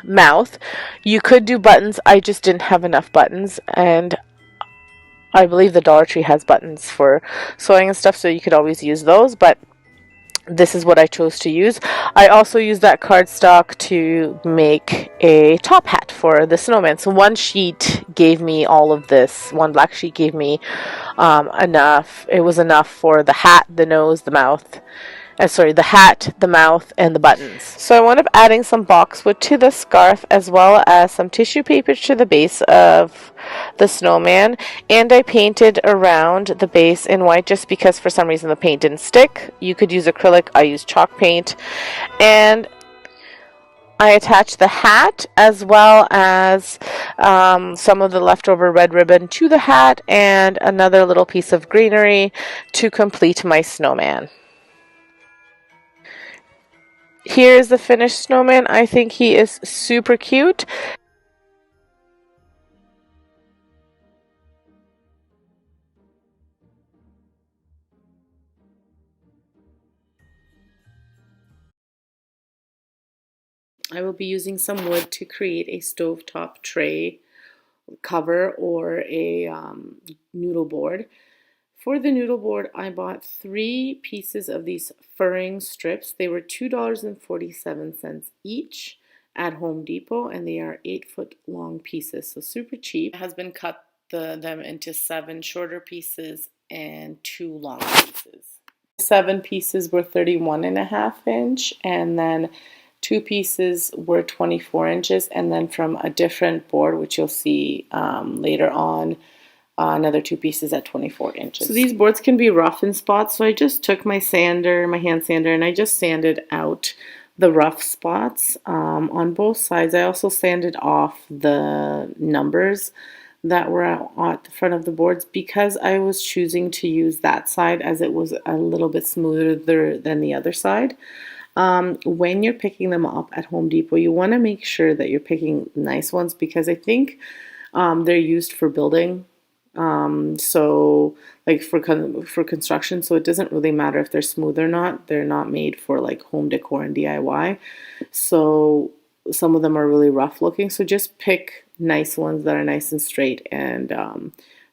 mouth. You could do buttons. I just didn't have enough buttons, and I believe the Dollar Tree has buttons for sewing and stuff, so you could always use those, but this is what I chose to use. I also used that cardstock to make a top hat for the snowman. So one sheet gave me all of this. One black sheet gave me enough. It was enough for the hat, the nose, the mouth. The hat, the mouth, and the buttons. So I wound up adding some boxwood to the scarf as well as some tissue paper to the base of the snowman, and I painted around the base in white just because for some reason the paint didn't stick. You could use acrylic, I used chalk paint, and I attached the hat as well as some of the leftover red ribbon to the hat and another little piece of greenery to complete my snowman. Here's the finished snowman. I think he is super cute. I will be using some wood to create a stovetop tray cover or a noodle board. For the noodle board, I bought 3 pieces of these furring strips. They were $2.47 each at Home Depot, and they are 8-foot long pieces, so super cheap. My husband cut them into 7 shorter pieces and 2 long pieces. 7 pieces were 31.5 inch, and then 2 pieces were 24 inches, and then from a different board, which you'll see later on, another 2 pieces at 24 inches. So these boards can be rough in spots, so I just took my sander, my hand sander, and I just sanded out the rough spots on both sides. I also sanded off the numbers that were at the front of the boards because I was choosing to use that side as it was a little bit smoother than the other side. When you're picking them up at Home Depot, you want to make sure that you're picking nice ones because I think they're used for building. So like for construction, so it doesn't really matter if they're smooth or not. They're not made for like home decor and DIY. So some of them are really rough looking. So just pick nice ones that are nice and straight and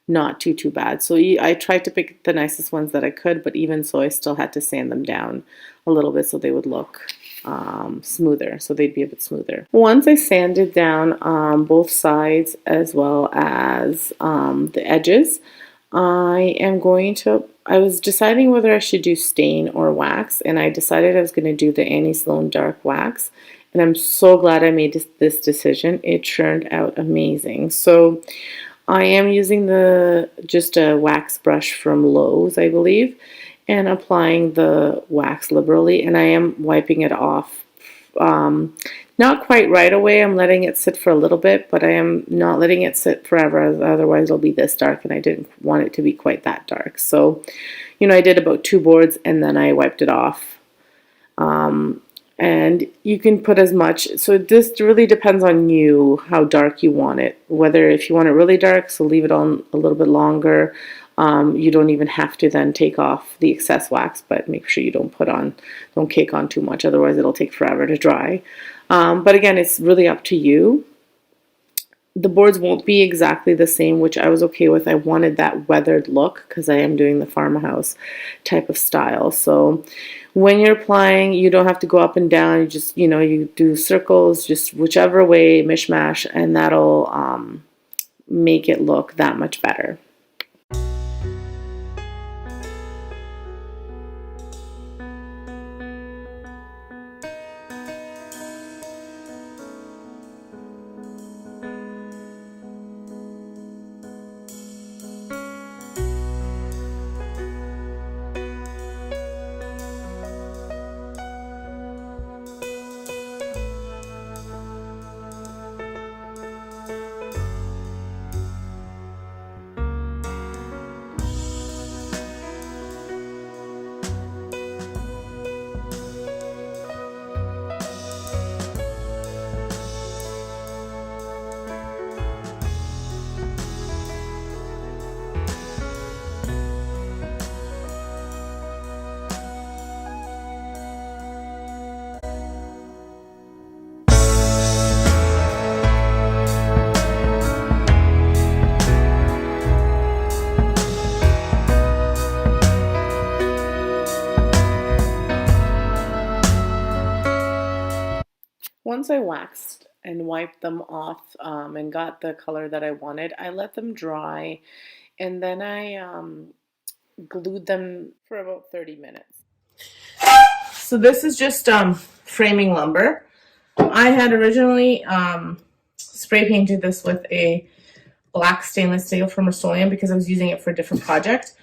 not too bad. So I tried to pick the nicest ones that I could, but even so, I still had to sand them down a little bit so they would look smoother, so they'd be a bit smoother. Once I sanded down both sides as well as the edges, I was deciding whether I should do stain or wax, and I decided I was going to do the Annie Sloan Dark Wax. And I'm so glad I made this decision. It turned out amazing. So I am using just a wax brush from Lowe's, I believe, and applying the wax liberally, and I am wiping it off. Um, Not quite right away. I'm letting it sit for a little bit, but I am not letting it sit forever. Otherwise, it'll be this dark, and I didn't want it to be quite that dark. So, I did about 2 boards, and then I wiped it off. And you can put as much. So this really depends on you, how dark you want it. Whether if you want it really dark, so leave it on a little bit longer. You don't even have to then take off the excess wax, but make sure you don't cake on too much. Otherwise, it'll take forever to dry. But again, it's really up to you. The boards won't be exactly the same, which I was okay with. I wanted that weathered look because I am doing the farmhouse type of style. So when you're applying, you don't have to go up and down. You just, you do circles, just whichever way, mishmash, and that'll make it look that much better. Once I waxed and wiped them off and got the color that I wanted, I let them dry, and then I glued them for about 30 minutes. So this is just framing lumber. I had originally spray painted this with a black stainless steel from Rust-Oleum because I was using it for a different project,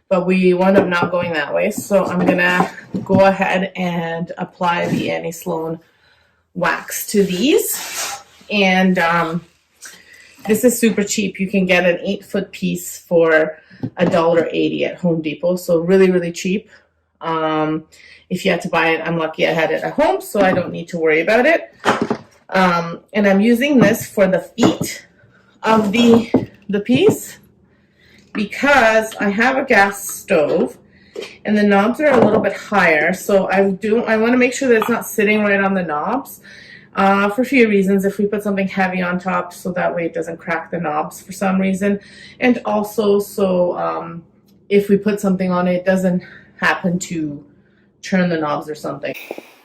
but we wound up not going that way. So I'm gonna go ahead and apply the Annie Sloan wax to these, and this is super cheap. You can get an 8-foot piece for $1.80 at Home Depot, so really cheap. If you had to buy it, I'm lucky I had it at home, so I don't need to worry about it. And I'm using this for the feet of the piece because I have a gas stove and the knobs are a little bit higher, so I want to make sure that it's not sitting right on the knobs for a few reasons. If we put something heavy on top, so that way it doesn't crack the knobs for some reason, and also so if we put something on it, it doesn't happen to turn the knobs or something.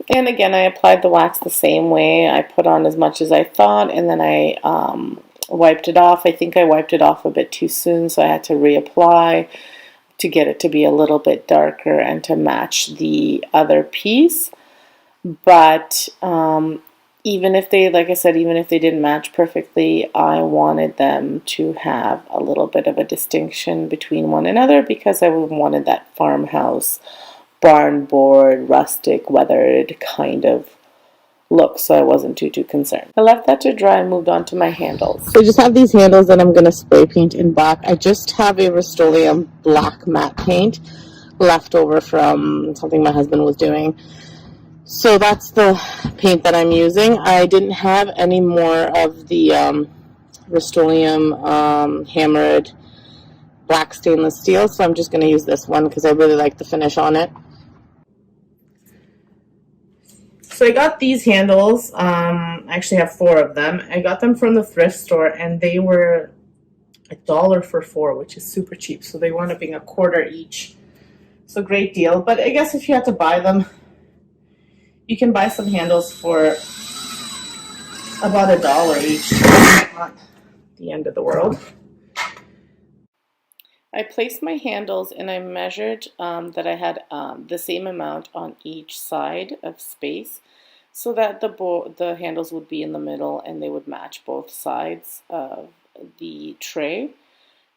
And again, I applied the wax the same way. I put on as much as I thought, and then I wiped it off. I think I wiped it off a bit too soon, so I had to reapply to get it to be a little bit darker and to match the other piece. But even if they, like I said, even if they didn't match perfectly, I wanted them to have a little bit of a distinction between one another because I wanted that farmhouse, barn board, rustic, weathered kind of look, so I wasn't too concerned. I left that to dry and moved on to my handles. So I just have these handles that I'm going to spray paint in black. I just have a Rust-Oleum black matte paint left over from something my husband was doing. So that's the paint that I'm using. I didn't have any more of the Rust-Oleum hammered black stainless steel, so I'm just going to use this one because I really like the finish on it. So I got these handles. I actually have 4 of them. I got them from the thrift store, and they were $1 for 4, which is super cheap. So they wound up being $1/4 each. So great deal. But I guess if you had to buy them, you can buy some handles for about $1 each. Not the end of the world. I placed my handles and I measured that I had the same amount on each side of space so that the handles would be in the middle and they would match both sides of the tray.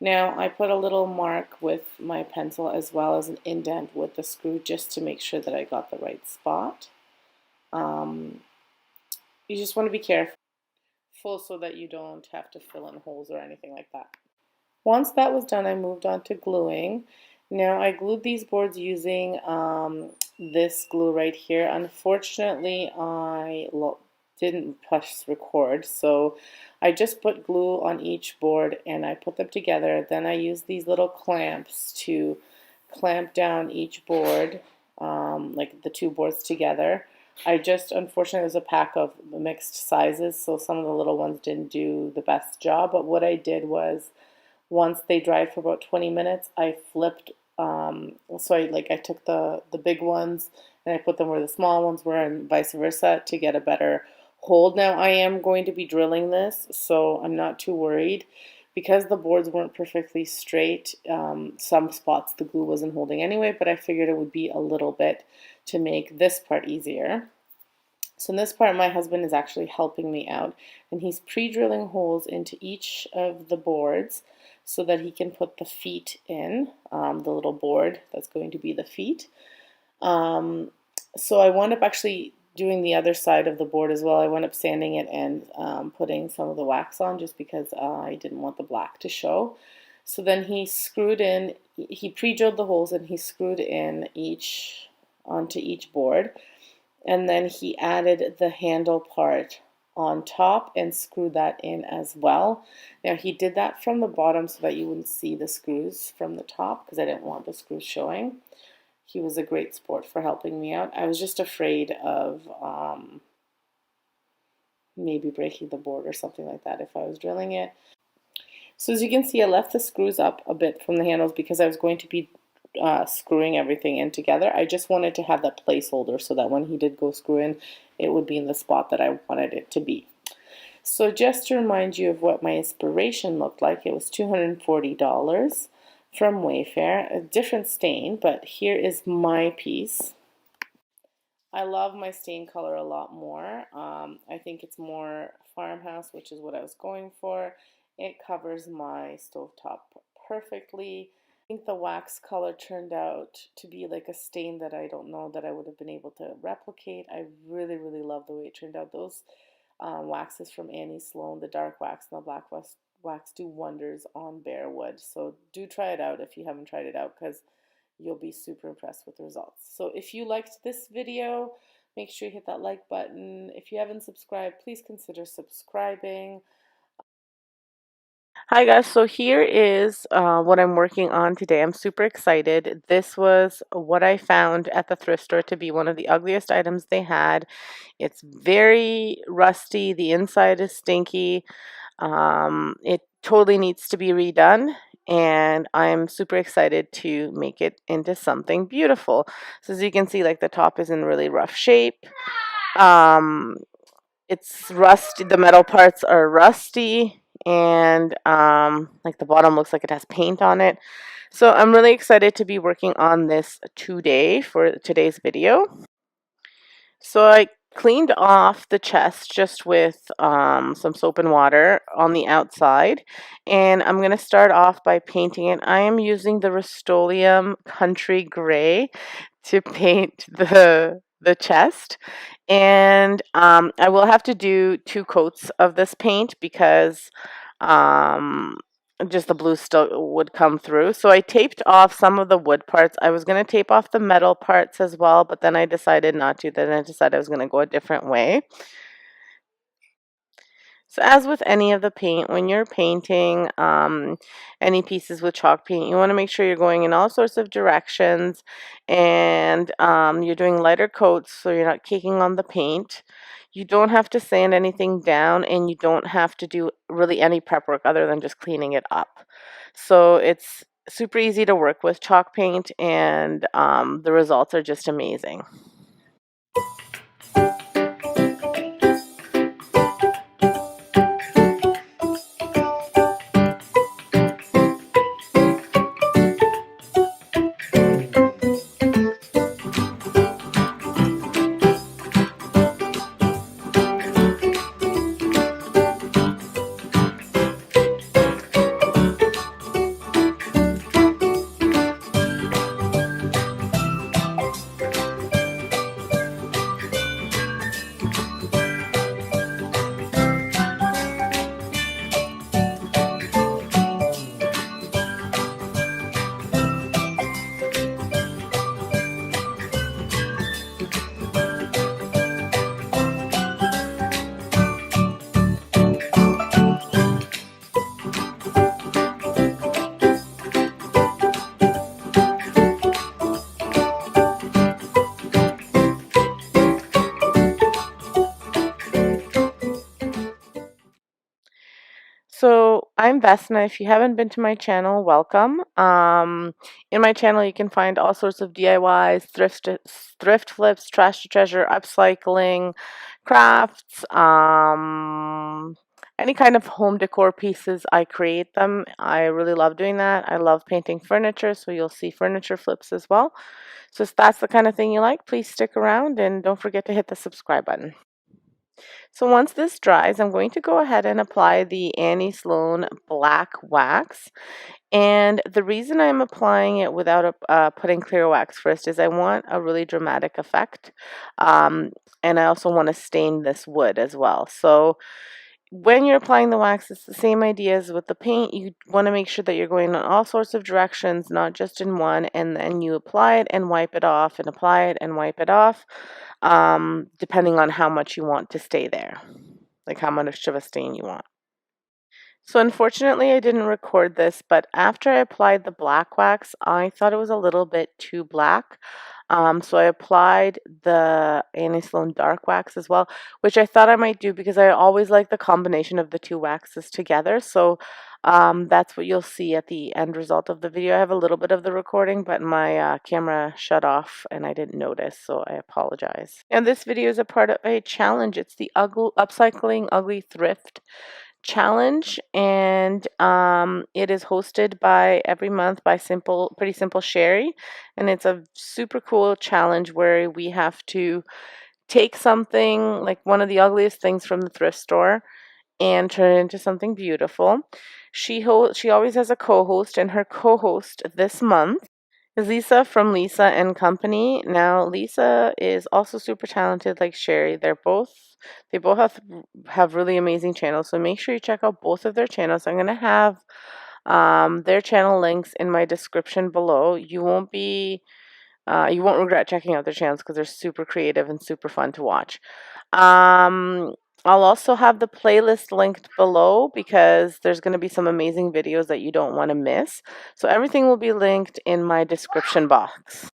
Now I put a little mark with my pencil as well as an indent with the screw just to make sure that I got the right spot. Um, you just want to be careful so that you don't have to fill in holes or anything like that. Once that was done, I moved on to gluing. Now I glued these boards using this glue right here. Unfortunately, I didn't press record, so I just put glue on each board and I put them together. Then I used these little clamps to clamp down each board, like the two boards together. Unfortunately, it was a pack of mixed sizes, so some of the little ones didn't do the best job, but what I did was once they dried for about 20 minutes, I flipped. I took the big ones and I put them where the small ones were, and vice versa to get a better hold. Now I am going to be drilling this, so I'm not too worried because the boards weren't perfectly straight. Some spots the glue wasn't holding anyway, but I figured it would be a little bit to make this part easier. So in this part, my husband is actually helping me out, and he's pre-drilling holes into each of the boards so that he can put the feet in, the little board that's going to be the feet. So I wound up actually doing the other side of the board as well. I wound up sanding it and putting some of the wax on just because I didn't want the black to show. So then he pre-drilled the holes and he screwed in onto each board. And then he added the handle part on top and screwed that in as well. Now he did that from the bottom so that you wouldn't see the screws from the top because I didn't want the screws showing. He was a great sport for helping me out. I was just afraid of maybe breaking the board or something like that if I was drilling it. So as you can see, I left the screws up a bit from the handles because I was going to be screwing everything in together. I just wanted to have that placeholder so that when he did go screw in, it would be in the spot that I wanted it to be. So just to remind you of what my inspiration looked like, it was $240 from Wayfair, a different stain, but here is my piece. I love my stain color a lot more. I think it's more farmhouse, which is what I was going for. It covers my stovetop perfectly. I think the wax color turned out to be like a stain that I don't know that I would have been able to replicate. I really, really love the way it turned out. Those waxes from Annie Sloan, the dark wax and the black wax do wonders on bare wood. So do try it out if you haven't tried it out because you'll be super impressed with the results. So if you liked this video, make sure you hit that like button. If you haven't subscribed, please consider subscribing. Hi guys, so here is what I'm working on today. I'm super excited. This was what I found at the thrift store to be one of the ugliest items they had. It's very rusty, the inside is stinky. It totally needs to be redone, and I'm super excited to make it into something beautiful. So as you can see, like the top is in really rough shape. Um, it's rusty, the metal parts are rusty, and like the bottom looks like it has paint on it. So I'm really excited to be working on this today for today's video. So I cleaned off the chest just with some soap and water on the outside, and I'm going to start off by painting it. I am using the Rust-Oleum Country Gray to paint the chest, and I will have to do 2 coats of this paint because um, just the blue still would come through. So I taped off some of the wood parts. I was going to tape off the metal parts as well, but then I decided not to. Then I decided I was going to go a different way. So as with any of the paint, when you're painting any pieces with chalk paint, you want to make sure you're going in all sorts of directions, and you're doing lighter coats so you're not caking on the paint. You don't have to sand anything down, and you don't have to do really any prep work other than just cleaning it up. So it's super easy to work with chalk paint, and the results are just amazing. So I'm Vesna. If you haven't been to my channel, welcome. In my channel, you can find all sorts of DIYs, thrift flips, trash to treasure, upcycling, crafts, any kind of home decor pieces. I create them. I really love doing that. I love painting furniture, so you'll see furniture flips as well. So if that's the kind of thing you like, please stick around and don't forget to hit the subscribe button. So once this dries, I'm going to go ahead and apply the Annie Sloan black wax. And the reason I'm applying it without putting clear wax first is I want a really dramatic effect. And I also want to stain this wood as well. So when you're applying the wax, it's the same idea as with the paint. You want to make sure that you're going in all sorts of directions, not just in one, and then you apply it and wipe it off, and apply it and wipe it off, depending on how much you want to stay there, like how much of a stain you want. So unfortunately, I didn't record this, but after I applied the black wax, I thought it was a little bit too black. So I applied the Annie Sloan dark wax as well, which I thought I might do because I always like the combination of the two waxes together. So that's what you'll see at the end result of the video. I have a little bit of the recording, but my camera shut off and I didn't notice, so I apologize. And this video is a part of a challenge. It's the Upcycling Ugly Thrift challenge, and it is hosted by every month by Pretty Simple Sherry, and it's a super cool challenge where we have to take something like one of the ugliest things from the thrift store and turn it into something beautiful. She always has a co-host, and her co-host this month is Lisa from Lisa and Company. Now, Lisa is also super talented like Sherry. They both have really amazing channels. So make sure you check out both of their channels. I'm gonna have their channel links in my description below. You won't regret checking out their channels because they're super creative and super fun to watch. I'll also have the playlist linked below because there's going to be some amazing videos that you don't want to miss. So everything will be linked in my description box.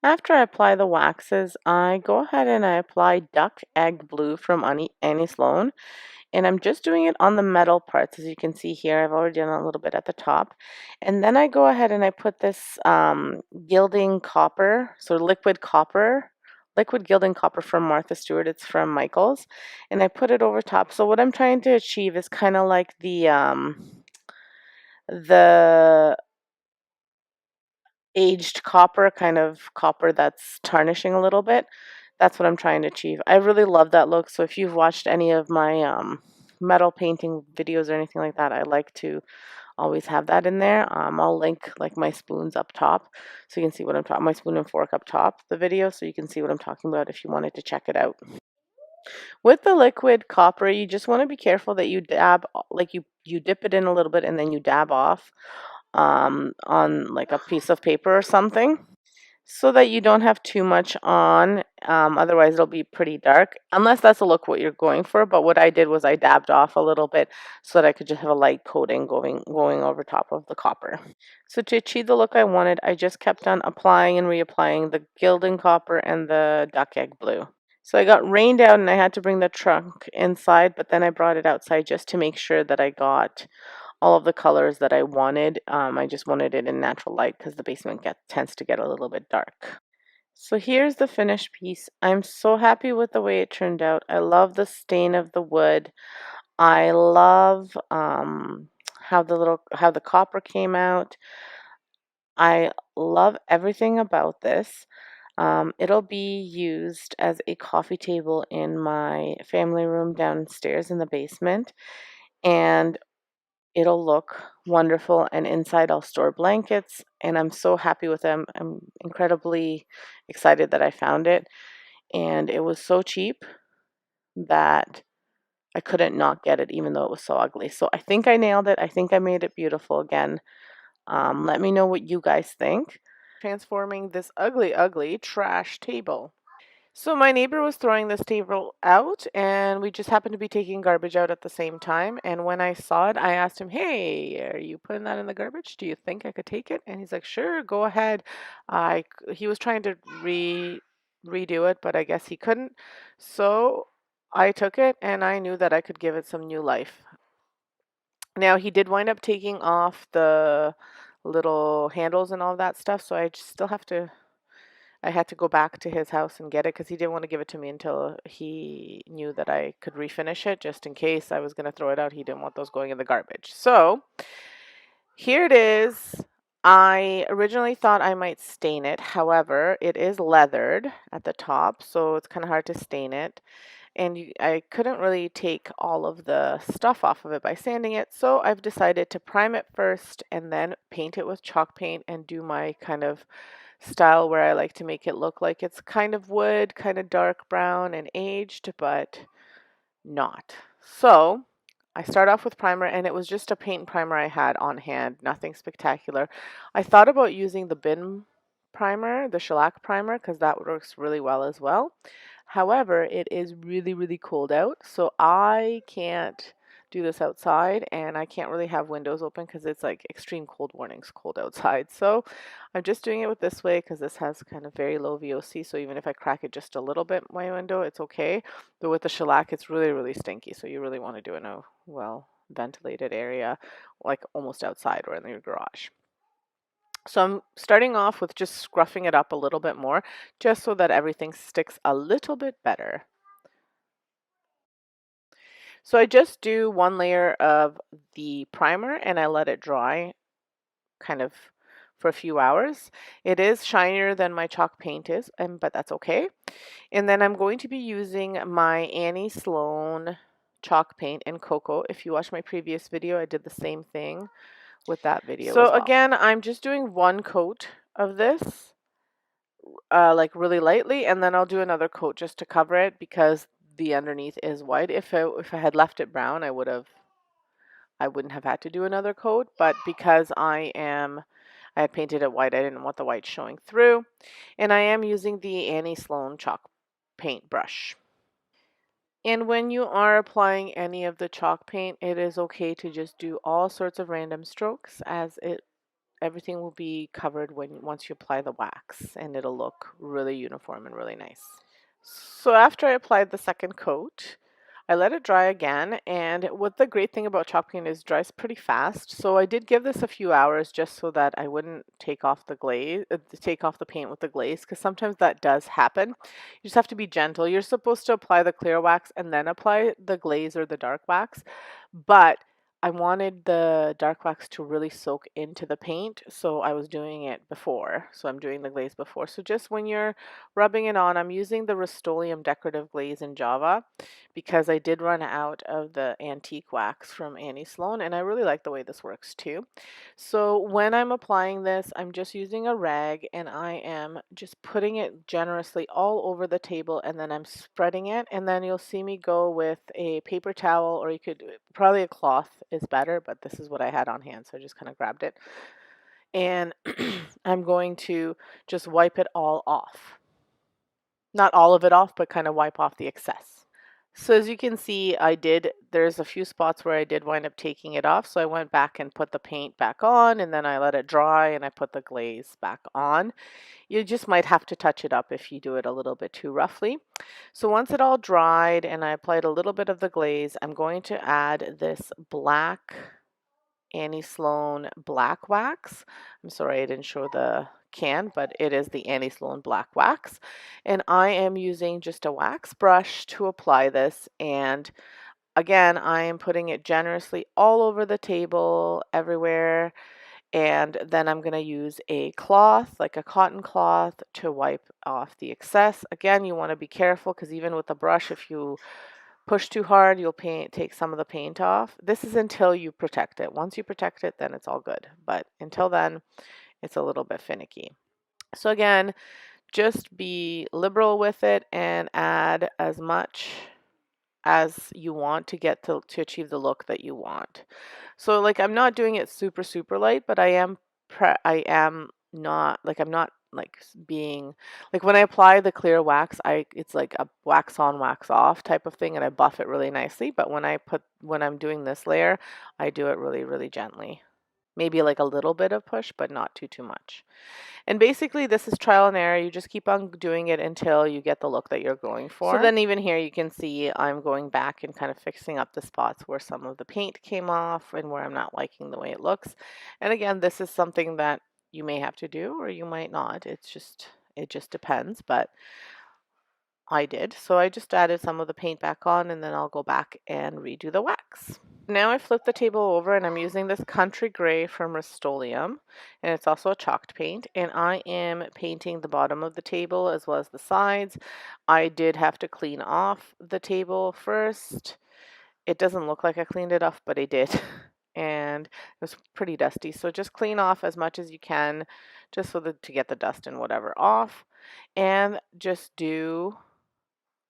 After I apply the waxes, I go ahead and I apply Duck Egg Blue from Annie Sloan. And I'm just doing it on the metal parts. As you can see here, I've already done a little bit at the top. And then I go ahead and I put this gilding copper, so liquid gilding copper from Martha Stewart. It's from Michaels. And I put it over top. So what I'm trying to achieve is kind of like the aged copper, kind of copper that's tarnishing a little bit. That's what I'm trying to achieve. I really love that look. So if you've watched any of my metal painting videos or anything like that, I like to always have that in there. I'll link like my spoons up top so you can see what I'm talking, my spoon and fork up top, the video, so you can see what I'm talking about if you wanted to check it out. With the liquid copper, you just want to be careful that you dab, like you dip it in a little bit and then you dab off on like a piece of paper or something, so that you don't have too much on Otherwise, it'll be pretty dark, unless that's a look what you're going for. But what I did was I dabbed off a little bit so that I could just have a light coating going over top of the copper. So to achieve the look I wanted, I just kept on applying and reapplying the gilding copper and the duck egg blue. So I got rained out and I had to bring the truck inside, but then I brought it outside just to make sure that I got all of the colors that I wanted. I just wanted it in natural light because the basement tends to get a little bit dark. So here's the finished piece. I'm so happy with the way it turned out. I love the stain of the wood. I love how the copper came out. I love everything about this. It'll be used as a coffee table in my family room downstairs in the basement, and it'll look wonderful. And inside, I'll store blankets, and I'm so happy with them. I'm incredibly excited that I found it, and it was so cheap that I couldn't not get it, even though it was so ugly. So I think I nailed it. I think I made it beautiful again. Let me know what you guys think. Transforming this ugly, ugly trash table. So my neighbor was throwing this table out, and we just happened to be taking garbage out at the same time. And when I saw it, I asked him, "Hey, are you putting that in the garbage? Do you think I could take it?" And he's like, "Sure, go ahead." He was trying to redo it, but I guess he couldn't. So I took it, and I knew that I could give it some new life. Now he did wind up taking off the little handles and all that stuff, so I just still have to I had to go back to his house and get it because he didn't want to give it to me until he knew that I could refinish it, just in case I was going to throw it out. He didn't want those going in the garbage. So here it is. I originally thought I might stain it. However, it is leathered at the top, so it's kind of hard to stain it. And I couldn't really take all of the stuff off of it by sanding it, so I've decided to prime it first and then paint it with chalk paint and do my kind of style where I like to make it look like it's kind of wood, kind of dark brown and aged, but not. So I start off with primer, and it was just a paint primer I had on hand, nothing spectacular. I thought about using the bin primer, the shellac primer, because that works really well as well. However, it is really, really cold out, so I can't do this outside, and I can't really have windows open because it's like extreme cold warnings, cold outside. So I'm just doing it with this way because this has kind of very low VOC, so even if I crack it just a little bit, my window, it's okay. But with the shellac, it's really, really stinky, so you really want to do it in a well ventilated area, like almost outside or in your garage. So I'm starting off with just scruffing it up a little bit more, just so that everything sticks a little bit better. So I just do one layer of the primer and I let it dry kind of for a few hours. It is shinier than my chalk paint is, but that's okay. And then I'm going to be using my Annie Sloan chalk paint in cocoa. If you watch my previous video, I did the same thing with that video as well. Again, I'm just doing one coat of this, like really lightly, and then I'll do another coat just to cover it because the underneath is white. If I had left it brown, I wouldn't have had to do another coat, but because I had painted it white, I didn't want the white showing through. And I am using the Annie Sloan chalk paint brush. And when you are applying any of the chalk paint, it is okay to just do all sorts of random strokes as everything will be covered once you apply the wax, and it'll look really uniform and really nice. So after I applied the second coat, I let it dry again, and what the great thing about chalk paint is it dries pretty fast. So I did give this a few hours just so that I wouldn't take off the glaze, take off the paint with the glaze, because sometimes that does happen. You just have to be gentle. You're supposed to apply the clear wax and then apply the glaze or the dark wax, but I wanted the dark wax to really soak into the paint, so I was doing it before. So I'm doing the glaze before. So just when you're rubbing it on, I'm using the Rust-Oleum decorative glaze in Java because I did run out of the antique wax from Annie Sloan, and I really like the way this works too. So when I'm applying this, I'm just using a rag and I am just putting it generously all over the table, and then I'm spreading it, and then you'll see me go with a paper towel, or you could probably a cloth is better, but this is what I had on hand, so I just kind of grabbed it. And I'm going to just wipe it all off. Not all of it off, but kind of wipe off the excess. So as you can see, there's a few spots where I did wind up taking it off. So I went back and put the paint back on, and then I let it dry and I put the glaze back on. You just might have to touch it up if you do it a little bit too roughly. So once it all dried and I applied a little bit of the glaze, I'm going to add this black Annie Sloan black wax. I'm sorry I didn't show the can, but it is the Annie Sloan black wax. And I am using just a wax brush to apply this. And again, I am putting it generously all over the table, everywhere. And then I'm going to use a cloth, like a cotton cloth, to wipe off the excess. Again, you want to be careful because even with the brush, if you push too hard, you'll take some of the paint off. This is until you protect it. Once you protect it, then it's all good. But until then, it's a little bit finicky. So again, just be liberal with it and add as much as you want to get to achieve the look that you want. So like I'm not doing it super super light, but I am not like I'm not like being like when I apply the clear wax, it's like a wax on wax off type of thing and I buff it really nicely, but when I'm doing this layer, I do it really really gently. Maybe like a little bit of push, but not too much. And basically this is trial and error. You just keep on doing it until you get the look that you're going for. So then even here you can see I'm going back and kind of fixing up the spots where some of the paint came off and where I'm not liking the way it looks. And again, this is something that you may have to do or you might not. It just depends, but I did. So I just added some of the paint back on and then I'll go back and redo the wax. Now I flip the table over and I'm using this Country Gray from Rust-Oleum, and it's also a chalked paint, and I am painting the bottom of the table as well as the sides. I did have to clean off the table first. It doesn't look like I cleaned it off, but I did. And it was pretty dusty. So just clean off as much as you can just to get the dust and whatever off. And just do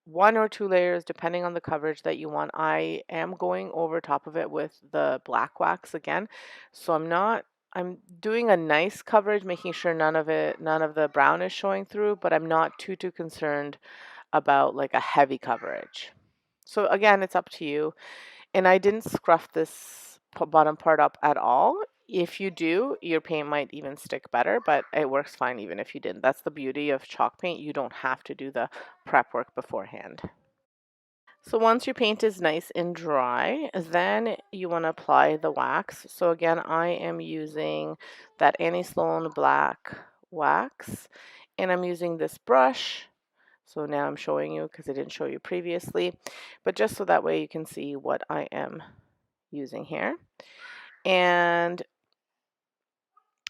1 or 2 layers depending on the coverage that you want. I am going over top of it with the black wax again. So I'm doing a nice coverage, making sure none of the brown is showing through, but I'm not too concerned about like a heavy coverage. So again, it's up to you. And I didn't scruff this bottom part up at all. If you do, your paint might even stick better, but it works fine even if you didn't. That's the beauty of chalk paint. You don't have to do the prep work beforehand. So once your paint is nice and dry, then you want to apply the wax. So again, I am using that Annie Sloan black wax, and I'm using this brush. So now I'm showing you because I didn't show you previously, but just so that way you can see what I am using here. And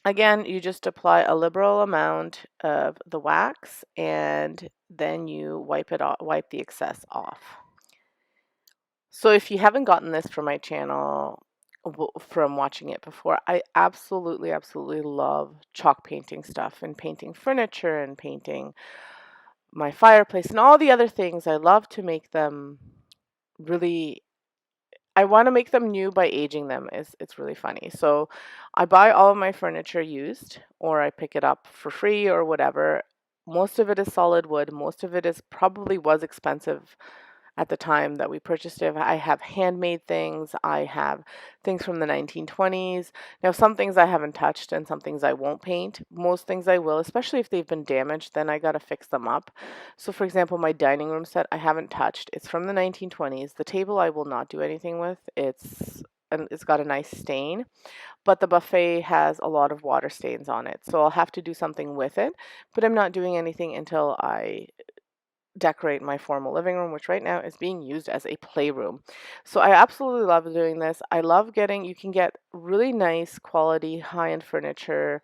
again, you just apply a liberal amount of the wax and then you wipe the excess off. So if you haven't gotten this from my channel from watching it before, I absolutely love chalk painting stuff and painting furniture and painting my fireplace and all the other things. I love to make them really, I want to make them new by aging them. It's really funny. So I buy all of my furniture used or I pick it up for free or whatever. Most of it is solid wood. Most of it was expensive at the time that we purchased it. I have handmade things. I have things from the 1920s. Now, some things I haven't touched and some things I won't paint. Most things I will, especially if they've been damaged, then I got to fix them up. So, for example, my dining room set I haven't touched. It's from the 1920s. The table I will not do anything with. It's got a nice stain, but the buffet has a lot of water stains on it. So I'll have to do something with it, but I'm not doing anything until I decorate my formal living room, which right now is being used as a playroom. So I absolutely love doing this. I love you can get really nice quality high-end furniture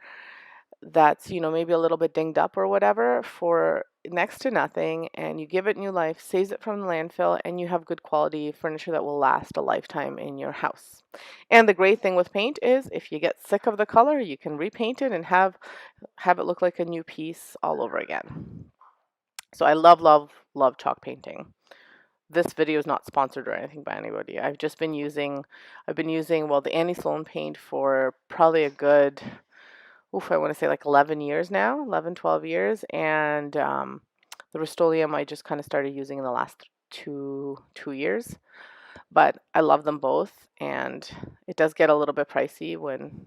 that's, maybe a little bit dinged up or whatever for next to nothing, and you give it new life, saves it from the landfill, and you have good quality furniture that will last a lifetime in your house. And the great thing with paint is if you get sick of the color, you can repaint it and have it look like a new piece all over again. So I love chalk painting. This video is not sponsored or anything by anybody. I've been using the Annie Sloan paint for probably a good, I want to say like 11 years now, 11, 12 years. And The Rust-Oleum I just kind of started using in the last two years, but I love them both, and it does get a little bit pricey when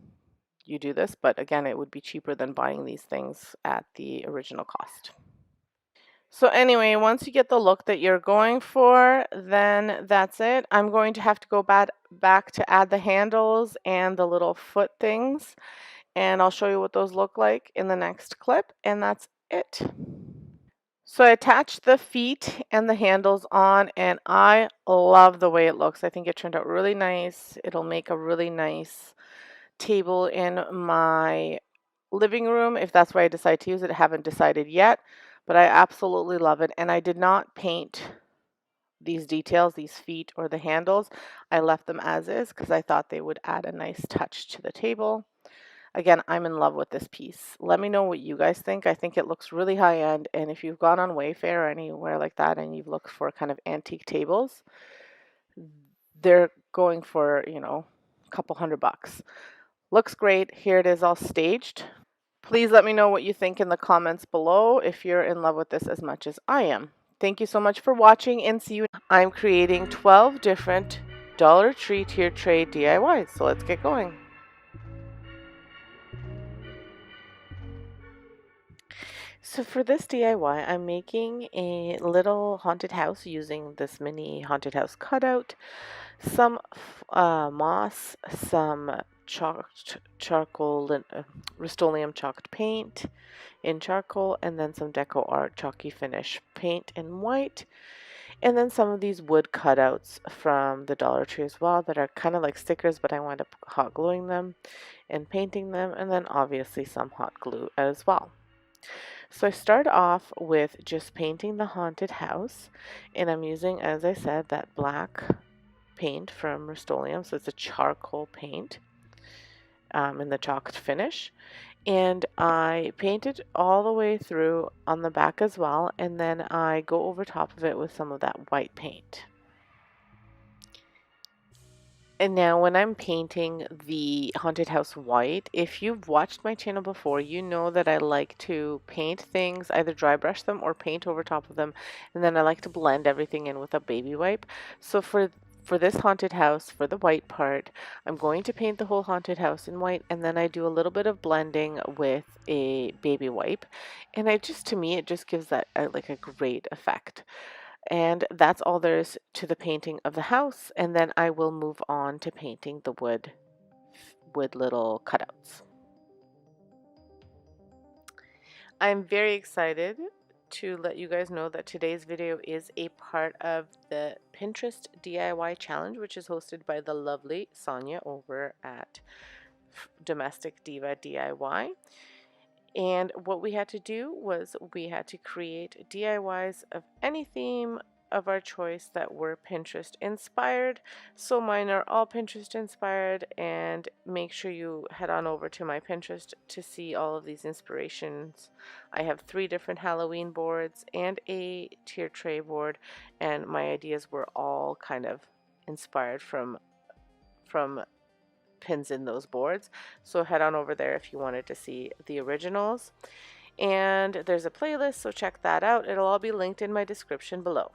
you do this, but again, it would be cheaper than buying these things at the original cost. So anyway, once you get the look that you're going for, then that's it. I'm going to have to go back to add the handles and the little foot things, and I'll show you what those look like in the next clip, and that's it. So I attached the feet and the handles on, and I love the way it looks. I think it turned out really nice. It'll make a really nice table in my living room if that's where I decide to use it. I haven't decided yet, but I absolutely love it. And I did not paint these details, these feet or the handles. I left them as is because I thought they would add a nice touch to the table. Again, I'm in love with this piece. Let me know what you guys think. I think it looks really high end, and if you've gone on Wayfair or anywhere like that and you've looked for kind of antique tables, they're going for, a couple $100. Looks great. Here it is all staged. Please let me know what you think in the comments below if you're in love with this as much as I am. Thank you so much for watching, and see you. I'm creating 12 different Dollar Tree tier tray DIYs, so let's get going. So for this DIY, I'm making a little haunted house using this mini haunted house cutout, some moss, some charcoal, Rust-Oleum chalked paint in charcoal, and then some deco art chalky finish paint in white, and then some of these wood cutouts from the Dollar Tree as well that are kind of like stickers, but I wound up hot gluing them and painting them, and then obviously some hot glue as well. So I start off with just painting the haunted house, and I'm using, as I said, that black paint from Rust-Oleum, so it's a charcoal paint in the chalked finish. And I paint it all the way through on the back as well, and then I go over top of it with some of that white paint. And now when I'm painting the haunted house white, if you've watched my channel before, you know that I like to paint things, either dry brush them or paint over top of them, and then I like to blend everything in with a baby wipe. So for this haunted house, for the white part, I'm going to paint the whole haunted house in white, and then I do a little bit of blending with a baby wipe, and to me, it just gives that like a great effect. And that's all there is to the painting of the house, and then I will move on to painting the wood little cutouts. I'm very excited to let you guys know that today's video is a part of the Pinterest DIY challenge, which is hosted by the lovely Sonia over at Domestic Diva DIY. And what we had to do was we had to create DIYs of any theme of our choice that were Pinterest inspired. So mine are all Pinterest inspired, and make sure you head on over to my Pinterest to see all of these inspirations. I have 3 different Halloween boards and a tier tray board, and my ideas were all kind of inspired from pins in those boards. So head on over there if you wanted to see the originals. And there's a playlist, so check that out. It'll all be linked in my description below.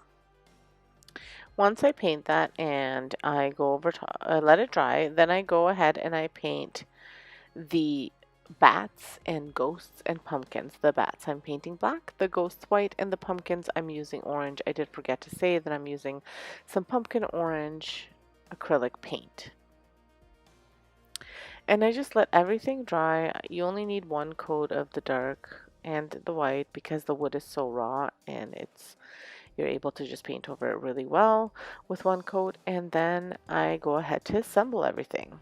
Once I paint that and I go over to let it dry, then I go ahead and I paint the bats and ghosts and pumpkins. The bats I'm painting black, the ghosts white, and the pumpkins I'm using orange. I did forget to say that I'm using some pumpkin orange acrylic paint. And I just let everything dry. You only need 1 coat of the dark and the white because the wood is so raw, and you're able to just paint over it really well with 1 coat, and then I go ahead to assemble everything.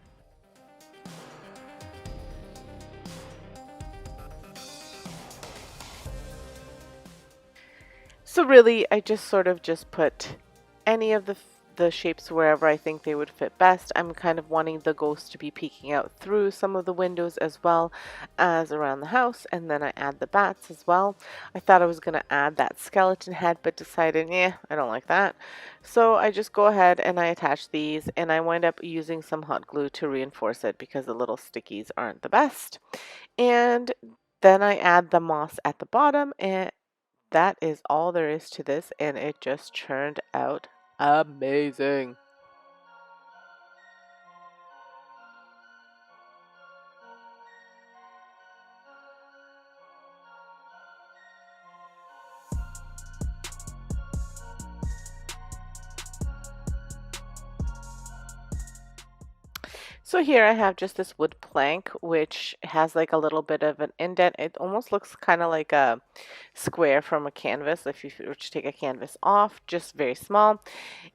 So really, I just sort of just put any of the shapes wherever I think they would fit best. I'm kind of wanting the ghost to be peeking out through some of the windows as well as around the house, and then I add the bats as well. I thought I was going to add that skeleton head, but decided, I don't like that. So I just go ahead and I attach these, and I wind up using some hot glue to reinforce it because the little stickies aren't the best. And then I add the moss at the bottom, and that is all there is to this, and it just turned out amazing. So here I have just this wood plank, which has like a little bit of an indent. It almost looks kind of like a square from a canvas if you were to take a canvas off, just very small.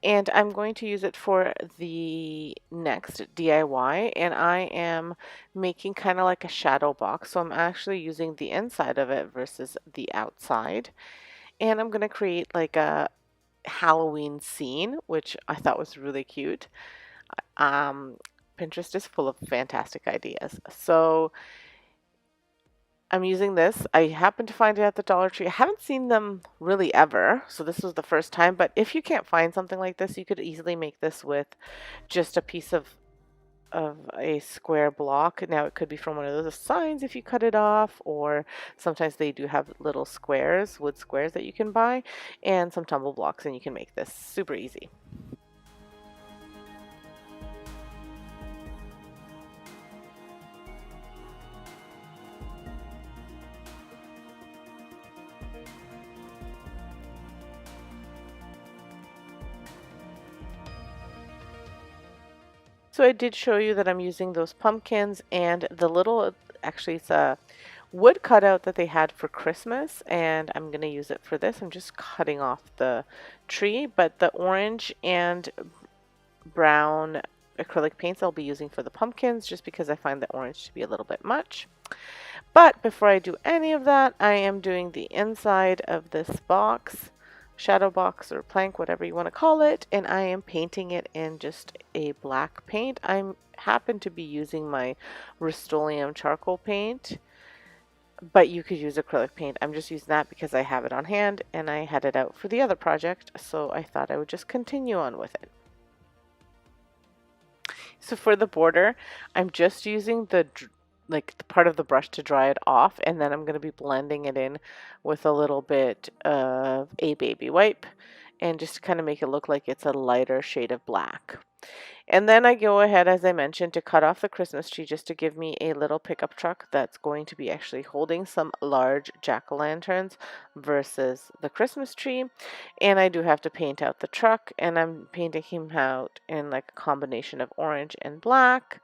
And I'm going to use it for the next DIY, and I am making kind of like a shadow box. So I'm actually using the inside of it versus the outside. And I'm going to create like a Halloween scene, which I thought was really cute. Um, Pinterest is full of fantastic ideas. So I'm using this. I happened to find it at the Dollar Tree. I haven't seen them really ever, so this was the first time. But if you can't find something like this, you could easily make this with just a piece of a square block. Now it could be from one of those signs if you cut it off, or sometimes they do have little squares, wood squares that you can buy, and some tumble blocks, and you can make this super easy. So I did show you that I'm using those pumpkins and the little, actually it's a wood cutout that they had for Christmas, and I'm going to use it for this. I'm just cutting off the tree, but the orange and brown acrylic paints I'll be using for the pumpkins just because I find the orange to be a little bit much. But before I do any of that, I am doing the inside of this box, shadow box or plank, whatever you want to call it, and I am painting it in just a black paint. I happen to be using my Rust-Oleum charcoal paint, but you could use acrylic paint. I'm just using that because I have it on hand and I had it out for the other project, so I thought I would just continue on with it. So for the border, I'm just using the part of the brush to dry it off, and then I'm going to be blending it in with a little bit of a baby wipe and just to kind of make it look like it's a lighter shade of black. And then I go ahead, as I mentioned, to cut off the Christmas tree just to give me a little pickup truck that's going to be actually holding some large jack-o'-lanterns versus the Christmas tree. And I do have to paint out the truck, and I'm painting him out in like a combination of orange and black.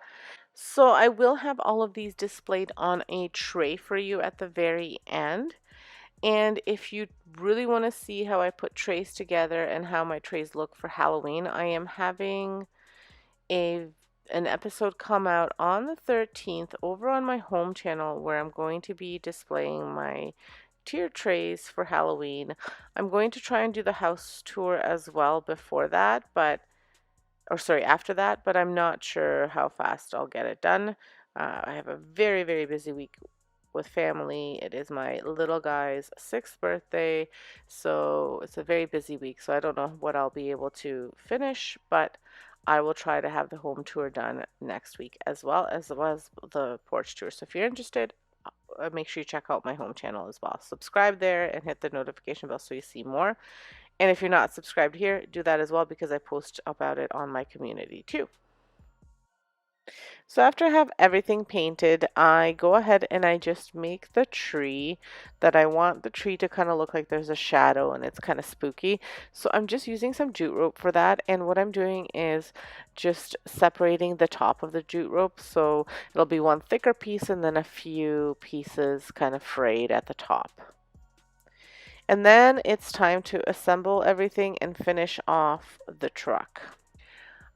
So I will have all of these displayed on a tray for you at the very end. And if you really want to see how I put trays together and how my trays look for Halloween, I am having a an episode come out on the 13th over on my home channel where I'm going to be displaying my tier trays for Halloween. I'm going to try and do the house tour as well before that, but or sorry, after that, but I'm not sure how fast I'll get it done. I have a very, very busy week with family. It is my little guy's 6th birthday, so it's a very busy week. So I don't know what I'll be able to finish, but I will try to have the home tour done next week as well as the porch tour. So if you're interested, make sure you check out my home channel as well. Subscribe there and hit the notification bell so you see more. And if you're not subscribed here, do that as well because I post about it on my community too. So after I have everything painted, I go ahead and I just make the tree that I want the tree to kind of look like there's a shadow and it's kind of spooky. So I'm just using some jute rope for that. And what I'm doing is just separating the top of the jute rope. So it'll be one thicker piece and then a few pieces kind of frayed at the top. And then it's time to assemble everything and finish off the truck.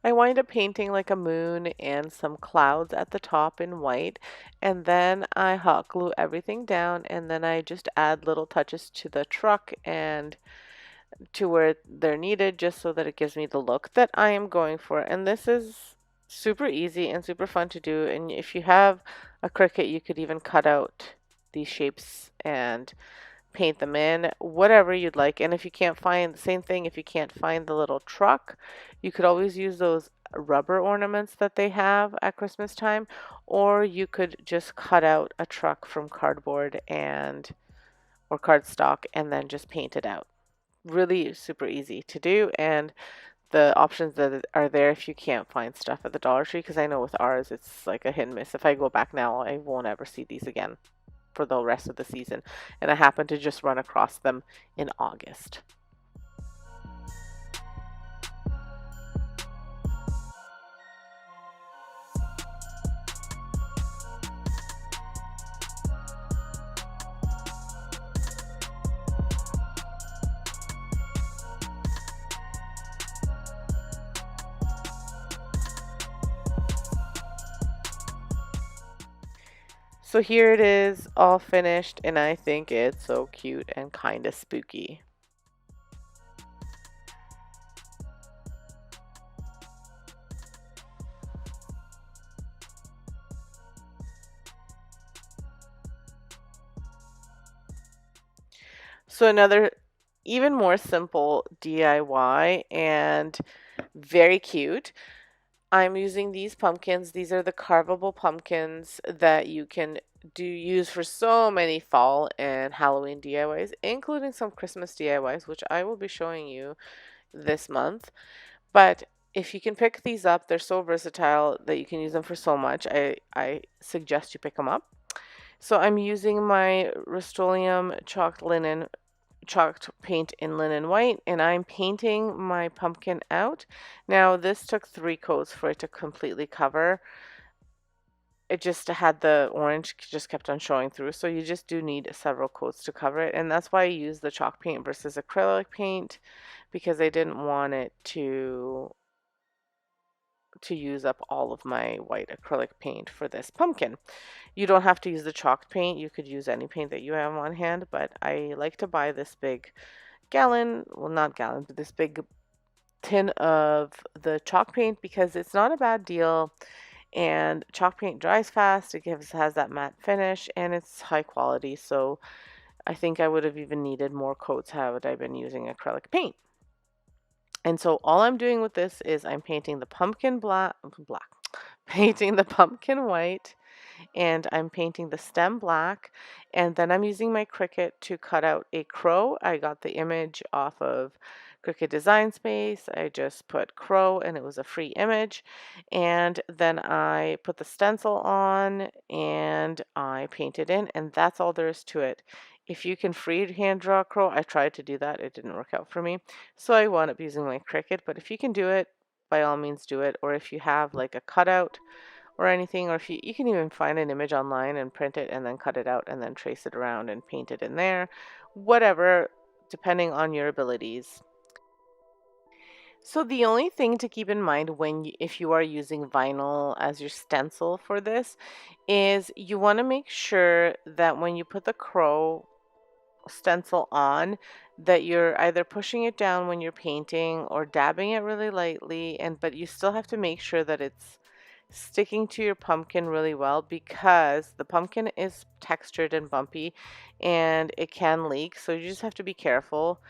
I wind up painting like a moon and some clouds at the top in white, and then I hot glue everything down, and then I just add little touches to the truck and to where they're needed just so that it gives me the look that I am going for. And this is super easy and super fun to do, and if you have a Cricut, you could even cut out these shapes and paint them in, whatever you'd like. And if you can't find the same thing, if you can't find the little truck, you could always use those rubber ornaments that they have at Christmas time, or you could just cut out a truck from cardboard and or cardstock and then just paint it out. Really super easy to do, and the options that are there if you can't find stuff at the Dollar Tree, because I know with ours it's like a hit and miss. If I go back now, I won't ever see these again for the rest of the season, and I happen to just run across them in August. So here it is all finished, and I think it's so cute and kind of spooky. So another even more simple DIY and very cute. I'm using these pumpkins. These are the carvable pumpkins that you can use for so many fall and Halloween DIYs, including some Christmas DIYs, which I will be showing you this month. But if you can pick these up, they're so versatile that you can use them for so much. I suggest you pick them up. So I'm using my Rust-Oleum chalked paint in linen white, and I'm painting my pumpkin out. Now this took 3 coats for it to completely cover. It just had the orange just kept on showing through, so you just do need several coats to cover it, and that's why I use the chalk paint versus acrylic paint, because I didn't want it to use up all of my white acrylic paint for this pumpkin. You don't have to use the chalk paint. You could use any paint that you have on hand, but I like to buy this big gallon, well, not gallon, but this big tin of the chalk paint because it's not a bad deal, and chalk paint dries fast. It has that matte finish, and it's high quality. So I think I would have even needed more coats had I been using acrylic paint. And so all I'm doing with this is I'm painting the pumpkin black, painting the pumpkin white, and I'm painting the stem black, and then I'm using my Cricut to cut out a crow. I got the image off of Cricut Design Space. I just put crow and it was a free image, and then I put the stencil on and I painted in, and that's all there is to it. If you can freehand draw a crow, I tried to do that. It didn't work out for me. So I wound up using my Cricut, but if you can do it, by all means do it. Or if you have like a cutout or anything, or if you can even find an image online and print it and then cut it out and then trace it around and paint it in there, whatever, depending on your abilities. So the only thing to keep in mind if you are using vinyl as your stencil for this is you want to make sure that when you put the crow stencil on, that you're either pushing it down when you're painting or dabbing it really lightly, but you still have to make sure that it's sticking to your pumpkin really well, because the pumpkin is textured and bumpy and it can leak, so you just have to be careful.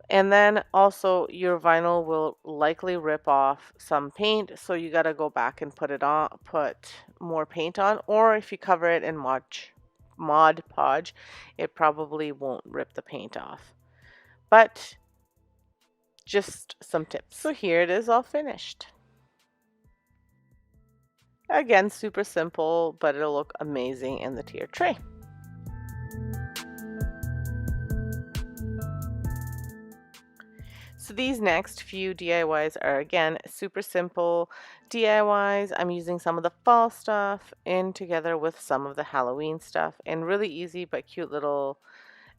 And then also your vinyl will likely rip off some paint, so you got to go back and put more paint on, or if you cover it in Mod Podge, it probably won't rip the paint off. But just some tips. So here it is all finished. Again, super simple, but it'll look amazing in the tier tray. So these next few DIYs are, again, super simple DIYs. I'm using some of the fall stuff in together with some of the Halloween stuff, and really easy but cute little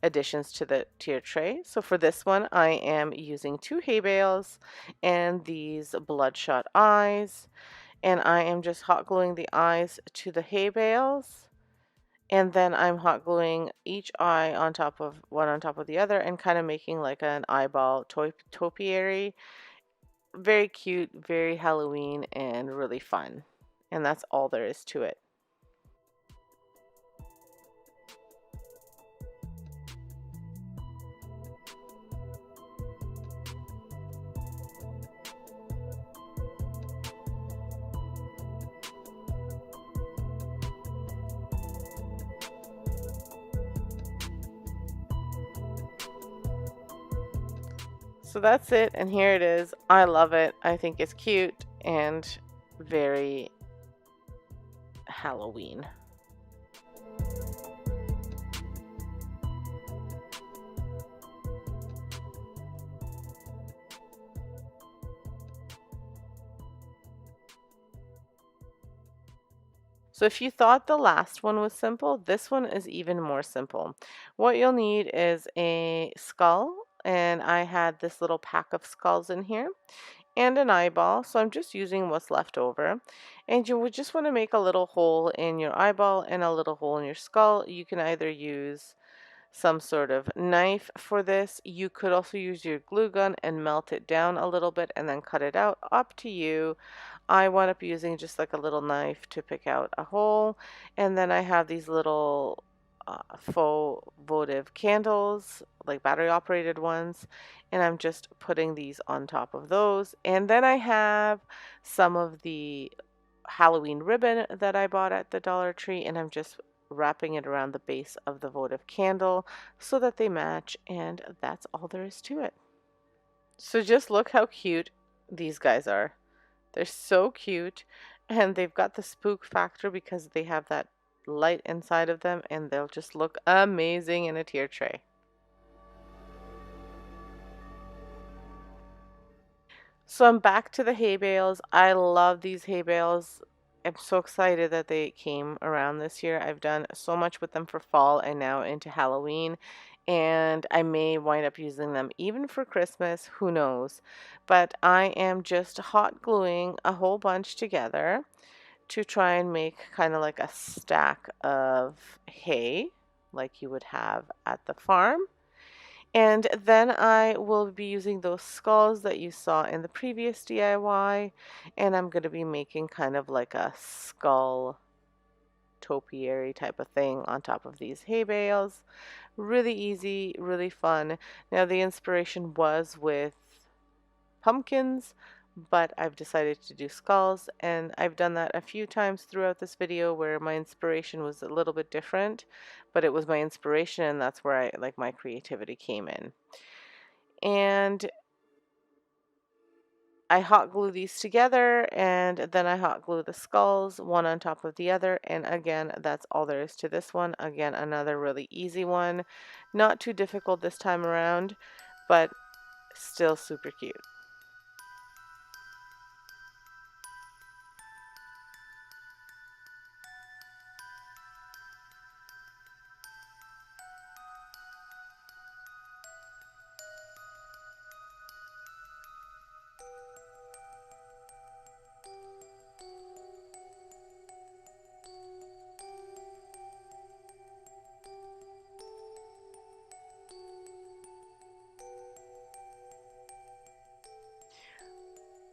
additions to the tier tray. So for this one, I am using 2 hay bales and these bloodshot eyes, and I am just hot gluing the eyes to the hay bales, and then I'm hot gluing each eye on top of the other and kind of making like an eyeball topiary. Very cute, very Halloween, and really fun. And that's all there is to it. So that's it, and here it is. I love it. I think it's cute and very Halloween. So if you thought the last one was simple, this one is even more simple. What you'll need is a skull, and I had this little pack of skulls in here, and an eyeball, so I'm just using what's left over. And you would just want to make a little hole in your eyeball and a little hole in your skull. You can either use some sort of knife for this. You could also use your glue gun and melt it down a little bit and then cut it out. Up to you. I wound up using just like a little knife to pick out a hole. And then I have these little faux votive candles, like battery operated ones. And I'm just putting these on top of those. And then I have some of the Halloween ribbon that I bought at the Dollar Tree, and I'm just wrapping it around the base of the votive candle so that they match, and that's all there is to it. So just look how cute these guys are. They're so cute, and they've got the spook factor because they have that light inside of them, and they'll just look amazing in a tier tray. So I'm back to the hay bales. I love these hay bales. I'm so excited that they came around this year. I've done so much with them for fall and now into Halloween, and I may wind up using them even for Christmas, who knows. But I am just hot gluing a whole bunch together to try and make kind of like a stack of hay like you would have at the farm. And then I will be using those skulls that you saw in the previous DIY, and I'm going to be making kind of like a skull topiary type of thing on top of these hay bales. Really easy, really fun. Now the inspiration was with pumpkins, but I've decided to do skulls, and I've done that a few times throughout this video where my inspiration was a little bit different, but it was my inspiration, and that's where I like my creativity came in. And I hot glue these together, and then I hot glue the skulls one on top of the other, and again that's all there is to this one. Again, another really easy one, not too difficult this time around, but still super cute.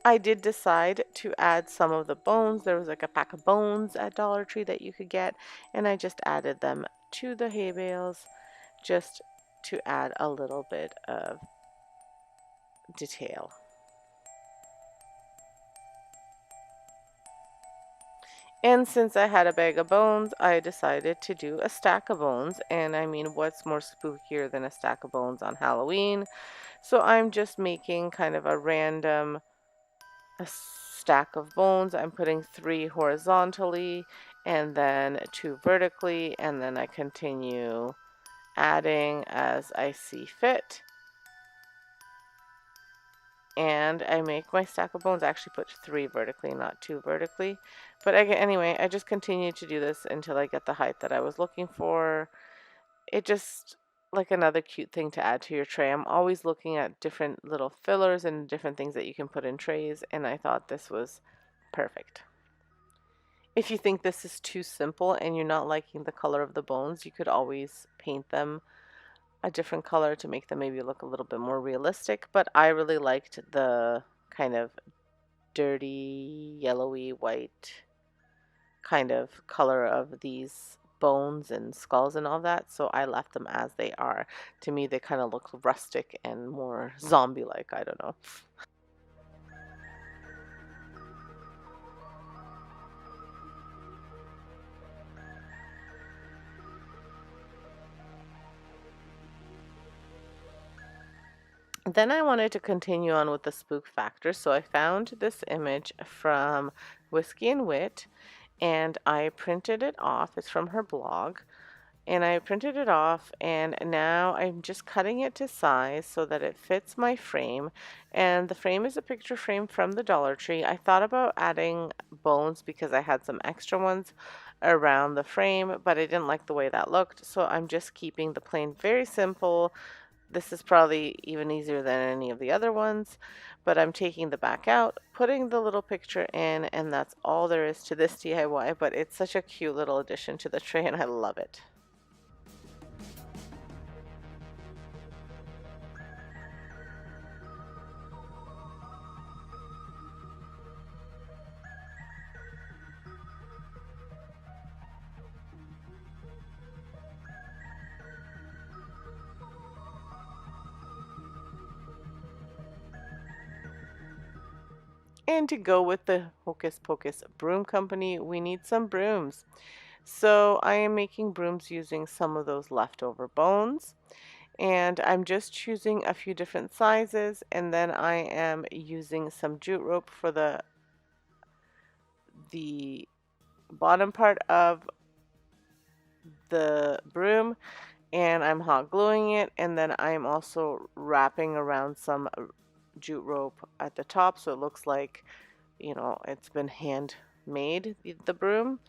I did decide to add some of the bones. There was like a pack of bones at Dollar Tree that you could get, and I just added them to the hay bales just to add a little bit of detail. And since I had a bag of bones, I decided to do a stack of bones. And I mean, what's more spookier than a stack of bones on Halloween? So I'm just making kind of a random stack of bones. I'm putting 3 horizontally and then 2 vertically, and then I continue adding as I see fit. And I make my stack of bones. I actually put 3 vertically, not 2 vertically. But anyway, I just continue to do this until I get the height that I was looking for. It just like another cute thing to add to your tray. I'm always looking at different little fillers and different things that you can put in trays, and I thought this was perfect. If you think this is too simple and you're not liking the color of the bones, you could always paint them a different color to make them maybe look a little bit more realistic, but I really liked the kind of dirty, yellowy white kind of color of these bones and skulls and all that, so I left them as they are. To me, they kind of look rustic and more zombie-like, I don't know. Then I wanted to continue on with the spook factor, so I found this image from Whiskey and Wit and I printed it off. It's from her blog. And I printed it off, and now I'm just cutting it to size so that it fits my frame. And the frame is a picture frame from the Dollar Tree. I thought about adding bones because I had some extra ones around the frame, but I didn't like the way that looked, so I'm just keeping the plain very simple. This is probably even easier than any of the other ones, but I'm taking the back out, putting the little picture in, and that's all there is to this DIY, but it's such a cute little addition to the tray and I love it. And to go with the Hocus Pocus Broom Company, we need some brooms. So I am making brooms using some of those leftover bones. And I'm just choosing a few different sizes, and then I am using some jute rope for the bottom part of the broom, and I'm hot gluing it, and then I'm also wrapping around some jute rope at the top so it looks like, you know, it's been handmade, the broom.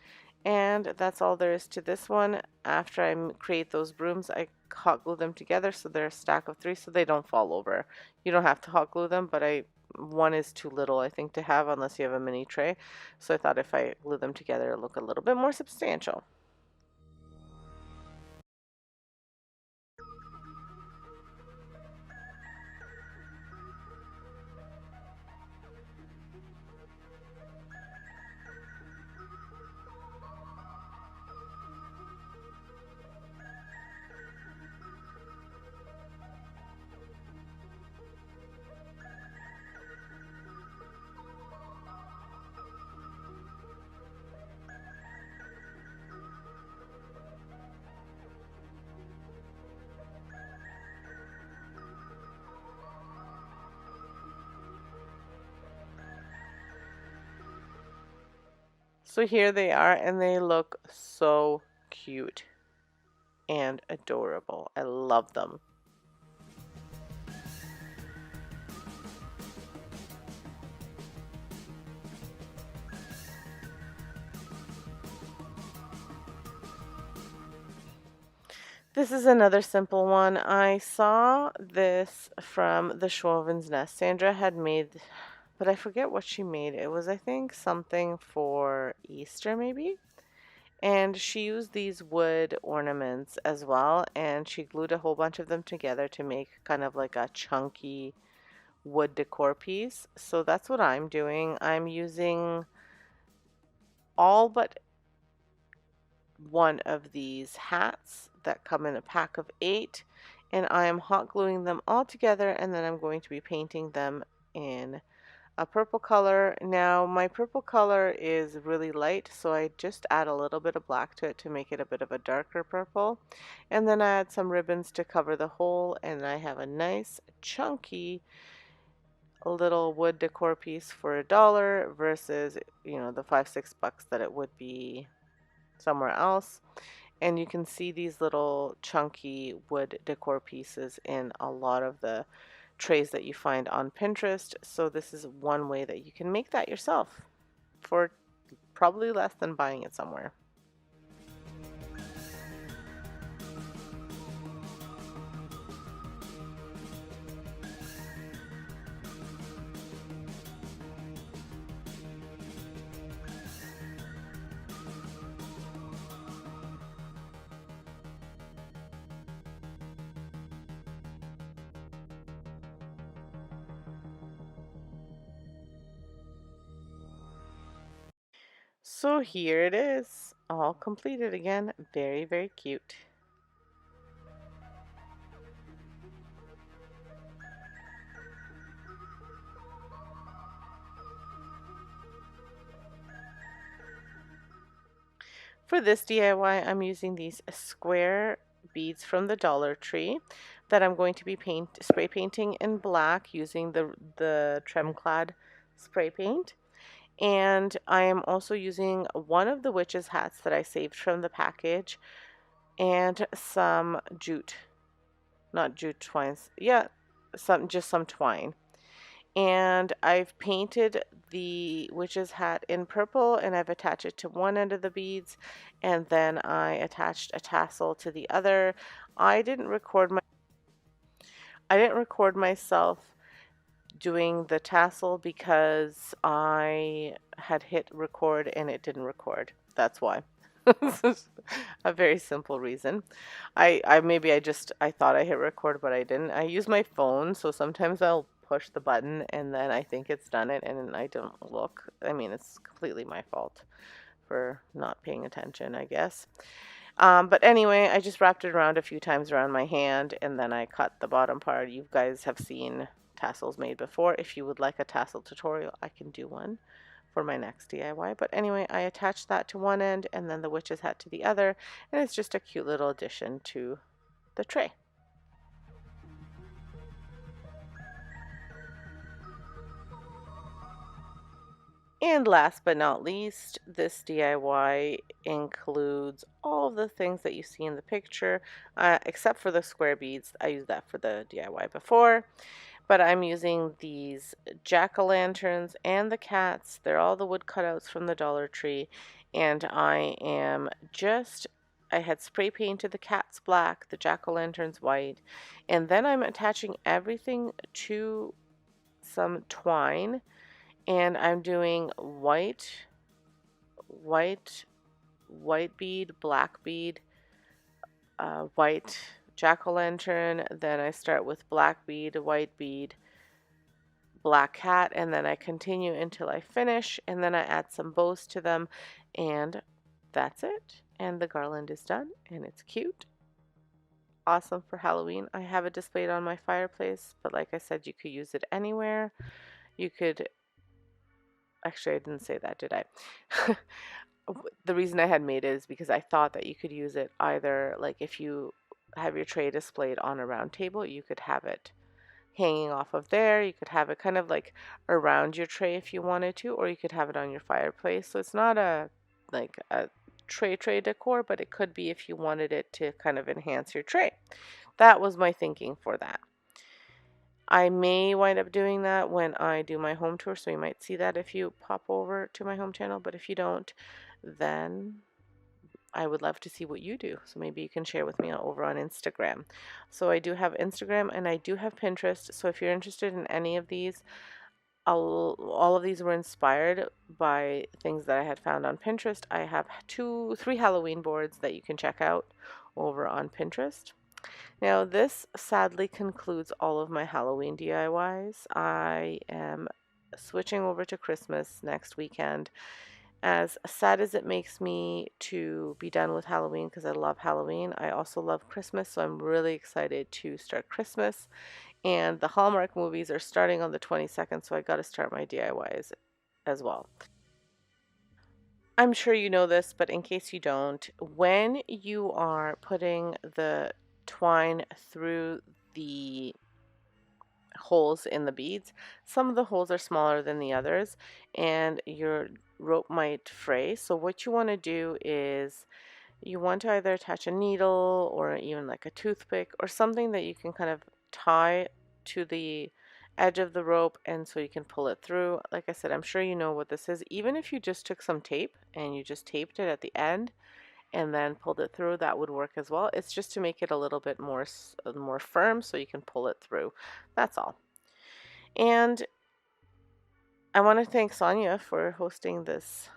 And that's all there is to this one. After I create those brooms, I hot glue them together so they're a stack of 3 so they don't fall over. You don't have to hot glue them, but one is too little, I think, to have unless you have a mini tray. So I thought if I glue them together, it'll look a little bit more substantial. So here they are, and they look so cute and adorable. I love them. This is another simple one. I saw this from the Chauvin's Nest. Sandra had made, but I forget what she made. It was, I think, something for Easter maybe. And she used these wood ornaments as well, and she glued a whole bunch of them together to make kind of like a chunky wood decor piece. So that's what I'm doing. I'm using all but one of these hats that come in a pack of 8, and I am hot gluing them all together, and then I'm going to be painting them in a purple color. Now my purple color is really light, so I just add a little bit of black to it to make it a bit of a darker purple, and then I add some ribbons to cover the hole, and I have a nice chunky little wood decor piece for $1 versus, you know, the 5-6 bucks that it would be somewhere else. And you can see these little chunky wood decor pieces in a lot of the trays that you find on Pinterest. So this is one way that you can make that yourself for probably less than buying it somewhere. So here it is, all completed again. Very, very cute. For this DIY, I'm using these square beads from the Dollar Tree that I'm going to be spray painting in black using the Tremclad spray paint. And I am also using one of the witch's hats that I saved from the package and some jute, not jute twines. Yeah, just some twine. And I've painted the witch's hat in purple and I've attached it to one end of the beads and then I attached a tassel to the other. I didn't record myself doing the tassel because I had hit record and it didn't record. That's why. A very simple reason. I thought I hit record, but I didn't. I use my phone, so sometimes I'll push the button and then I think it's done it and I don't look. I mean, it's completely my fault for not paying attention, I guess. But anyway, I just wrapped it around a few times around my hand and then I cut the bottom part. You guys have seen tassels made before. If you would like a tassel tutorial, I can do one for my next DIY. But anyway, I attached that to one end and then the witch's hat to the other, and it's just a cute little addition to the tray. And last but not least, this DIY includes all of the things that you see in the picture, except for the square beads. I used that for the DIY before. But I'm using these jack-o'-lanterns and the cats. They're all the wood cutouts from the Dollar Tree. And I had spray painted the cats black, the jack-o'-lanterns white. And then I'm attaching everything to some twine. And I'm doing white bead, black bead, white jack-o'-lantern. Then I start with black bead, white bead, black cat, and then I continue until I finish, and then I add some bows to them, and that's it. And the garland is done, and it's cute. Awesome for Halloween. I have it displayed on my fireplace, but like I said, you could use it anywhere. You could, actually, I didn't say that, did I? The reason I had made it is because I thought that you could use it either, like if you have your tray displayed on a round table, you could have it hanging off of there. You could have it kind of like around your tray if you wanted to, or you could have it on your fireplace. So it's not a like a tray decor, but it could be if you wanted it to kind of enhance your tray. That was my thinking for that. I may wind up doing that when I do my home tour, so you might see that if you pop over to my home channel, but if you don't, then I would love to see what you do. So maybe you can share with me over on Instagram. So I do have Instagram and I do have Pinterest. So if you're interested in any of these, all of these were inspired by things that I had found on Pinterest. I have 3 Halloween boards that you can check out over on Pinterest. Now this sadly concludes all of my Halloween DIYs. I am switching over to Christmas next weekend. As sad as it makes me to be done with Halloween because I love Halloween, I also love Christmas, so I'm really excited to start Christmas. And the Hallmark movies are starting on the 22nd, so I got to start my DIYs as well. I'm sure you know this, but in case you don't, when you are putting the twine through the holes in the beads, some of the holes are smaller than the others and your rope might fray. So what you want to do is you want to either attach a needle or even like a toothpick or something that you can kind of tie to the edge of the rope, and so you can pull it through. Like I said, I'm sure you know what this is. Even if you just took some tape and you just taped it at the end and then pulled it through, that would work as well. It's just to make it a little bit more firm so you can pull it through. That's all. And I want to thank Sonia for hosting this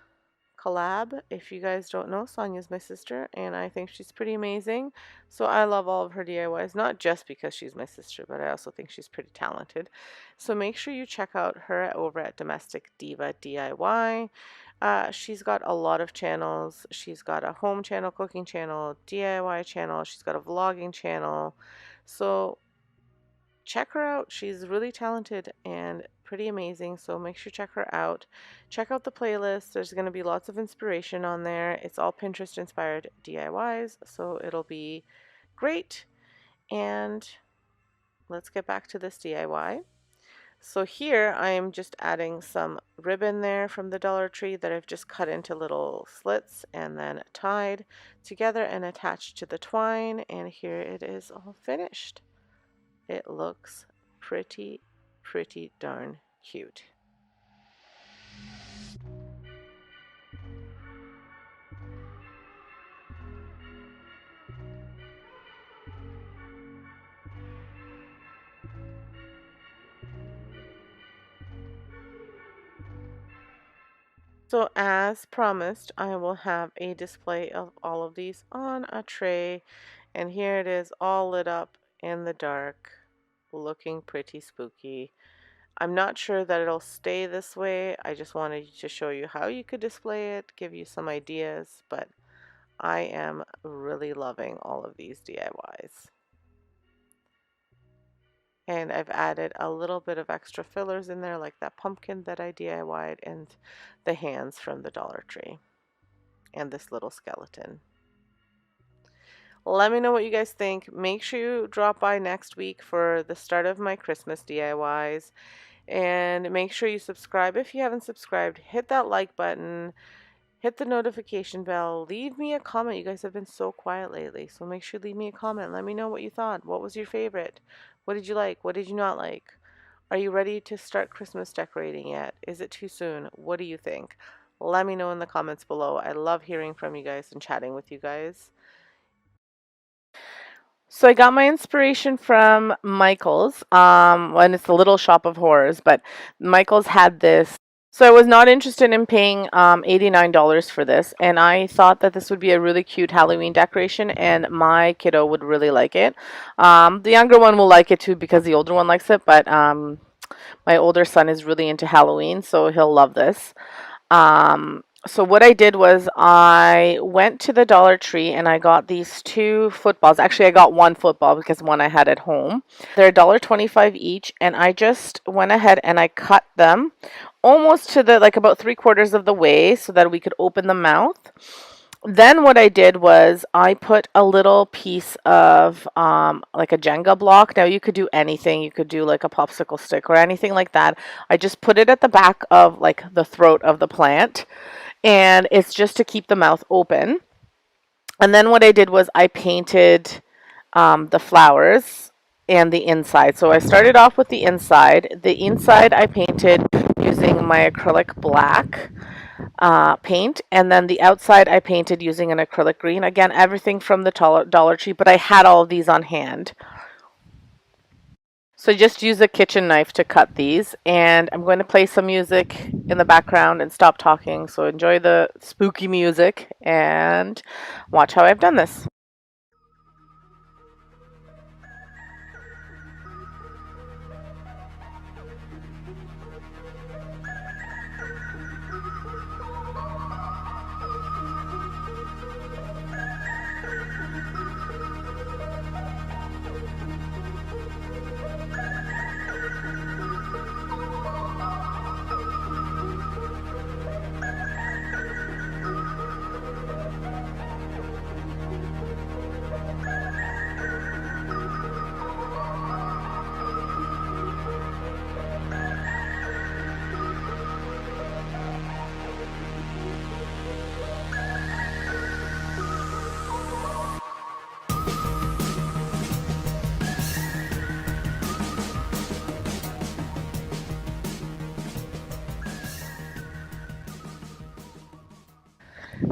collab. If you guys don't know, Sonia's my sister and I think she's pretty amazing. So I love all of her DIYs, not just because she's my sister, but I also think she's pretty talented. So make sure you check out her over at Domestic Diva DIY. She's got a lot of channels. She's got a home channel, cooking channel, DIY channel. She's got a vlogging channel. So check her out. She's really talented and pretty amazing, so make sure you check her out. Check out the playlist. There's going to be lots of inspiration on there. It's all Pinterest inspired DIYs, so it'll be great. And let's get back to this DIY. So here I am just adding some ribbon there from the Dollar Tree that I've just cut into little slits and then tied together and attached to the twine. And here it is all finished. It looks pretty darn cute. So as promised, I will have a display of all of these on a tray, and here it is all lit up in the dark, looking pretty spooky. I'm not sure that it'll stay this way. I just wanted to show you how you could display it, give you some ideas, but I am really loving all of these DIYs. And I've added a little bit of extra fillers in there, like that pumpkin that I DIY'd and the hands from the Dollar Tree and this little skeleton. Let me know what you guys think. Make sure you drop by next week for the start of my Christmas DIYs. And make sure you subscribe if you haven't subscribed. Hit that like button. Hit the notification bell. Leave me a comment. You guys have been so quiet lately. So make sure you leave me a comment. Let me know what you thought. What was your favorite? What did you like? What did you not like? Are you ready to start Christmas decorating yet? Is it too soon? What do you think? Let me know in the comments below. I love hearing from you guys and chatting with you guys. So I got my inspiration from Michael's, and it's the Little Shop of Horrors, but Michael's had this. So I was not interested in paying $89 for this, and I thought that this would be a really cute Halloween decoration, and my kiddo would really like it. The younger one will like it too because the older one likes it, but my older son is really into Halloween, so he'll love this. So what I did was I went to the Dollar Tree and I got these two footballs. Actually, I got one football because one I had at home. They're $1.25 each, and I just went ahead and I cut them almost to the, like, about 3/4 of the way so that we could open the mouth. Then what I did was I put a little piece of like a Jenga block. Now you could do anything. You could do like a popsicle stick or anything like that. I just put it at the back of like the throat of the plant, and it's just to keep the mouth open. And then what I did was I painted the flowers and the inside. So I started off with the inside. The inside I painted using my acrylic black paint, and then the outside I painted using an acrylic green. Again, everything from the Dollar Tree, but I had all of these on hand. So just use a kitchen knife to cut these, and I'm going to play some music in the background and stop talking. So enjoy the spooky music and watch how I've done this.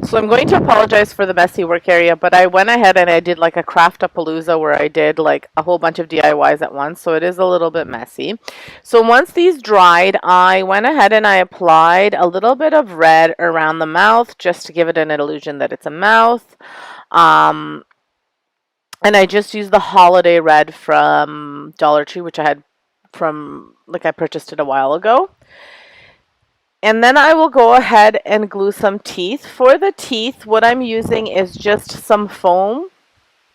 So I'm going to apologize for the messy work area, but I went ahead and I did like a craft-a-palooza where I did like a whole bunch of DIYs at once, so it is a little bit messy. So once these dried, I went ahead and I applied a little bit of red around the mouth just to give it an illusion that it's a mouth. And I just used the holiday red from Dollar Tree, which I had from, like, I purchased it a while ago. And then I will go ahead and glue some teeth. For the teeth, what I'm using is just some foam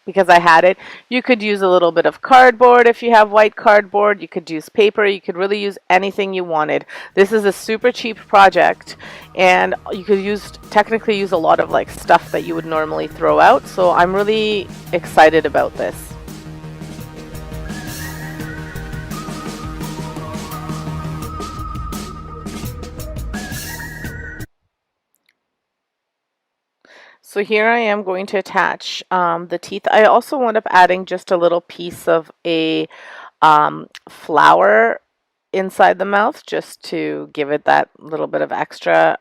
because I had it. You could use a little bit of cardboard if you have white cardboard. You could use paper. You could really use anything you wanted. This is a super cheap project, and you could technically use a lot of like stuff that you would normally throw out. So I'm really excited about this. So here I am going to attach the teeth. I also wound up adding just a little piece of a flower inside the mouth just to give it that little bit of extra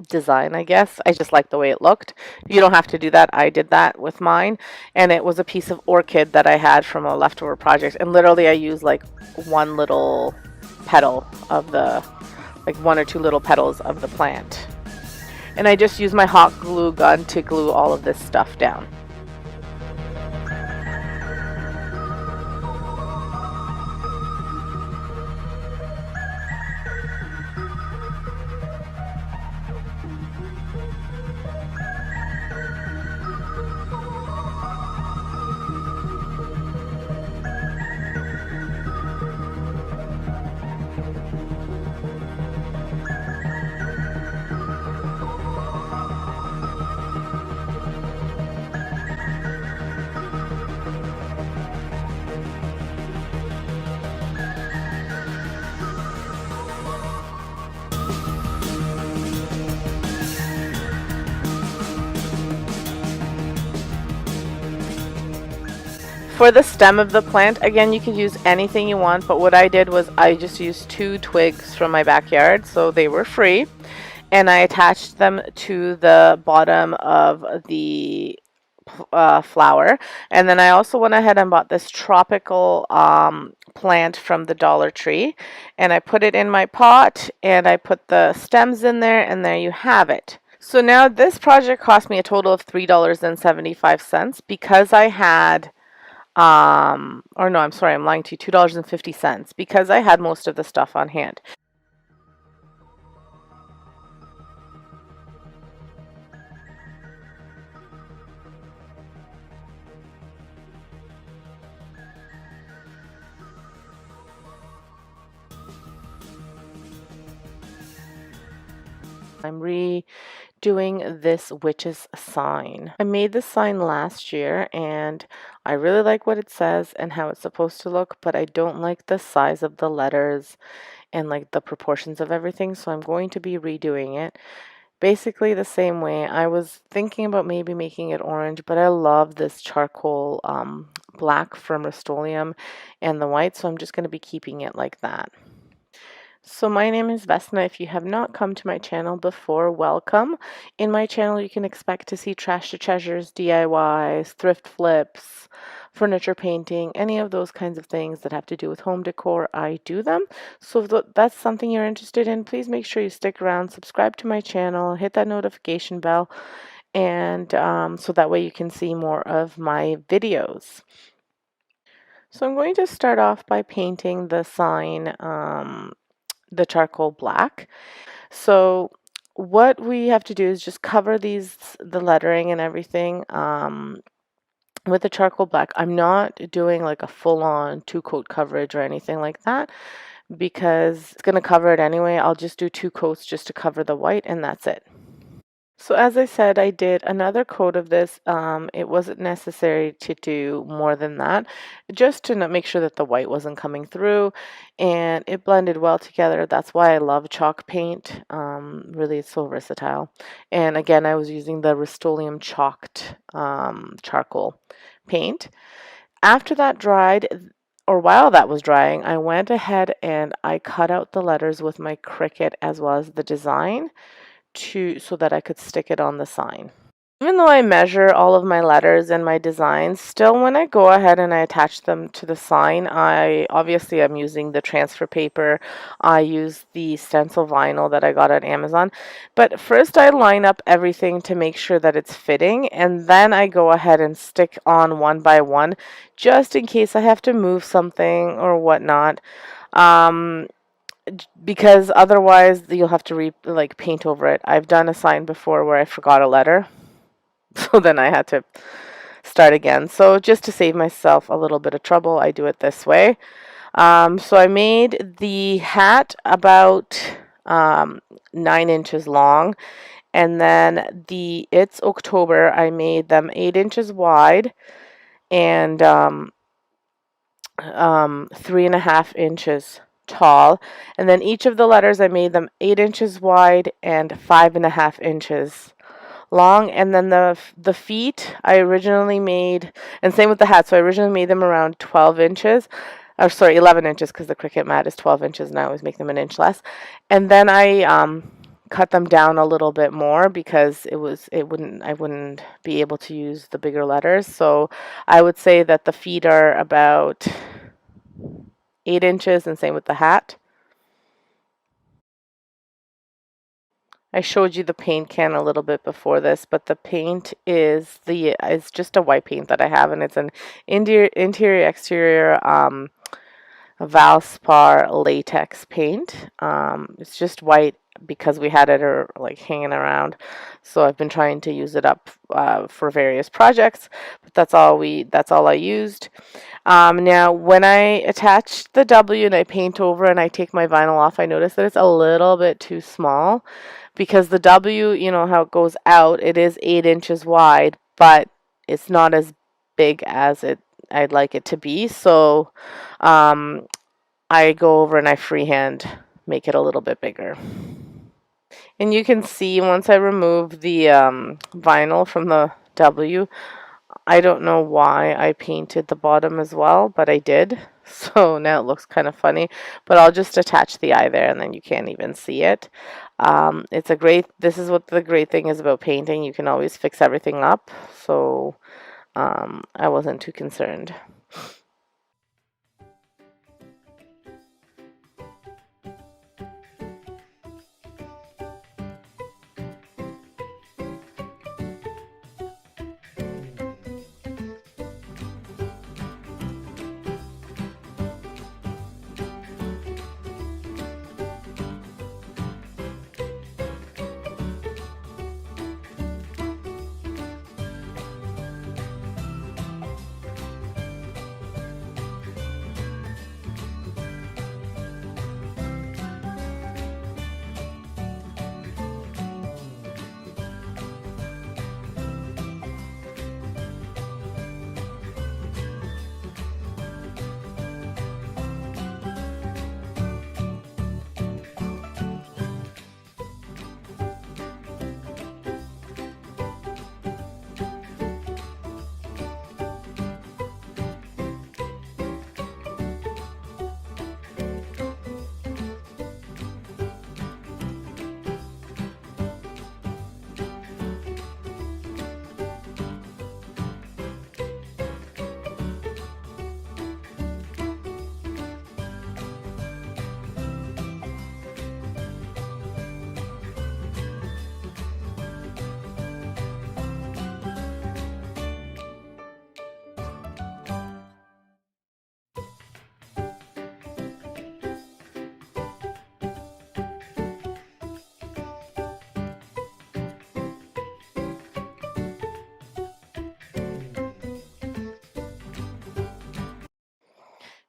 design, I guess. I just like the way it looked. You don't have to do that. I did that with mine, and it was a piece of orchid that I had from a leftover project, and literally I used like one little petal of the, like one or two little petals of the plant. And I just use my hot glue gun to glue all of this stuff down. For the stem of the plant, again, you could use anything you want, but what I did was I just used 2 twigs from my backyard, so they were free, and I attached them to the bottom of the flower. And then I also went ahead and bought this tropical plant from the Dollar Tree, and I put it in my pot, and I put the stems in there, and there you have it. So now this project cost me a total of $3.75 because I had or no, I'm sorry, I'm lying to you, $2.50 because I had most of the stuff on hand. I'm redoing this witch's sign. I made this sign last year and I really like what it says and how it's supposed to look, but I don't like the size of the letters and like the proportions of everything, so I'm going to be redoing it. Basically the same way. I was thinking about maybe making it orange, but I love this charcoal black from Rust-Oleum and the white, so I'm just going to be keeping it like that. So my name is Vesna. If you have not come to my channel before, welcome. In my channel, you can expect to see trash to treasures, DIYs, thrift flips, furniture painting, any of those kinds of things that have to do with home decor. I do them. So if that's something you're interested in, please make sure you stick around, subscribe to my channel, hit that notification bell, and so that way you can see more of my videos. So I'm going to start off by painting the sign the charcoal black. So what we have to do is just cover the lettering and everything with the charcoal black. I'm not doing like a full-on 2-coat coverage or anything like that because it's going to cover it anyway. I'll just do 2 coats just to cover the white, and that's it. So as I said, I did another coat of this. It wasn't necessary to do more than that, just to make sure that the white wasn't coming through, and it blended well together. That's why I love chalk paint. Really, it's so versatile. And again, I was using the Rust-Oleum chalked charcoal paint. After that dried, or while that was drying, I went ahead and I cut out the letters with my Cricut as well as the design so that I could stick it on the sign. Even though I measure all of my letters and my designs, still when I go ahead and I attach them to the sign, I obviously am using the transfer paper. I use the stencil vinyl that I got on Amazon. But first I line up everything to make sure that it's fitting, and then I go ahead and stick on one by one, just in case I have to move something or whatnot. Because otherwise you'll have to paint over it. I've done a sign before where I forgot a letter, so then I had to start again. So just to save myself a little bit of trouble, I do it this way. So I made the hat about 9 inches long, and then it's October. I made them 8 inches wide and 3.5 inches tall. And then each of the letters I made them 8 inches wide and 5.5 inches long. And then the feet I originally made, and same with the hat. So I originally made them around 12 inches. Or sorry, 11 inches, because the cricket mat is 12 inches and I always make them an inch less. And then I cut them down a little bit more because I wouldn't be able to use the bigger letters. So I would say that the feet are about 8 inches, and same with the hat. I showed you the paint can a little bit before this, but the paint is just a white paint that I have, and it's an interior exterior Valspar latex paint. It's just white because we had it like hanging around, so I've been trying to use it up for various projects. But that's all I used. Now, when I attach the W and I paint over and I take my vinyl off, I notice that it's a little bit too small because the W, you know how it goes out, it is 8 inches wide, but it's not as big as I'd like it to be. So I go over and I freehand make it a little bit bigger. And you can see once I remove the vinyl from the W, I don't know why I painted the bottom as well, but I did. So now it looks kind of funny, but I'll just attach the eye there and then you can't even see it. This is what the great thing is about painting. You can always fix everything up. So I wasn't too concerned.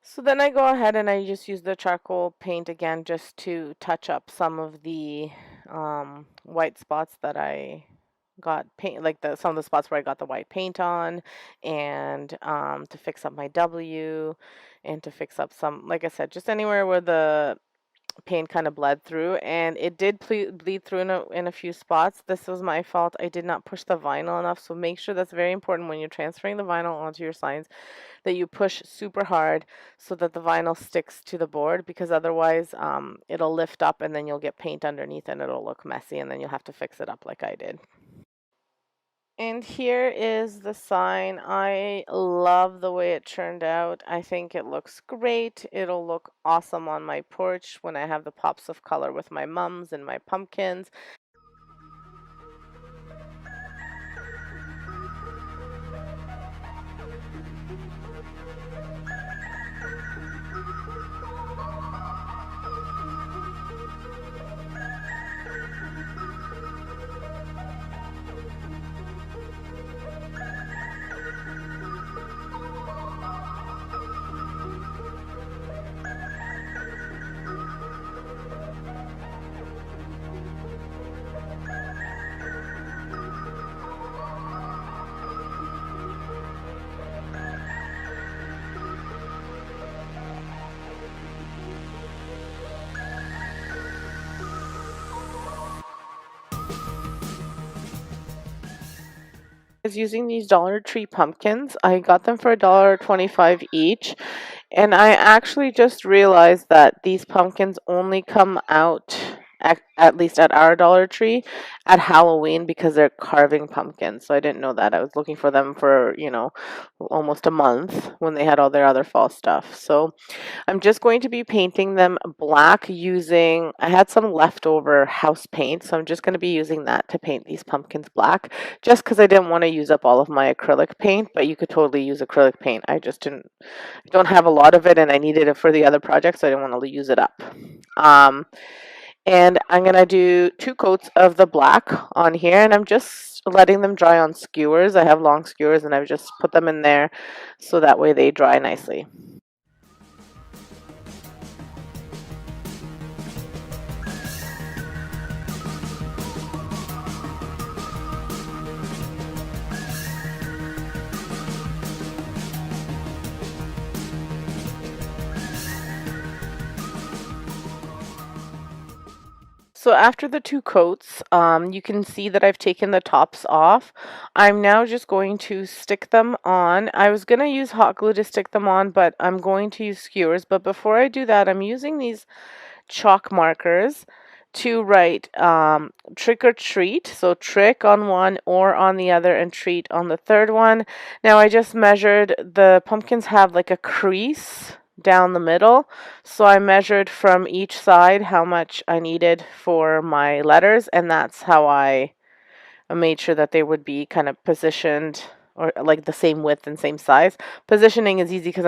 So then I go ahead and I just use the charcoal paint again just to touch up some of the white spots that I got paint, like some of the spots where I got the white paint on, and to fix up my W, and to fix up some, like I said, just anywhere where the paint kind of bled through, and it did bleed through in a few spots. This was my fault. I did not push the vinyl enough, so make sure that's very important when you're transferring the vinyl onto your signs, that you push super hard so that the vinyl sticks to the board, because otherwise it'll lift up and then you'll get paint underneath and it'll look messy, and then you'll have to fix it up like I did. And here is the sign. I love the way it turned out. I think it looks great. It'll look awesome on my porch when I have the pops of color with my mums and my pumpkins. Is using these Dollar Tree pumpkins. I got them for $1.25 each, and I actually just realized that these pumpkins only come out at least at our Dollar Tree at Halloween because they're carving pumpkins. So I didn't know that. I was looking for them for, almost a month when they had all their other fall stuff. So I'm just going to be painting them black using, I had some leftover house paint, so I'm just going to be using that to paint these pumpkins black, just because I didn't want to use up all of my acrylic paint, but you could totally use acrylic paint. I just don't have a lot of it, and I needed it for the other projects, so I didn't want to use it up. And I'm going to do 2 coats of the black on here, and I'm just letting them dry on skewers. I have long skewers, and I've just put them in there so that way they dry nicely. So after the 2 coats, you can see that I've taken the tops off. I'm now just going to stick them on. I was going to use hot glue to stick them on, but I'm going to use skewers. But before I do that, I'm using these chalk markers to write trick or treat. So trick on one or on the other and treat on the third one. Now I just measured, the pumpkins have like a crease down the middle, so I measured from each side how much I needed for my letters, and that's how I made sure that they would be kind of positioned or like the same width and same size. Positioning is easy because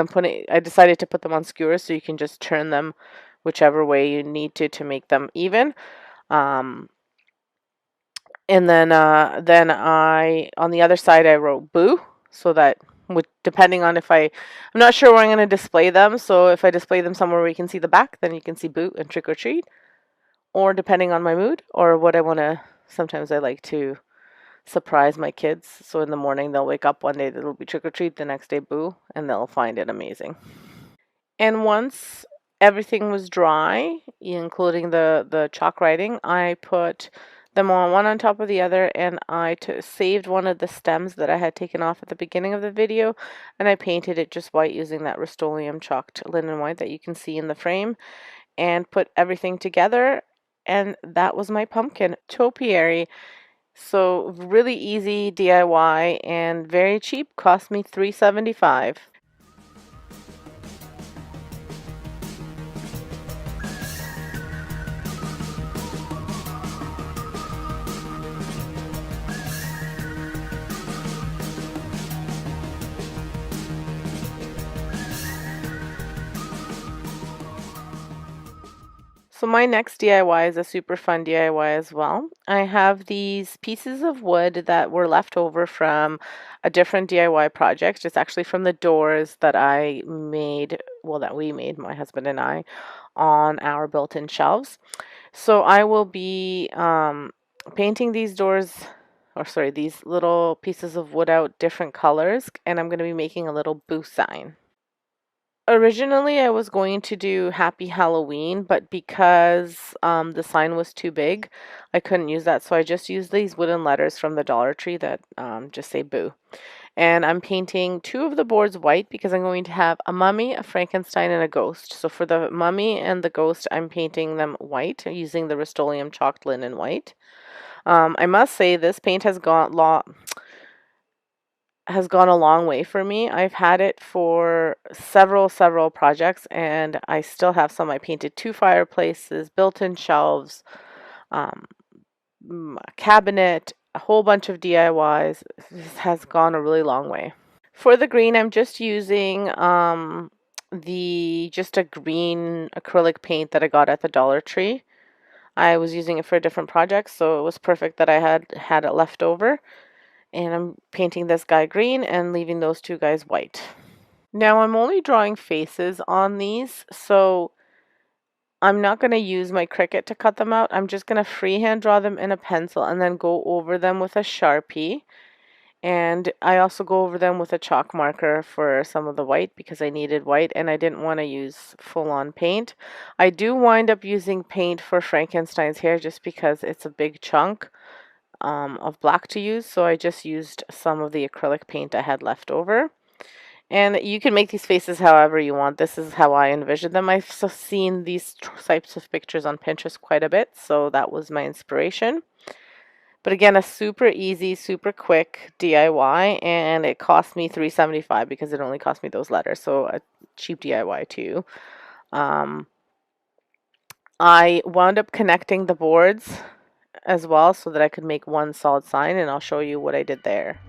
I decided to put them on skewers, so you can just turn them whichever way you need to make them even. And then I, on the other side, I wrote boo, so that depending on I'm not sure where I'm going to display them, so if I display them somewhere where you can see the back, then you can see boo and trick or treat, or depending on my mood or what I want to, sometimes I like to surprise my kids, so in the morning they'll wake up one day, it'll be trick or treat, the next day boo, and they'll find it amazing. And once everything was dry, including the chalk writing, I put them one on top of the other, and I saved one of the stems that I had taken off at the beginning of the video, and I painted it just white using that Rust-Oleum chalked linen white that you can see in the frame, and put everything together, and that was my pumpkin topiary. So really easy DIY and very cheap, cost me $3.75. So my next DIY is a super fun DIY as well. I have these pieces of wood that were left over from a different DIY project. It's actually from the doors that I made, well, that we made, my husband and I, on our built-in shelves. So I will be painting these doors, or sorry, these little pieces of wood out different colors, and I'm going to be making a little boo sign. Originally, I was going to do Happy Halloween, but because the sign was too big, I couldn't use that. So I just used these wooden letters from the Dollar Tree that just say boo. And I'm painting 2 of the boards white because I'm going to have a mummy, a Frankenstein, and a ghost. So for the mummy and the ghost, I'm painting them white using the Rust-Oleum chalked linen white. I must say this paint has gone a long way for me. I've had it for several projects, and I still have some. I painted 2 fireplaces, built-in shelves, um, a cabinet, a whole bunch of DIYs. This has gone a really long way. For the green, I'm just using just a green acrylic paint that I got at the Dollar Tree. I was using it for a different project, so it was perfect that I had it left over. And I'm painting this guy green and leaving those 2 guys white. Now I'm only drawing faces on these, so I'm not going to use my Cricut to cut them out. I'm just going to freehand draw them in a pencil and then go over them with a Sharpie. And I also go over them with a chalk marker for some of the white because I needed white and I didn't want to use full-on paint. I do wind up using paint for Frankenstein's hair just because it's a big chunk. of black to use, so I just used some of the acrylic paint I had left over. And you can make these faces however you want. This is how I envisioned them. I've seen these types of pictures on Pinterest quite a bit, so that was my inspiration. But again, a super easy, super quick DIY, and it cost me $3.75 because it only cost me those letters, so a cheap DIY too. I wound up connecting the boards as well so that I could make one solid sign, and I'll show you what I did there.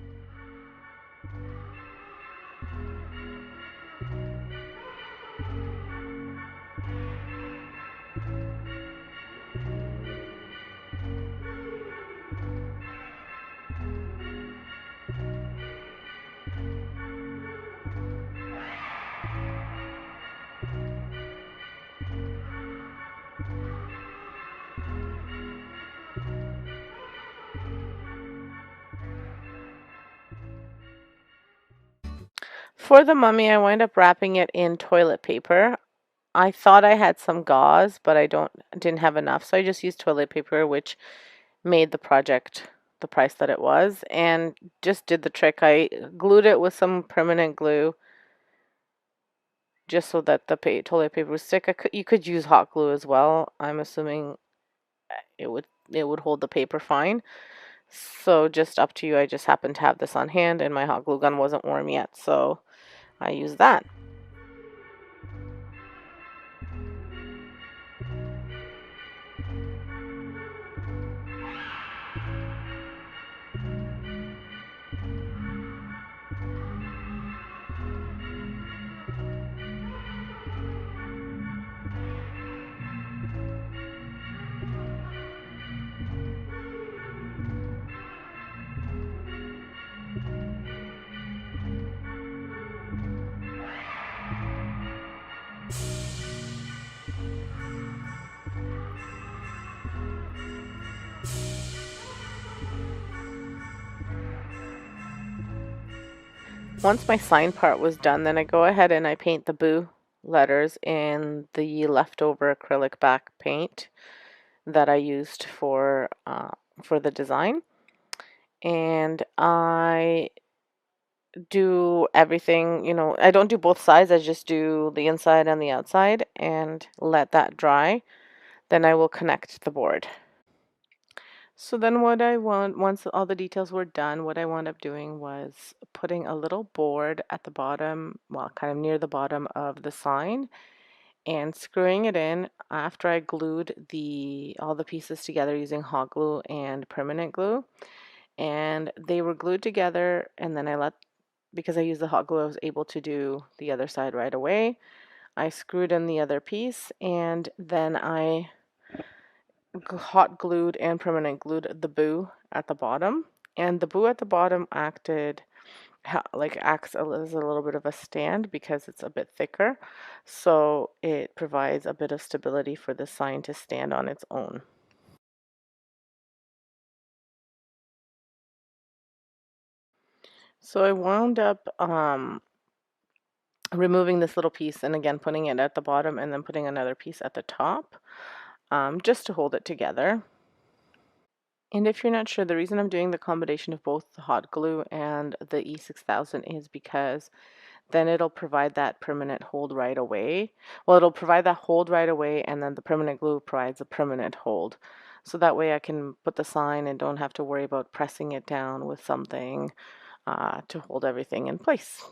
For the mummy, I wind up wrapping it in toilet paper. I thought I had some gauze, but didn't have enough, so I just used toilet paper, which made the project the price that it was, and just did the trick. I glued it with some permanent glue just so that the toilet paper would stick. You could use hot glue as well. I'm assuming it would hold the paper fine. So just up to you. I just happened to have this on hand, and my hot glue gun wasn't warm yet, so I used that. Once my sign part was done, then I go ahead and I paint the boo letters in the leftover acrylic back paint that I used for the design. And I do everything, I don't do both sides. I just do the inside and the outside and let that dry. Then I will connect the board. So then once all the details were done, what I wound up doing was putting a little board at the bottom, well, kind of near the bottom of the sign, and screwing it in after I glued all the pieces together using hot glue and permanent glue. And they were glued together, and then because I used the hot glue, I was able to do the other side right away. I screwed in the other piece, and then I hot glued and permanent glued the boo at the bottom, and the boo at the bottom acts as a little bit of a stand because it's a bit thicker, so it provides a bit of stability for the sign to stand on its own. So I wound up removing this little piece and again putting it at the bottom and then putting another piece at the top, just to hold it together. And if you're not sure, the reason I'm doing the combination of both the hot glue and the E6000 is because then it'll provide that permanent hold right away. Well, it'll provide that hold right away, and then the permanent glue provides a permanent hold. So that way I can put the sign and don't have to worry about pressing it down with something to hold everything in place.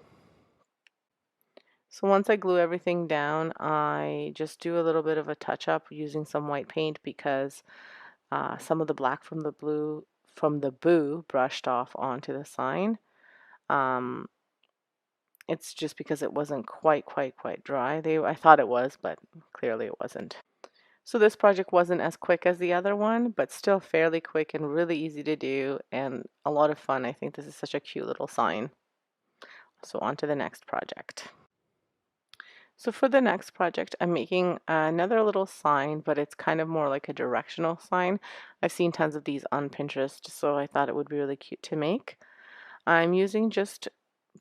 So once I glue everything down, I just do a little bit of a touch-up using some white paint because some of the black from the boo brushed off onto the sign. It's just because it wasn't quite dry. I thought it was, but clearly it wasn't. So this project wasn't as quick as the other one, but still fairly quick and really easy to do and a lot of fun. I think this is such a cute little sign. So on to the next project. So for the next project, I'm making another little sign, but it's kind of more like a directional sign. I've seen tons of these on Pinterest, so I thought it would be really cute to make. I'm using just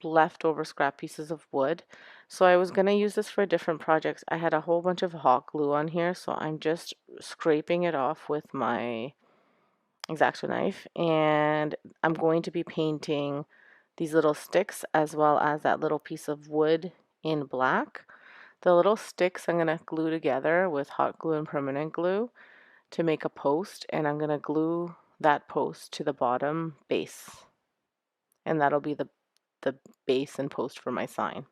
leftover scrap pieces of wood. So I was going to use this for different projects. I had a whole bunch of hot glue on here, so I'm just scraping it off with my X-Acto knife, and I'm going to be painting these little sticks as well as that little piece of wood in black. The little sticks I'm going to glue together with hot glue and permanent glue to make a post, and I'm going to glue that post to the bottom base, and that'll be the base and post for my sign.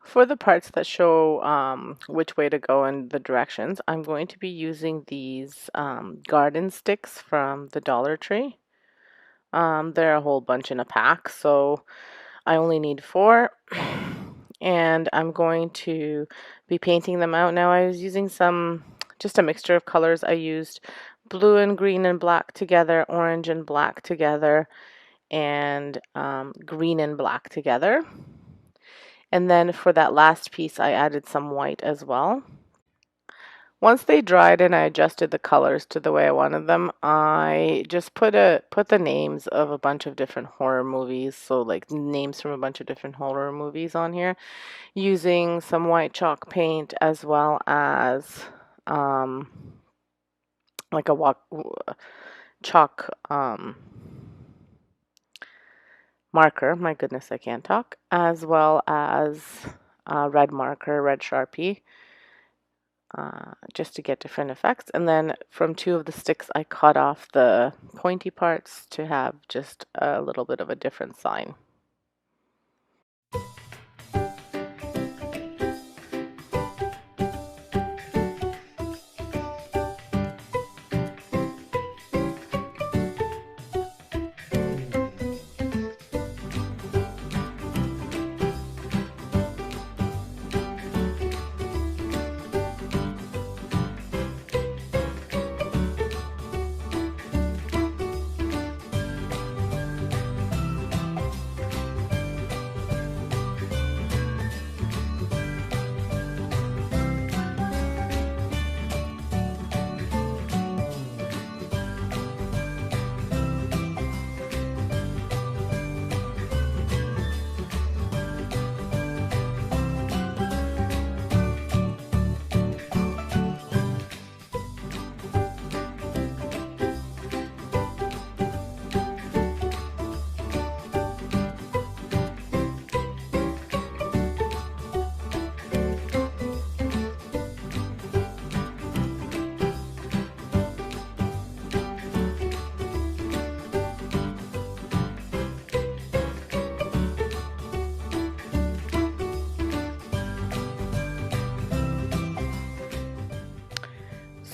For the parts that show which way to go and the directions, I'm going to be using these garden sticks from the Dollar Tree. They're a whole bunch in a pack, so I only need 4. And I'm going to be painting them out. Now I was using just a mixture of colors. I used blue and green and black together, orange and black together, and green and black together. And then for that last piece, I added some white as well. Once they dried and I adjusted the colors to the way I wanted them, I just put the names of a bunch of different horror movies, so like names from a bunch of different horror movies on here, using some white chalk paint as well as like a chalk marker. My goodness, I can't talk. As well as red marker, red Sharpie. Just to get different effects. And then from 2 of the sticks, I cut off the pointy parts to have just a little bit of a different sign.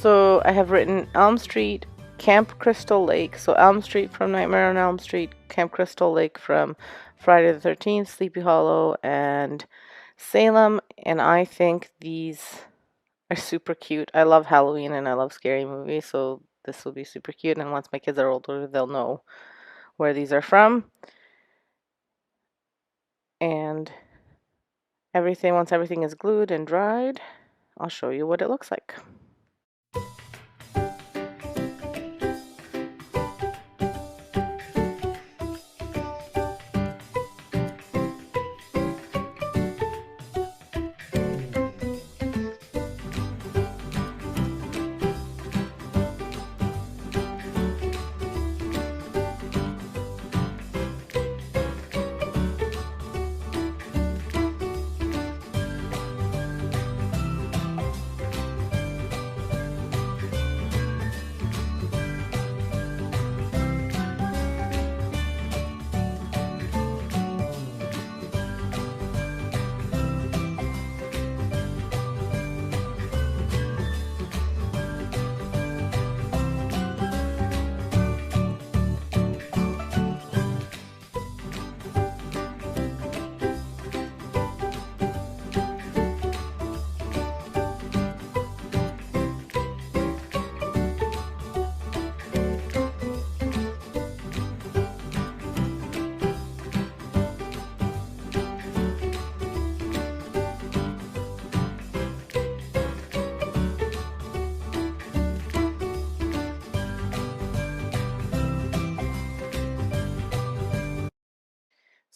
So I have written Elm Street, Camp Crystal Lake. So Elm Street from Nightmare on Elm Street, Camp Crystal Lake from Friday the 13th, Sleepy Hollow, and Salem. And I think these are super cute. I love Halloween and I love scary movies, so this will be super cute. And once my kids are older, they'll know where these are from. And once everything is glued and dried, I'll show you what it looks like.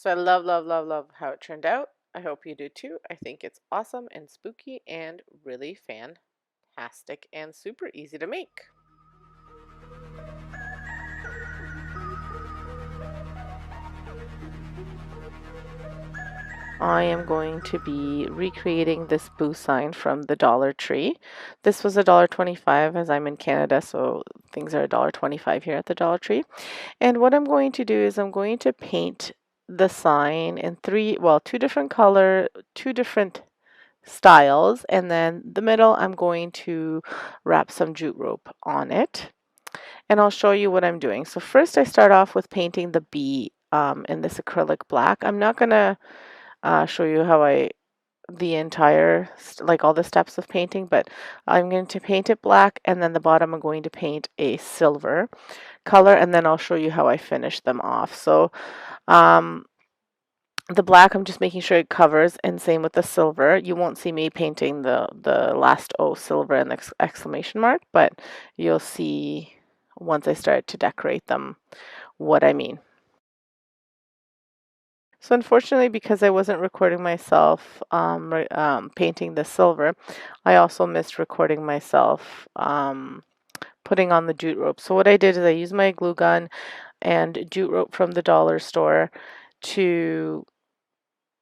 So I love, love, love, love how it turned out. I hope you do too. I think it's awesome and spooky and really fantastic and super easy to make. I am going to be recreating this boo sign from the Dollar Tree. This was $1.25 as I'm in Canada, so things are $1.25 here at the Dollar Tree. And what I'm going to do is I'm going to paint the sign in two different color, two different styles, and then the middle I'm going to wrap some jute rope on it. And I'll show you what I'm doing. So first I start off with painting the bee in this acrylic black. I'm not going to show you how the entire, like all the steps of painting, but I'm going to paint it black, and then the bottom I'm going to paint a silver color, and then I'll show you how I finish them off. So the black, I'm just making sure it covers, and same with the silver. You won't see me painting the last O silver and exclamation mark, but you'll see once I start to decorate them what I mean. So unfortunately, because I wasn't recording myself painting the silver, I also missed recording myself putting on the jute rope. So what I did is I used my glue gun and jute rope from the dollar store to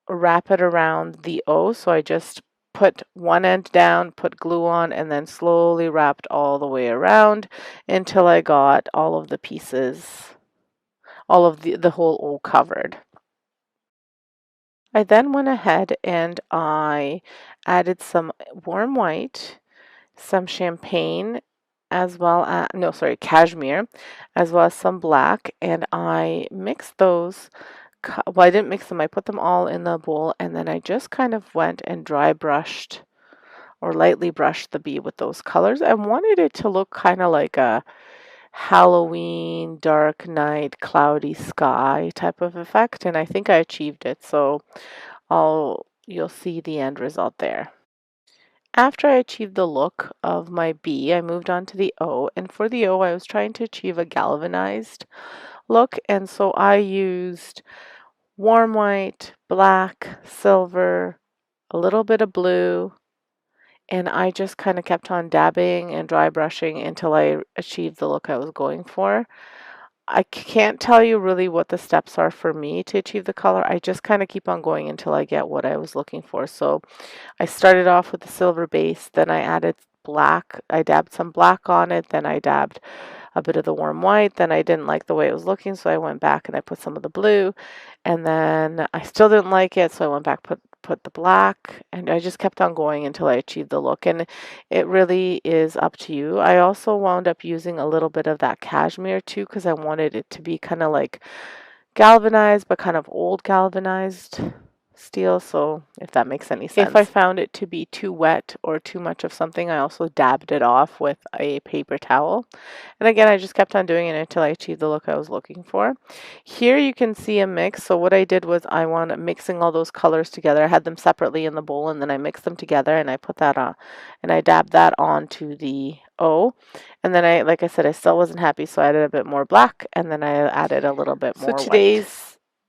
wrap it around the O. So I just put one end down, put glue on, and then slowly wrapped all the way around until I got all of the pieces, all of the whole O covered. I then went ahead and I added some warm white, some champagne, as well as, no, sorry, cashmere, as well as some black, and I mixed those. Well, I didn't mix them, I put them all in the bowl, and then I just kind of went and dry brushed or lightly brushed the bee with those colors. I wanted it to look kind of like a Halloween, dark night, cloudy sky type of effect, and I think I achieved it. So you'll see the end result there. After I achieved the look of my bee, I moved on to the O, and for the O, I was trying to achieve a galvanized look, and so I used warm white, black, silver, a little bit of blue, and I just kind of kept on dabbing and dry brushing until I achieved the look I was going for. I can't tell you really what the steps are for me to achieve the color. I just kind of keep on going until I get what I was looking for. So I started off with the silver base, then I added black. I dabbed some black on it, then I dabbed a bit of the warm white. Then I didn't like the way it was looking, so I went back and I put some of the blue. And then I still didn't like it, so I went back, put the black, and I just kept on going until I achieved the look. And it really is up to you. I also wound up using a little bit of that cashmere too, because I wanted it to be kind of like galvanized, but kind of old galvanized steel, so if that makes any sense. If I found it to be too wet or too much of something, I also dabbed it off with a paper towel. And again, I just kept on doing it until I achieved the look I was looking for. Here you can see a mix. So what I did was I wound up mixing all those colors together. I had them separately in the bowl, and then I mixed them together, and I put that on, and I dabbed that onto the O. And then like I said, I still wasn't happy, so I added a bit more black, and then I added a little bit more white. So today's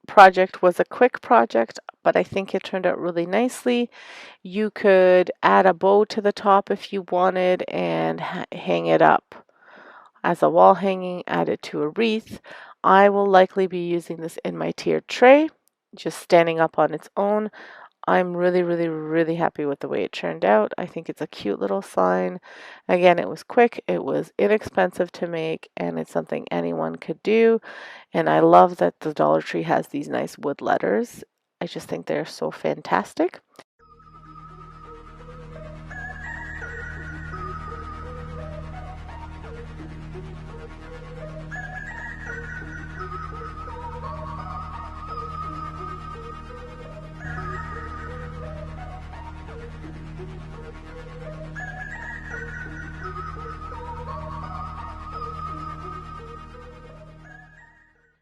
project was a quick project, but I think it turned out really nicely. You could add a bow to the top if you wanted and hang it up as a wall hanging, add it to a wreath. I will likely be using this in my tiered tray, just standing up on its own. I'm really, really, really happy with the way it turned out. I think it's a cute little sign. Again, it was quick, it was inexpensive to make, and it's something anyone could do. And I love that the Dollar Tree has these nice wood letters. I just think they're so fantastic.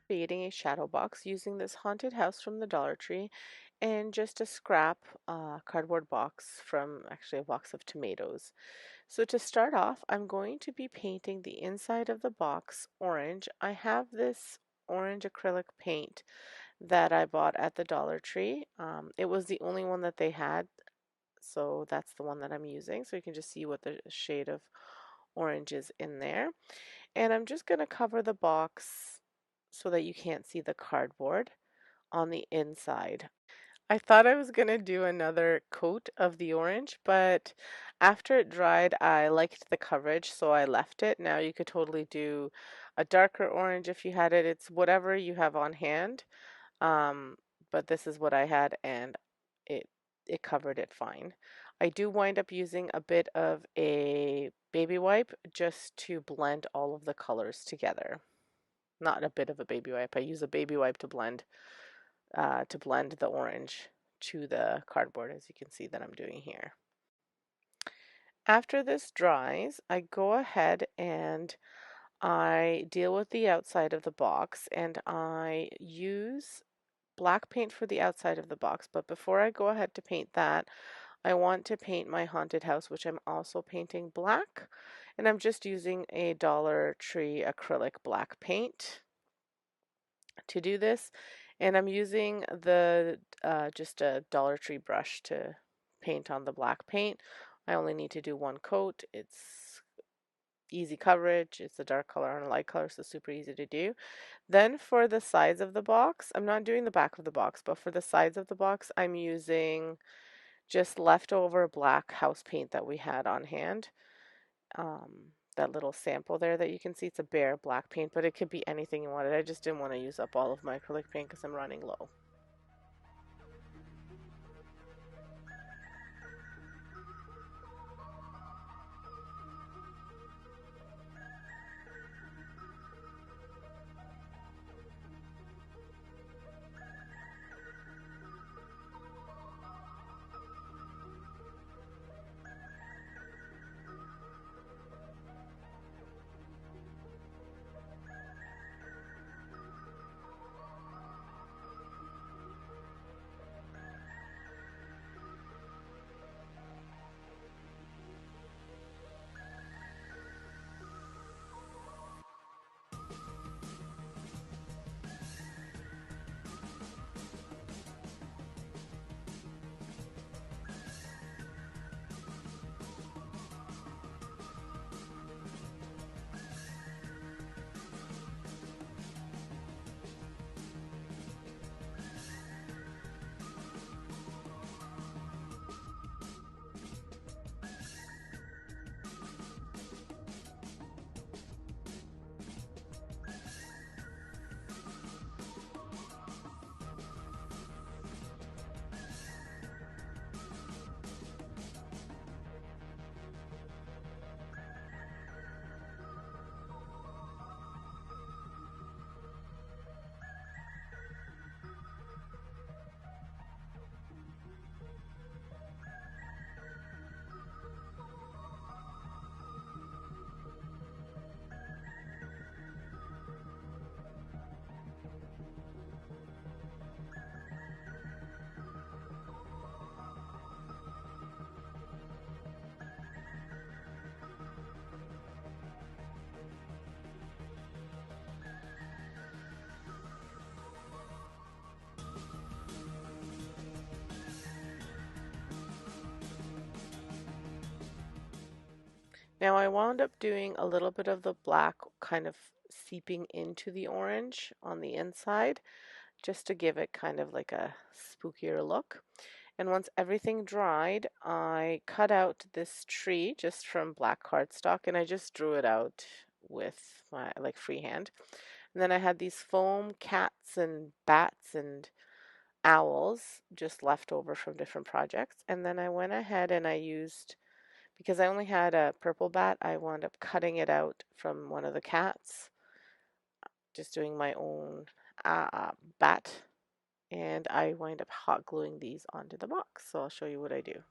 Creating a shadow box using this haunted house from the Dollar Tree and just a scrap cardboard box from actually a box of tomatoes. So to start off, I'm going to be painting the inside of the box orange. I have this orange acrylic paint that I bought at the Dollar Tree. It was the only one that they had, so that's the one that I'm using. So you can just see what the shade of orange is in there. And I'm just going to cover the box so that you can't see the cardboard on the inside. I thought I was going to do another coat of the orange, but after it dried, I liked the coverage, so I left it. Now you could totally do a darker orange if you had it. It's whatever you have on hand. Um, but this is what I had, and it it covered it fine. I do wind up using a bit of a baby wipe just to blend all of the colors together. Not a bit of a baby wipe. I use a baby wipe to blend the orange to the cardboard, as you can see that I'm doing here. After this dries, I go ahead and I deal with the outside of the box, and I use black paint for the outside of the box. But before I go ahead to paint that, I want to paint my haunted house, which I'm also painting black. And I'm just using a Dollar Tree acrylic black paint to do this. And I'm using the just a Dollar Tree brush to paint on the black paint. I only need to do one coat. It's easy coverage. It's a dark color and a light color, so super easy to do. Then for the sides of the box, I'm not doing the back of the box, but for the sides of the box, I'm using just leftover black house paint that we had on hand. That little sample there that you can see, it's a bare black paint, but it could be anything you wanted. I just didn't want to use up all of my acrylic paint because I'm running low. Now I wound up doing a little bit of the black kind of seeping into the orange on the inside just to give it kind of like a spookier look. And once everything dried, I cut out this tree just from black cardstock and I just drew it out with my like freehand. And then I had these foam cats and bats and owls just left over from different projects. And then I went ahead and I used, because I only had a purple bat, I wound up cutting it out from one of the cats, just doing my own bat. And I wind up hot gluing these onto the box. So I'll show you what I do.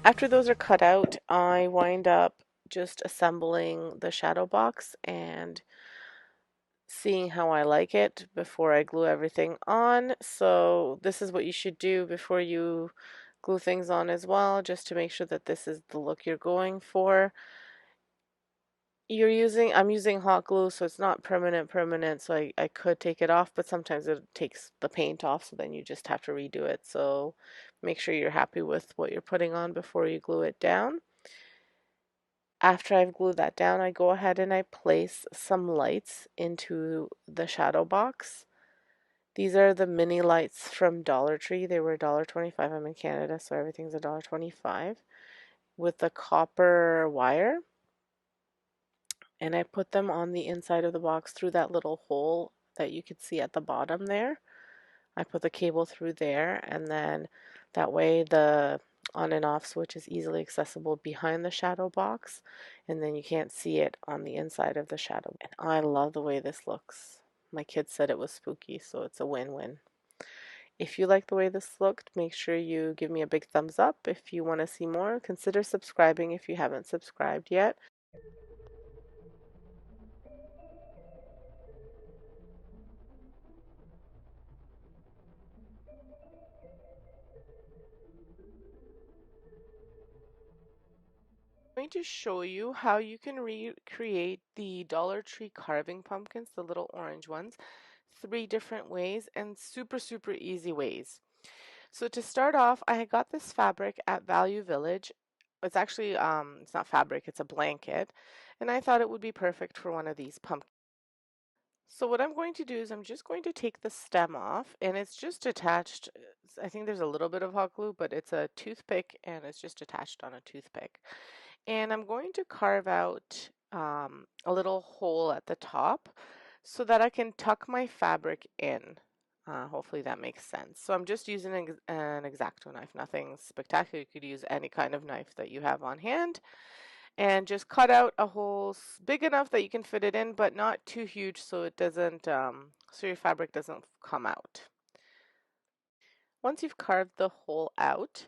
After those are cut out, I wind up just assembling the shadow box and seeing how I like it before I glue everything on. So this is what you should do before you glue things on as well, just to make sure that this is the look you're going for. I'm using hot glue, so it's not permanent, so I could take it off, but sometimes it takes the paint off, so then you just have to redo it. So make sure you're happy with what you're putting on before you glue it down. After I've glued that down, I go ahead and I place some lights into the shadow box. These are the mini lights from Dollar Tree. They were $1.25. I'm in Canada, so everything's $1.25 with the copper wire. And I put them on the inside of the box through that little hole that you could see at the bottom there. I put the cable through there, and then that way the on and off switch is easily accessible behind the shadow box, and then you can't see it on the inside of the shadow. And I love the way this looks. My kids said it was spooky, so it's a win-win. If you like the way this looked, make sure you give me a big thumbs up. If you want to see more, consider subscribing if you haven't subscribed yet. I'm going to show you how you can recreate the Dollar Tree carving pumpkins, the little orange ones, 3 different ways and super easy ways. So to start off, I got this fabric at Value Village. It's actually it's not fabric, it's a blanket, and I thought it would be perfect for one of these pumpkins. So what I'm going to do is I'm just going to take the stem off, and it's just attached. I think there's a little bit of hot glue, but it's a toothpick and it's just attached on a toothpick. And I'm going to carve out a little hole at the top so that I can tuck my fabric in. Hopefully that makes sense. So I'm just using an X-Acto knife, nothing spectacular. You could use any kind of knife that you have on hand, and just cut out a hole big enough that you can fit it in, but not too huge so it doesn't, so your fabric doesn't come out. Once you've carved the hole out,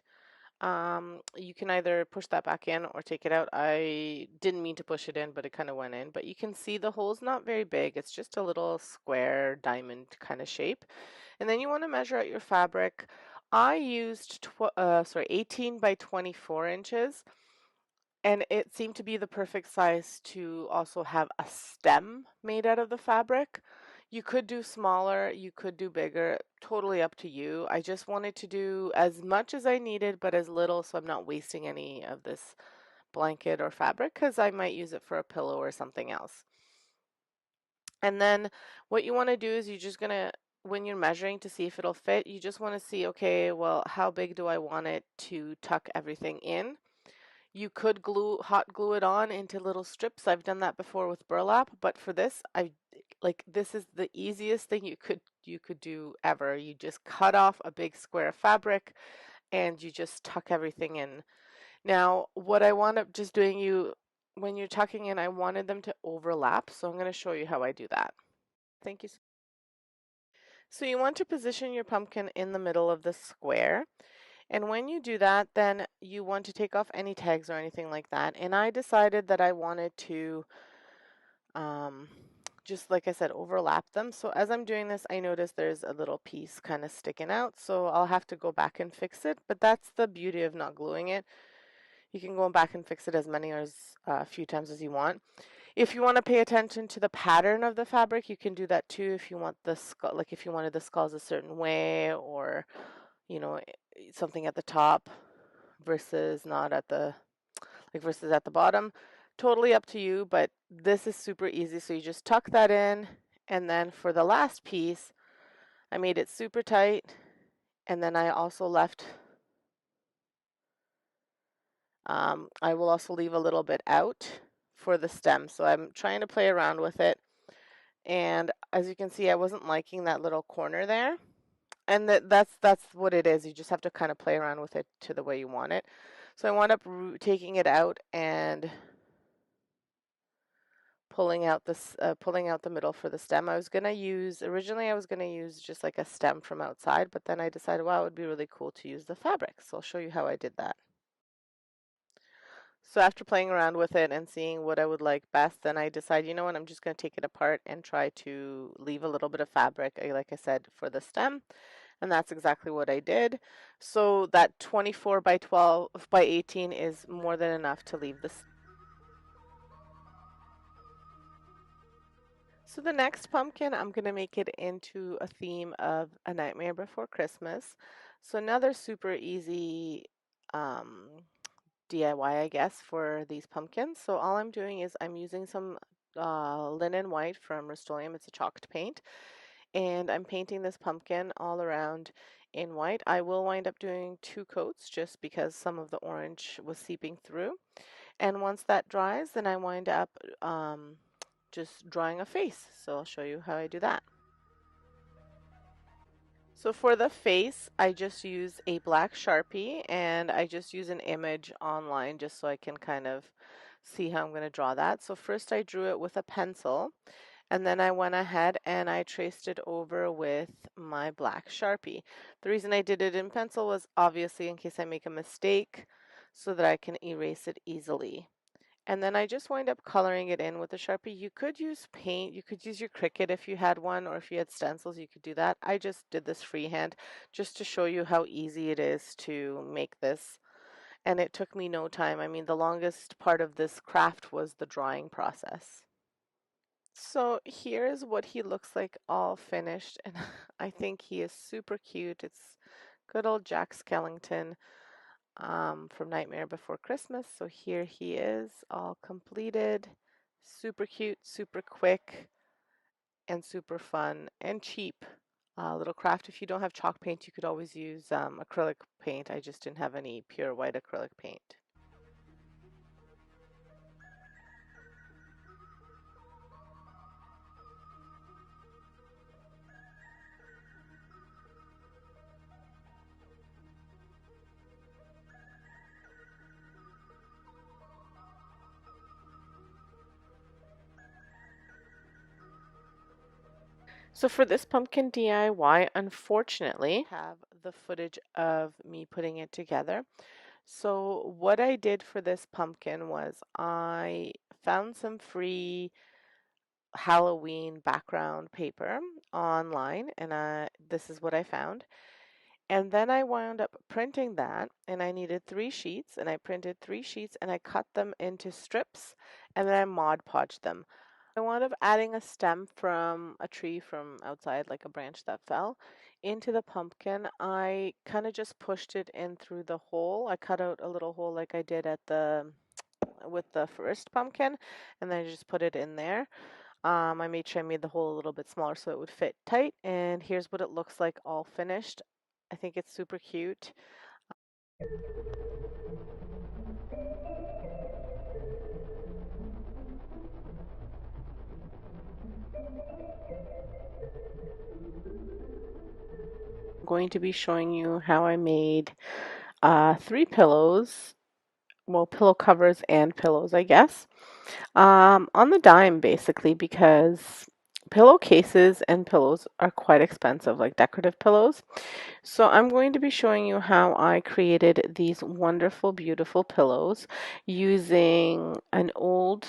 you can either push that back in or take it out. I didn't mean to push it in, but it kind of went in. But you can see the hole's not very big. It's just a little square diamond kind of shape. And then you want to measure out your fabric. I used 18 by 24 inches, and it seemed to be the perfect size to also have a stem made out of the fabric. You could do smaller, you could do bigger, totally up to you. I just wanted to do as much as I needed, but as little so I'm not wasting any of this blanket or fabric because I might use it for a pillow or something else. And then what you want to do is you're just going to, when you're measuring to see if it'll fit, you just want to see, okay, well, how big do I want it to tuck everything in? You could hot glue it on into little strips. I've done that before with burlap, but for this, this is the easiest thing you could do ever. You just cut off a big square of fabric and you just tuck everything in. Now, what I wound up just doing when you're tucking in, I wanted them to overlap, so I'm going to show you how I do that. Thank you. So you want to position your pumpkin in the middle of the square. And when you do that, then you want to take off any tags or anything like that. And I decided that I wanted to, um, just like I said, overlap them. So as I'm doing this, I notice there's a little piece kind of sticking out. So I'll have to go back and fix it. But that's the beauty of not gluing it. You can go back and fix it as many or as a few times as you want. If you want to pay attention to the pattern of the fabric, you can do that too. If you want the skull, like if you wanted the skulls a certain way, or something at the top versus not at the versus at the bottom. Totally up to you, but this is super easy. So you just tuck that in, and then for the last piece, I made it super tight, and then I also left. I will also leave a little bit out for the stem. So I'm trying to play around with it, and as you can see, I wasn't liking that little corner there. And that's what it is. You just have to kind of play around with it to the way you want it. So I wound up taking it out and pulling out the middle for the stem. Originally I was gonna use just like a stem from outside, but then I decided, wow, it would be really cool to use the fabric. So I'll show you how I did that. So after playing around with it and seeing what I would like best, then I decided, you know what, I'm just going to take it apart and try to leave a little bit of fabric, like I said, for the stem. And that's exactly what I did. So that 24 by 12 by 18 is more than enough to leave this. So the next pumpkin, I'm going to make it into a theme of A Nightmare Before Christmas. So another super easy DIY, I guess, for these pumpkins. So all I'm doing is I'm using some linen white from Rust-Oleum. It's a chalked paint, and I'm painting this pumpkin all around in white. I will wind up doing 2 coats just because some of the orange was seeping through. And once that dries, then I wind up just drawing a face. So I'll show you how I do that. So for the face, I just use a black Sharpie and I just use an image online just so I can kind of see how I'm going to draw that. So first I drew it with a pencil and then I went ahead and I traced it over with my black Sharpie. The reason I did it in pencil was obviously in case I make a mistake so that I can erase it easily. And then I just wind up coloring it in with a Sharpie. You could use paint, you could use your Cricut if you had one, or if you had stencils, you could do that. I just did this freehand just to show you how easy it is to make this. And it took me no time. I mean, the longest part of this craft was the drawing process. So here's what he looks like all finished, and I think he is super cute. It's good old Jack Skellington from Nightmare Before Christmas. So here he is, all completed. Super cute, super quick, and super fun and cheap. Little craft. If you don't have chalk paint, you could always use acrylic paint. I just didn't have any pure white acrylic paint. So for this pumpkin DIY, unfortunately, I have the footage of me putting it together. So what I did for this pumpkin was I found some free Halloween background paper online, and this is what I found. And then I wound up printing that, and I needed 3 sheets, and I printed 3 sheets, and I cut them into strips, and then I Mod Podged them. I wound up adding a stem from a tree from outside, like a branch that fell, into the pumpkin. I kind of just pushed it in through the hole. I cut out a little hole like I did at the with the first pumpkin, and then I just put it in there. I made sure I made the hole a little bit smaller so it would fit tight, and here's what it looks like all finished. I think it's super cute. I'm going to be showing you how I made 3 pillows, well, pillow covers and pillows, I guess, on the dime basically because pillowcases and pillows are quite expensive, like decorative pillows. So I'm going to be showing you how I created these wonderful, beautiful pillows using an old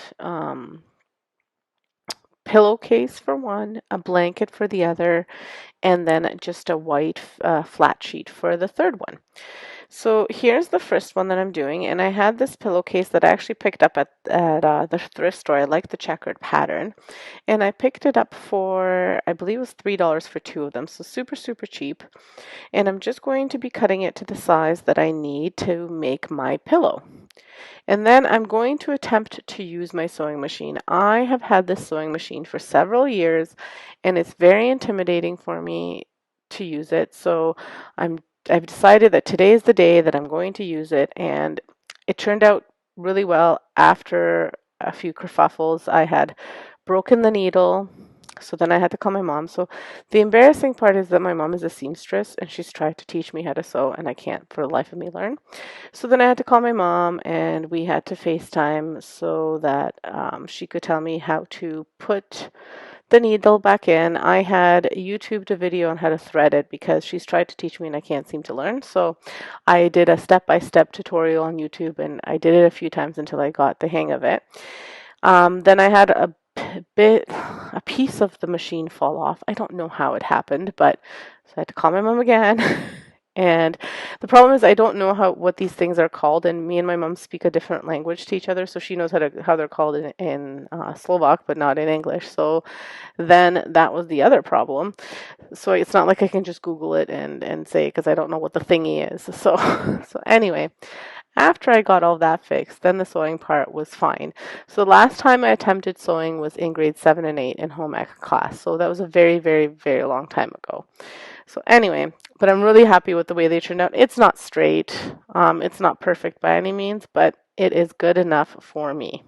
pillowcase for one, a blanket for the other, and then just a white flat sheet for the third one. So here's the first one that I'm doing, and I had this pillowcase that I actually picked up at the thrift store. I like the checkered pattern, and I picked it up for, I believe it was $3 for 2 of them, so super, super cheap. And I'm just going to be cutting it to the size that I need to make my pillow. And then I'm going to attempt to use my sewing machine. I have had this sewing machine for several years, and it's very intimidating for me to use it. So I've decided that today is the day that I'm going to use it, and it turned out really well. After a few kerfuffles, I had broken the needle, so then I had to call my mom. So the embarrassing part is that my mom is a seamstress, and she's tried to teach me how to sew, and I can't for the life of me learn. So then I had to call my mom, and we had to FaceTime so that she could tell me how to put the needle back in. I had YouTubed a video on how to thread it because she's tried to teach me and I can't seem to learn. So I did a step-by-step tutorial on YouTube and I did it a few times until I got the hang of it. Then I had a piece of the machine fall off. I don't know how it happened, but so I had to call my mom again. And the problem is I don't know what these things are called, and me and my mom speak a different language to each other, so she knows how they're called in Slovak, but not in English. So then that was the other problem. So it's not like I can just Google it and say because I don't know what the thingy is. So so anyway, after I got all that fixed, then the sewing part was fine. So the last time I attempted sewing was in grade 7 and 8 in home ec class. So that was a very, very, very long time ago. So anyway, but I'm really happy with the way they turned out. It's not straight. It's not perfect by any means, but it is good enough for me.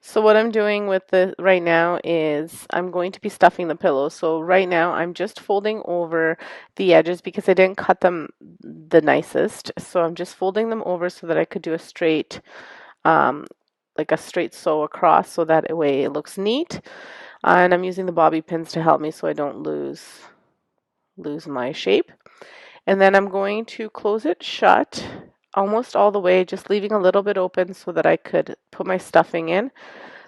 So what I'm doing with the right now is I'm going to be stuffing the pillows. So right now I'm just folding over the edges because I didn't cut them the nicest. So I'm just folding them over so that I could do a straight, um, like a straight sew across so that way it looks neat. And I'm using the bobby pins to help me so I don't lose my shape. And then I'm going to close it shut almost all the way, just leaving a little bit open so that I could put my stuffing in.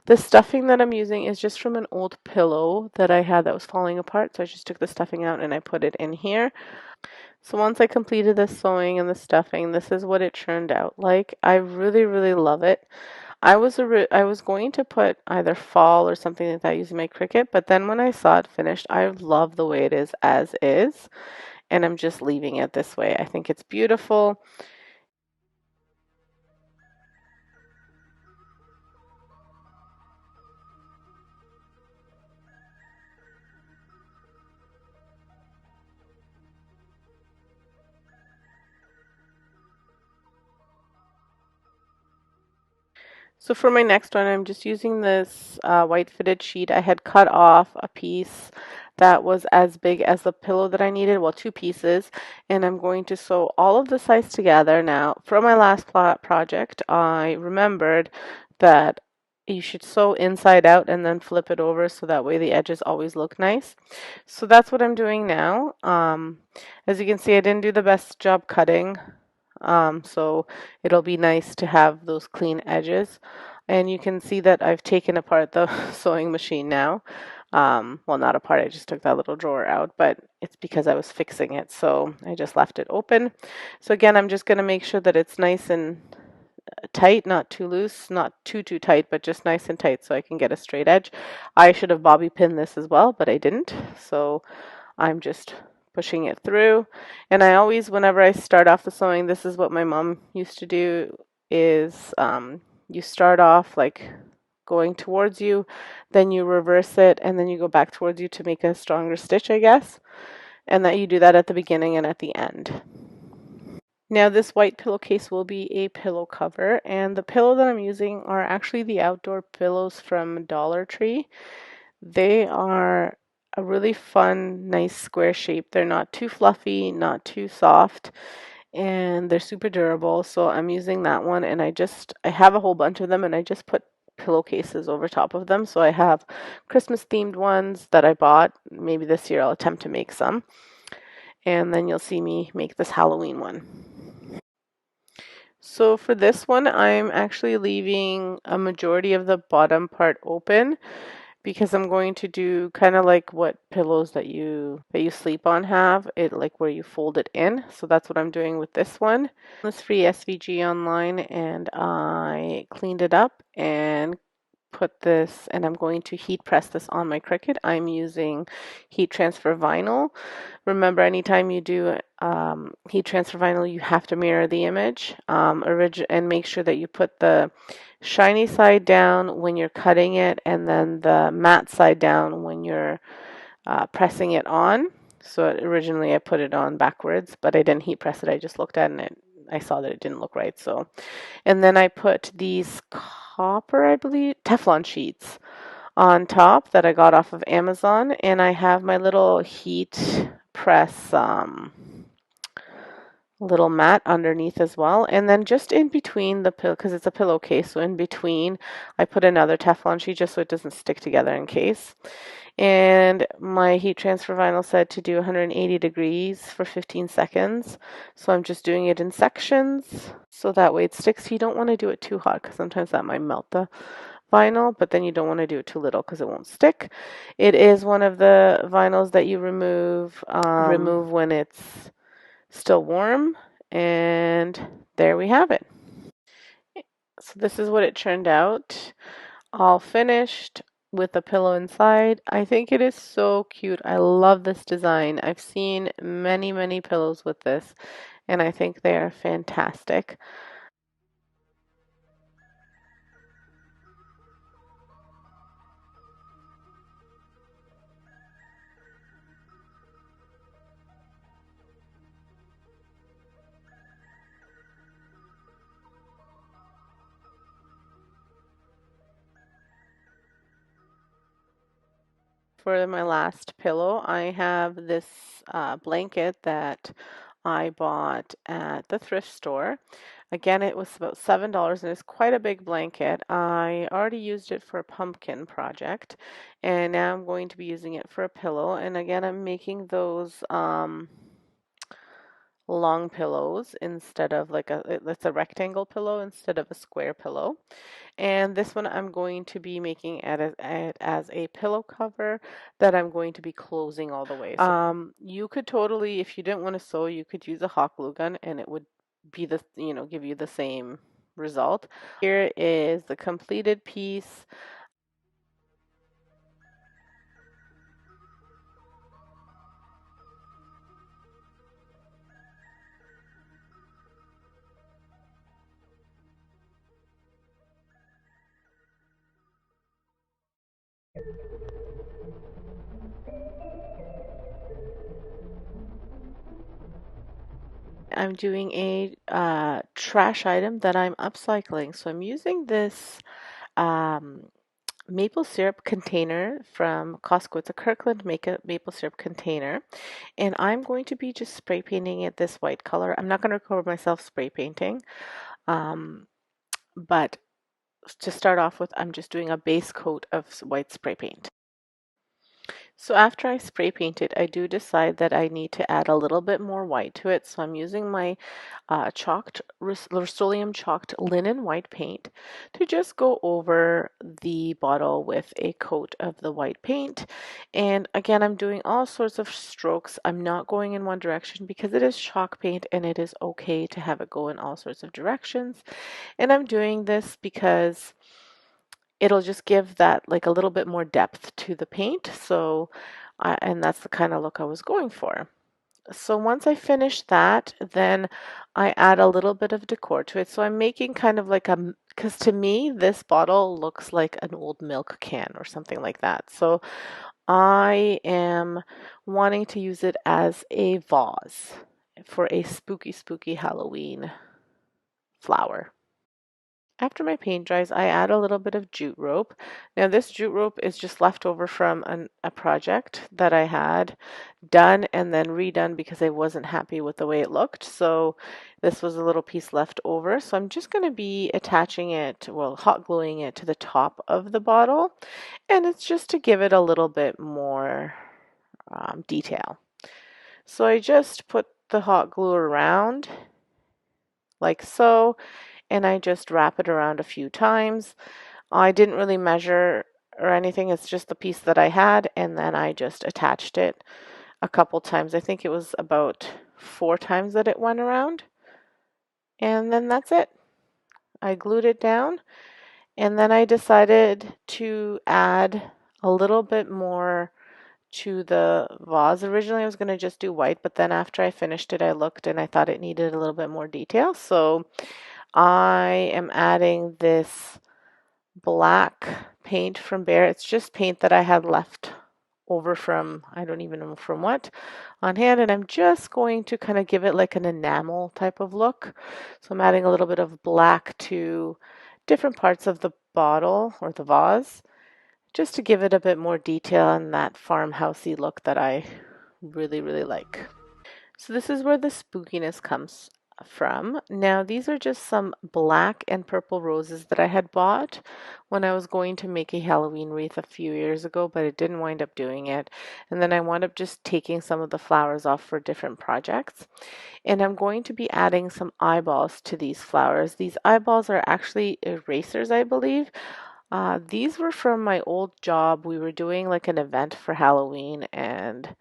The stuffing that I'm using is just from an old pillow that I had that was falling apart. So I just took the stuffing out and I put it in here. So once I completed the sewing and the stuffing, this is what it turned out like. I really, really love it. I was going to put either fall or something like that using my Cricut, but then when I saw it finished, I love the way it is as is, and I'm just leaving it this way. I think it's beautiful. So for my next one, I'm just using this white fitted sheet. I had cut off a piece that was as big as the pillow that I needed, well, two pieces, and I'm going to sew all of the sides together. Now, from my last project, I remembered that you should sew inside out and then flip it over so that way the edges always look nice. So that's what I'm doing now. As you can see, I didn't do the best job cutting. So it'll be nice to have those clean edges. And you can see that I've taken apart the sewing machine now. Well, not apart, I just took that little drawer out, but it's because I was fixing it. So I just left it open. So again, I'm just going to make sure that it's nice and tight, not too loose, not too tight, but just nice and tight so I can get a straight edge. I should have bobby pinned this as well, but I didn't. So I'm just pushing it through. And I always, whenever I start off the sewing, this is what my mom used to do, is you start off like going towards you, then you reverse it, and then you go back towards you to make a stronger stitch, I guess. And that you do that at the beginning and at the end. Now this white pillowcase will be a pillow cover, and the pillow that I'm using are actually the outdoor pillows from Dollar Tree. They are a really fun, nice square shape. They're not too fluffy, not too soft, and they're super durable. So I'm using that one, and I have a whole bunch of them, and I just put pillowcases over top of them. So I have Christmas themed ones that I bought. Maybe this year I'll attempt to make some. And then you'll see me make this Halloween one. So for this one, I'm actually leaving a majority of the bottom part open because I'm going to do kind of like what pillows that you sleep on have, it like where you fold it in. So that's what I'm doing with this one. This free SVG online, and I cleaned it up and put this, and I'm going to heat press this on my Cricut. I'm using heat transfer vinyl. Remember, anytime you do heat transfer vinyl, you have to mirror the image and make sure that you put the shiny side down when you're cutting it, and then the matte side down when you're pressing it on. So originally I put it on backwards, but I didn't heat press it. I just looked at it and I saw that it didn't look right. So, and then I put these copper, I believe, Teflon sheets on top that I got off of Amazon, and I have my little heat press little mat underneath as well. And then just in between the pillow, because it's a pillowcase, so in between, I put another Teflon sheet just so it doesn't stick together in case. And my heat transfer vinyl said to do 180 degrees for 15 seconds. So I'm just doing it in sections so that way it sticks. You don't want to do it too hot because sometimes that might melt the vinyl, but then you don't want to do it too little because it won't stick. It is one of the vinyls that you remove when it's still warm, and there we have it. So this is what it turned out, all finished with a pillow inside. I think it is so cute. I love this design. I've seen many, many pillows with this, and I think they are fantastic. For my last pillow, I have this blanket that I bought at the thrift store. Again, it was about $7 and it's quite a big blanket. I already used it for a pumpkin project and now I'm going to be using it for a pillow. And again, I'm making those long pillows instead of it's a rectangle pillow instead of a square pillow. And this one I'm going to be making it as a pillow cover that I'm going to be closing all the way. So, you could totally, if you didn't want to sew, you could use a hot glue gun and it would be give you the same result. Here is the completed piece. I'm doing a trash item that I'm upcycling. So I'm using this um, maple syrup container from Costco. It's a Kirkland maple syrup container. And I'm going to be just spray painting it this white color. I'm not going to record myself spray painting. But to start off with, I'm just doing a base coat of white spray paint. So after I spray paint it, I do decide that I need to add a little bit more white to it. So I'm using my Rust-Oleum chalked linen white paint to just go over the bottle with a coat of the white paint. And again, I'm doing all sorts of strokes. I'm not going in one direction because it is chalk paint and it is okay to have it go in all sorts of directions. And I'm doing this because it'll just give that like a little bit more depth to the paint. So, and that's the kind of look I was going for. So once I finish that, then I add a little bit of decor to it. So I'm making kind of like because to me, this bottle looks like an old milk can or something like that. So I am wanting to use it as a vase for a spooky, spooky Halloween flower. After my paint dries, I add a little bit of jute rope. Now this jute rope is just left over from a project that I had done and then redone because I wasn't happy with the way it looked. So this was a little piece left over. So I'm just going to be attaching it, well, hot gluing it to the top of the bottle. And it's just to give it a little bit more detail. So I just put the hot glue around like so, and I just wrap it around a few times. I didn't really measure or anything, it's just the piece that I had, and then I just attached it a couple times. I think it was about 4 times that it went around, and then that's it. I glued it down, and then I decided to add a little bit more to the vase. Originally I was going to just do white, but then after I finished it, I looked and I thought it needed a little bit more detail. So I am adding this black paint from Bear. It's just paint that I had left over from, I don't even know from what, on hand. And I'm just going to kind of give it like an enamel type of look. So I'm adding a little bit of black to different parts of the bottle or the vase, just to give it a bit more detail and that farmhousey look that I really, really like. So this is where the spookiness comes from. Now these are just some black and purple roses that I had bought when I was going to make a Halloween wreath a few years ago, but it didn't wind up doing it. And then I wound up just taking some of the flowers off for different projects. And I'm going to be adding some eyeballs to these flowers. These eyeballs are actually erasers, I believe. These were from my old job. We were doing like an event for Halloween, and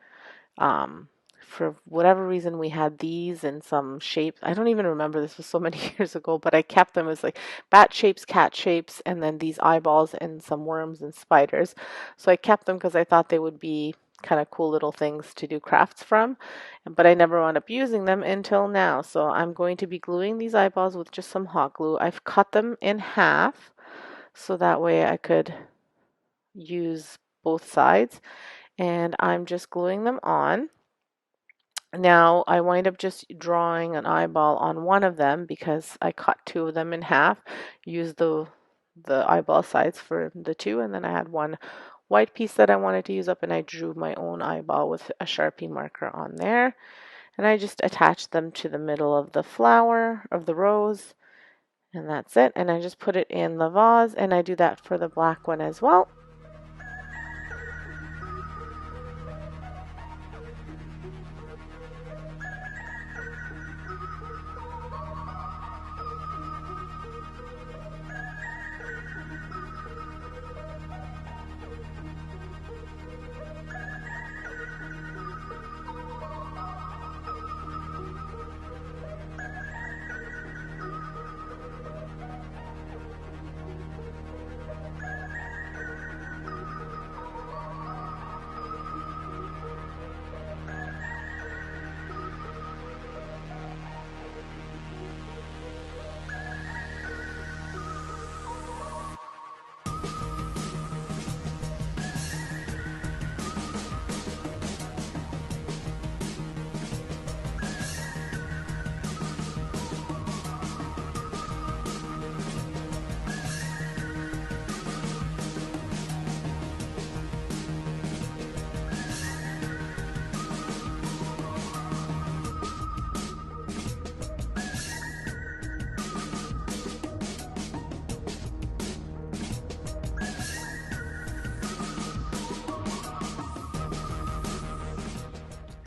um, for whatever reason, we had these in some shapes. I don't even remember, this was so many years ago, but I kept them as like bat shapes, cat shapes, and then these eyeballs and some worms and spiders. So I kept them because I thought they would be kind of cool little things to do crafts from, but I never wound up using them until now. So I'm going to be gluing these eyeballs with just some hot glue. I've cut them in half so that way I could use both sides, and I'm just gluing them on. Now I wind up just drawing an eyeball on one of them because I cut two of them in half, used the eyeball sides for the two, and then I had one white piece that I wanted to use up, and I drew my own eyeball with a Sharpie marker on there. And I just attached them to the middle of the flower of the rose, and that's it. And I just put it in the vase, and I do that for the black one as well.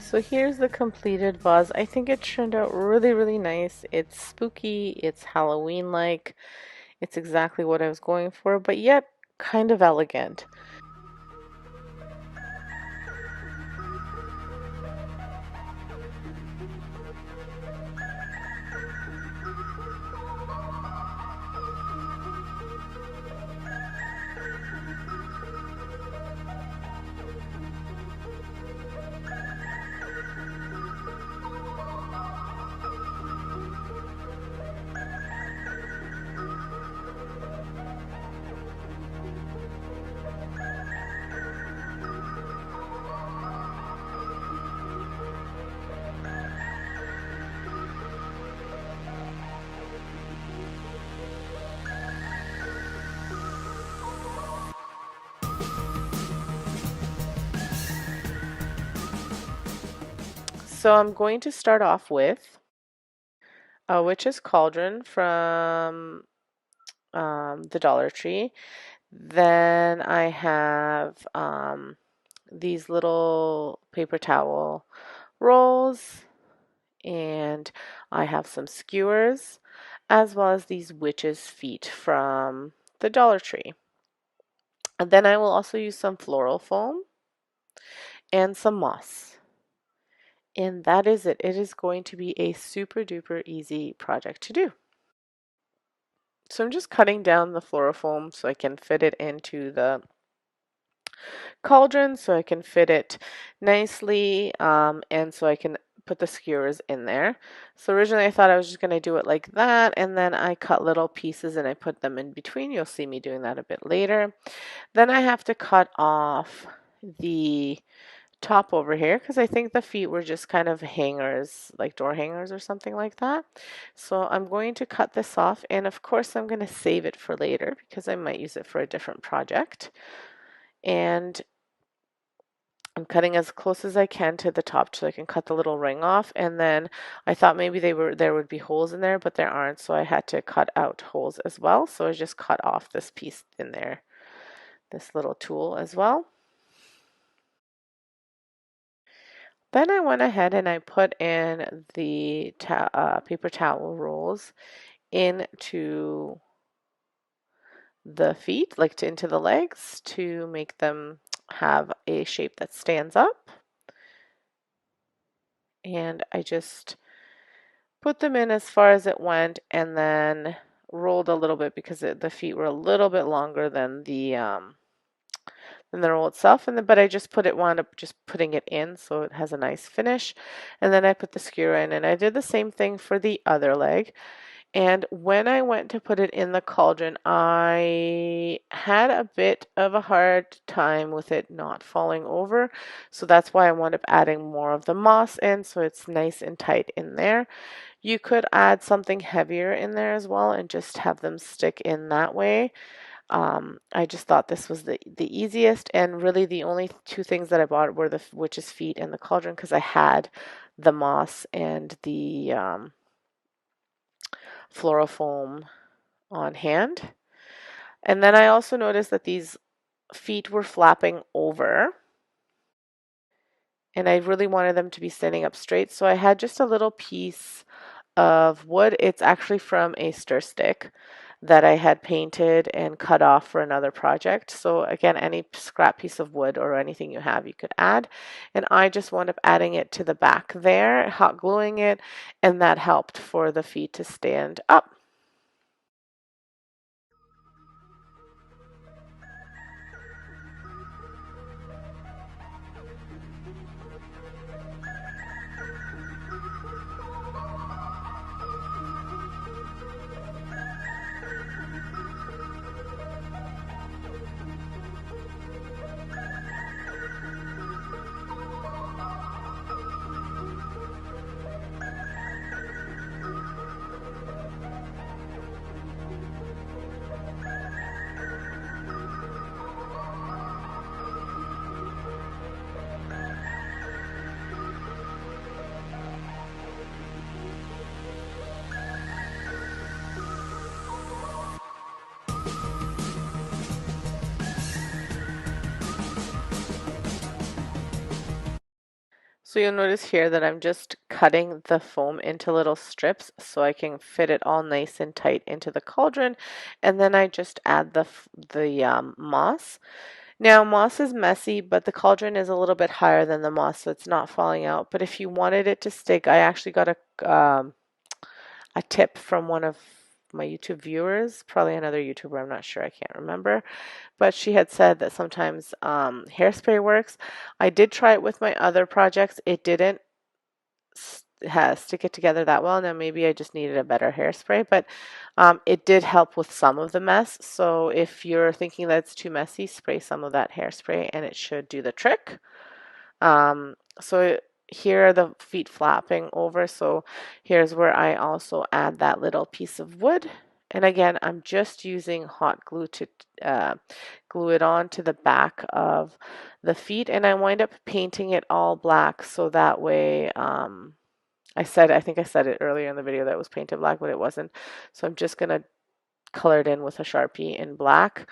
So here's the completed vase. I think it turned out really, really nice. It's spooky, it's Halloween-like, it's exactly what I was going for, but yet kind of elegant. So I'm going to start off with a witch's cauldron from the Dollar Tree. Then I have these little paper towel rolls, and I have some skewers, as well as these witch's feet from the Dollar Tree. And then I will also use some floral foam and some moss. And that is it. It is going to be a super duper easy project to do. So I'm just cutting down the floral foam so I can fit it into the cauldron, so I can fit it nicely, and so I can put the skewers in there. So originally I thought I was just going to do it like that, and then I cut little pieces and I put them in between. You'll see me doing that a bit later. Then I have to cut off the top over here because I think the feet were just kind of hangers, like door hangers or something like that. So I'm going to cut this off, and of course I'm going to save it for later because I might use it for a different project. And I'm cutting as close as I can to the top so I can cut the little ring off. And then I thought maybe there would be holes in there, but there aren't. So I had to cut out holes as well. So I just cut off this piece in there, this little tool as well. Then I went ahead and I put in the paper towel rolls into the feet, like into the legs, to make them have a shape that stands up. And I just put them in as far as it went and then rolled a little bit because the feet were a little bit longer than the roll itself. But I just wound up just putting it in so it has a nice finish. And then I put the skewer in, and I did the same thing for the other leg. And when I went to put it in the cauldron, I had a bit of a hard time with it not falling over. So that's why I wound up adding more of the moss in so it's nice and tight in there. You could add something heavier in there as well and just have them stick in that way. I just thought this was the easiest, and really the only two things that I bought were the witch's feet and the cauldron because I had the moss and the floral foam on hand. And then I also noticed that these feet were flapping over, and I really wanted them to be standing up straight. So I had just a little piece of wood. It's actually from a stir stick that I had painted and cut off for another project. So again, any scrap piece of wood or anything you have, you could add. And I just wound up adding it to the back there, hot gluing it, and that helped for the feet to stand up. So you'll notice here that I'm just cutting the foam into little strips so I can fit it all nice and tight into the cauldron, and then I just add the moss. Now moss is messy, but the cauldron is a little bit higher than the moss, so it's not falling out. But if you wanted it to stick, I actually got a tip from one of my YouTube viewers, probably another YouTuber, I'm not sure, I can't remember, but she had said that sometimes hairspray works. I did try it with my other projects. It didn't stick it together that well. Now maybe I just needed a better hairspray, but it did help with some of the mess. So if you're thinking that it's too messy, spray some of that hairspray and it should do the trick. So here are the feet flapping over. So here's where I also add that little piece of wood. And again, I'm just using hot glue to glue it on to the back of the feet. And I wind up painting it all black so that way, I think I said it earlier in the video that it was painted black, but it wasn't. So I'm just going to color it in with a Sharpie in black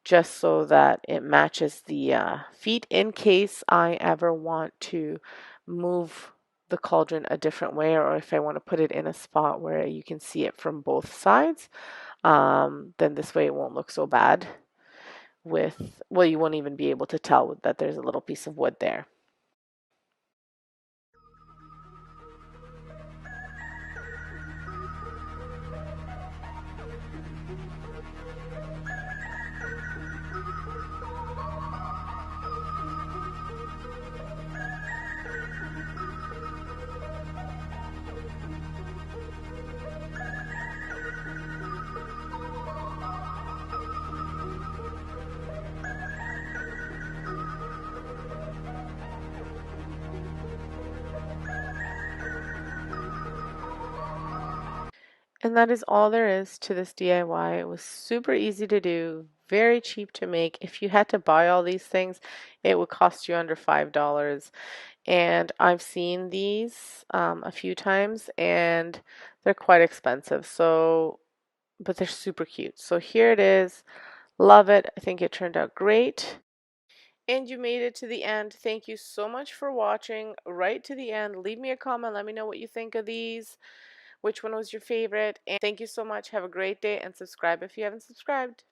just so that it matches the feet in case I ever want to move the cauldron a different way, or if I want to put it in a spot where you can see it from both sides, then this way it won't look so bad well, you won't even be able to tell that there's a little piece of wood there. And that is all there is to this DIY. It was super easy to do, very cheap to make. If you had to buy all these things, it would cost you under $5. And I've seen these a few times and they're quite expensive. So, but they're super cute. So here it is. Love it. I think it turned out great. And you made it to the end. Thank you so much for watching right to the end. Leave me a comment. Let me know what you think of these. Which one was your favorite? And thank you so much. Have a great day and subscribe if you haven't subscribed.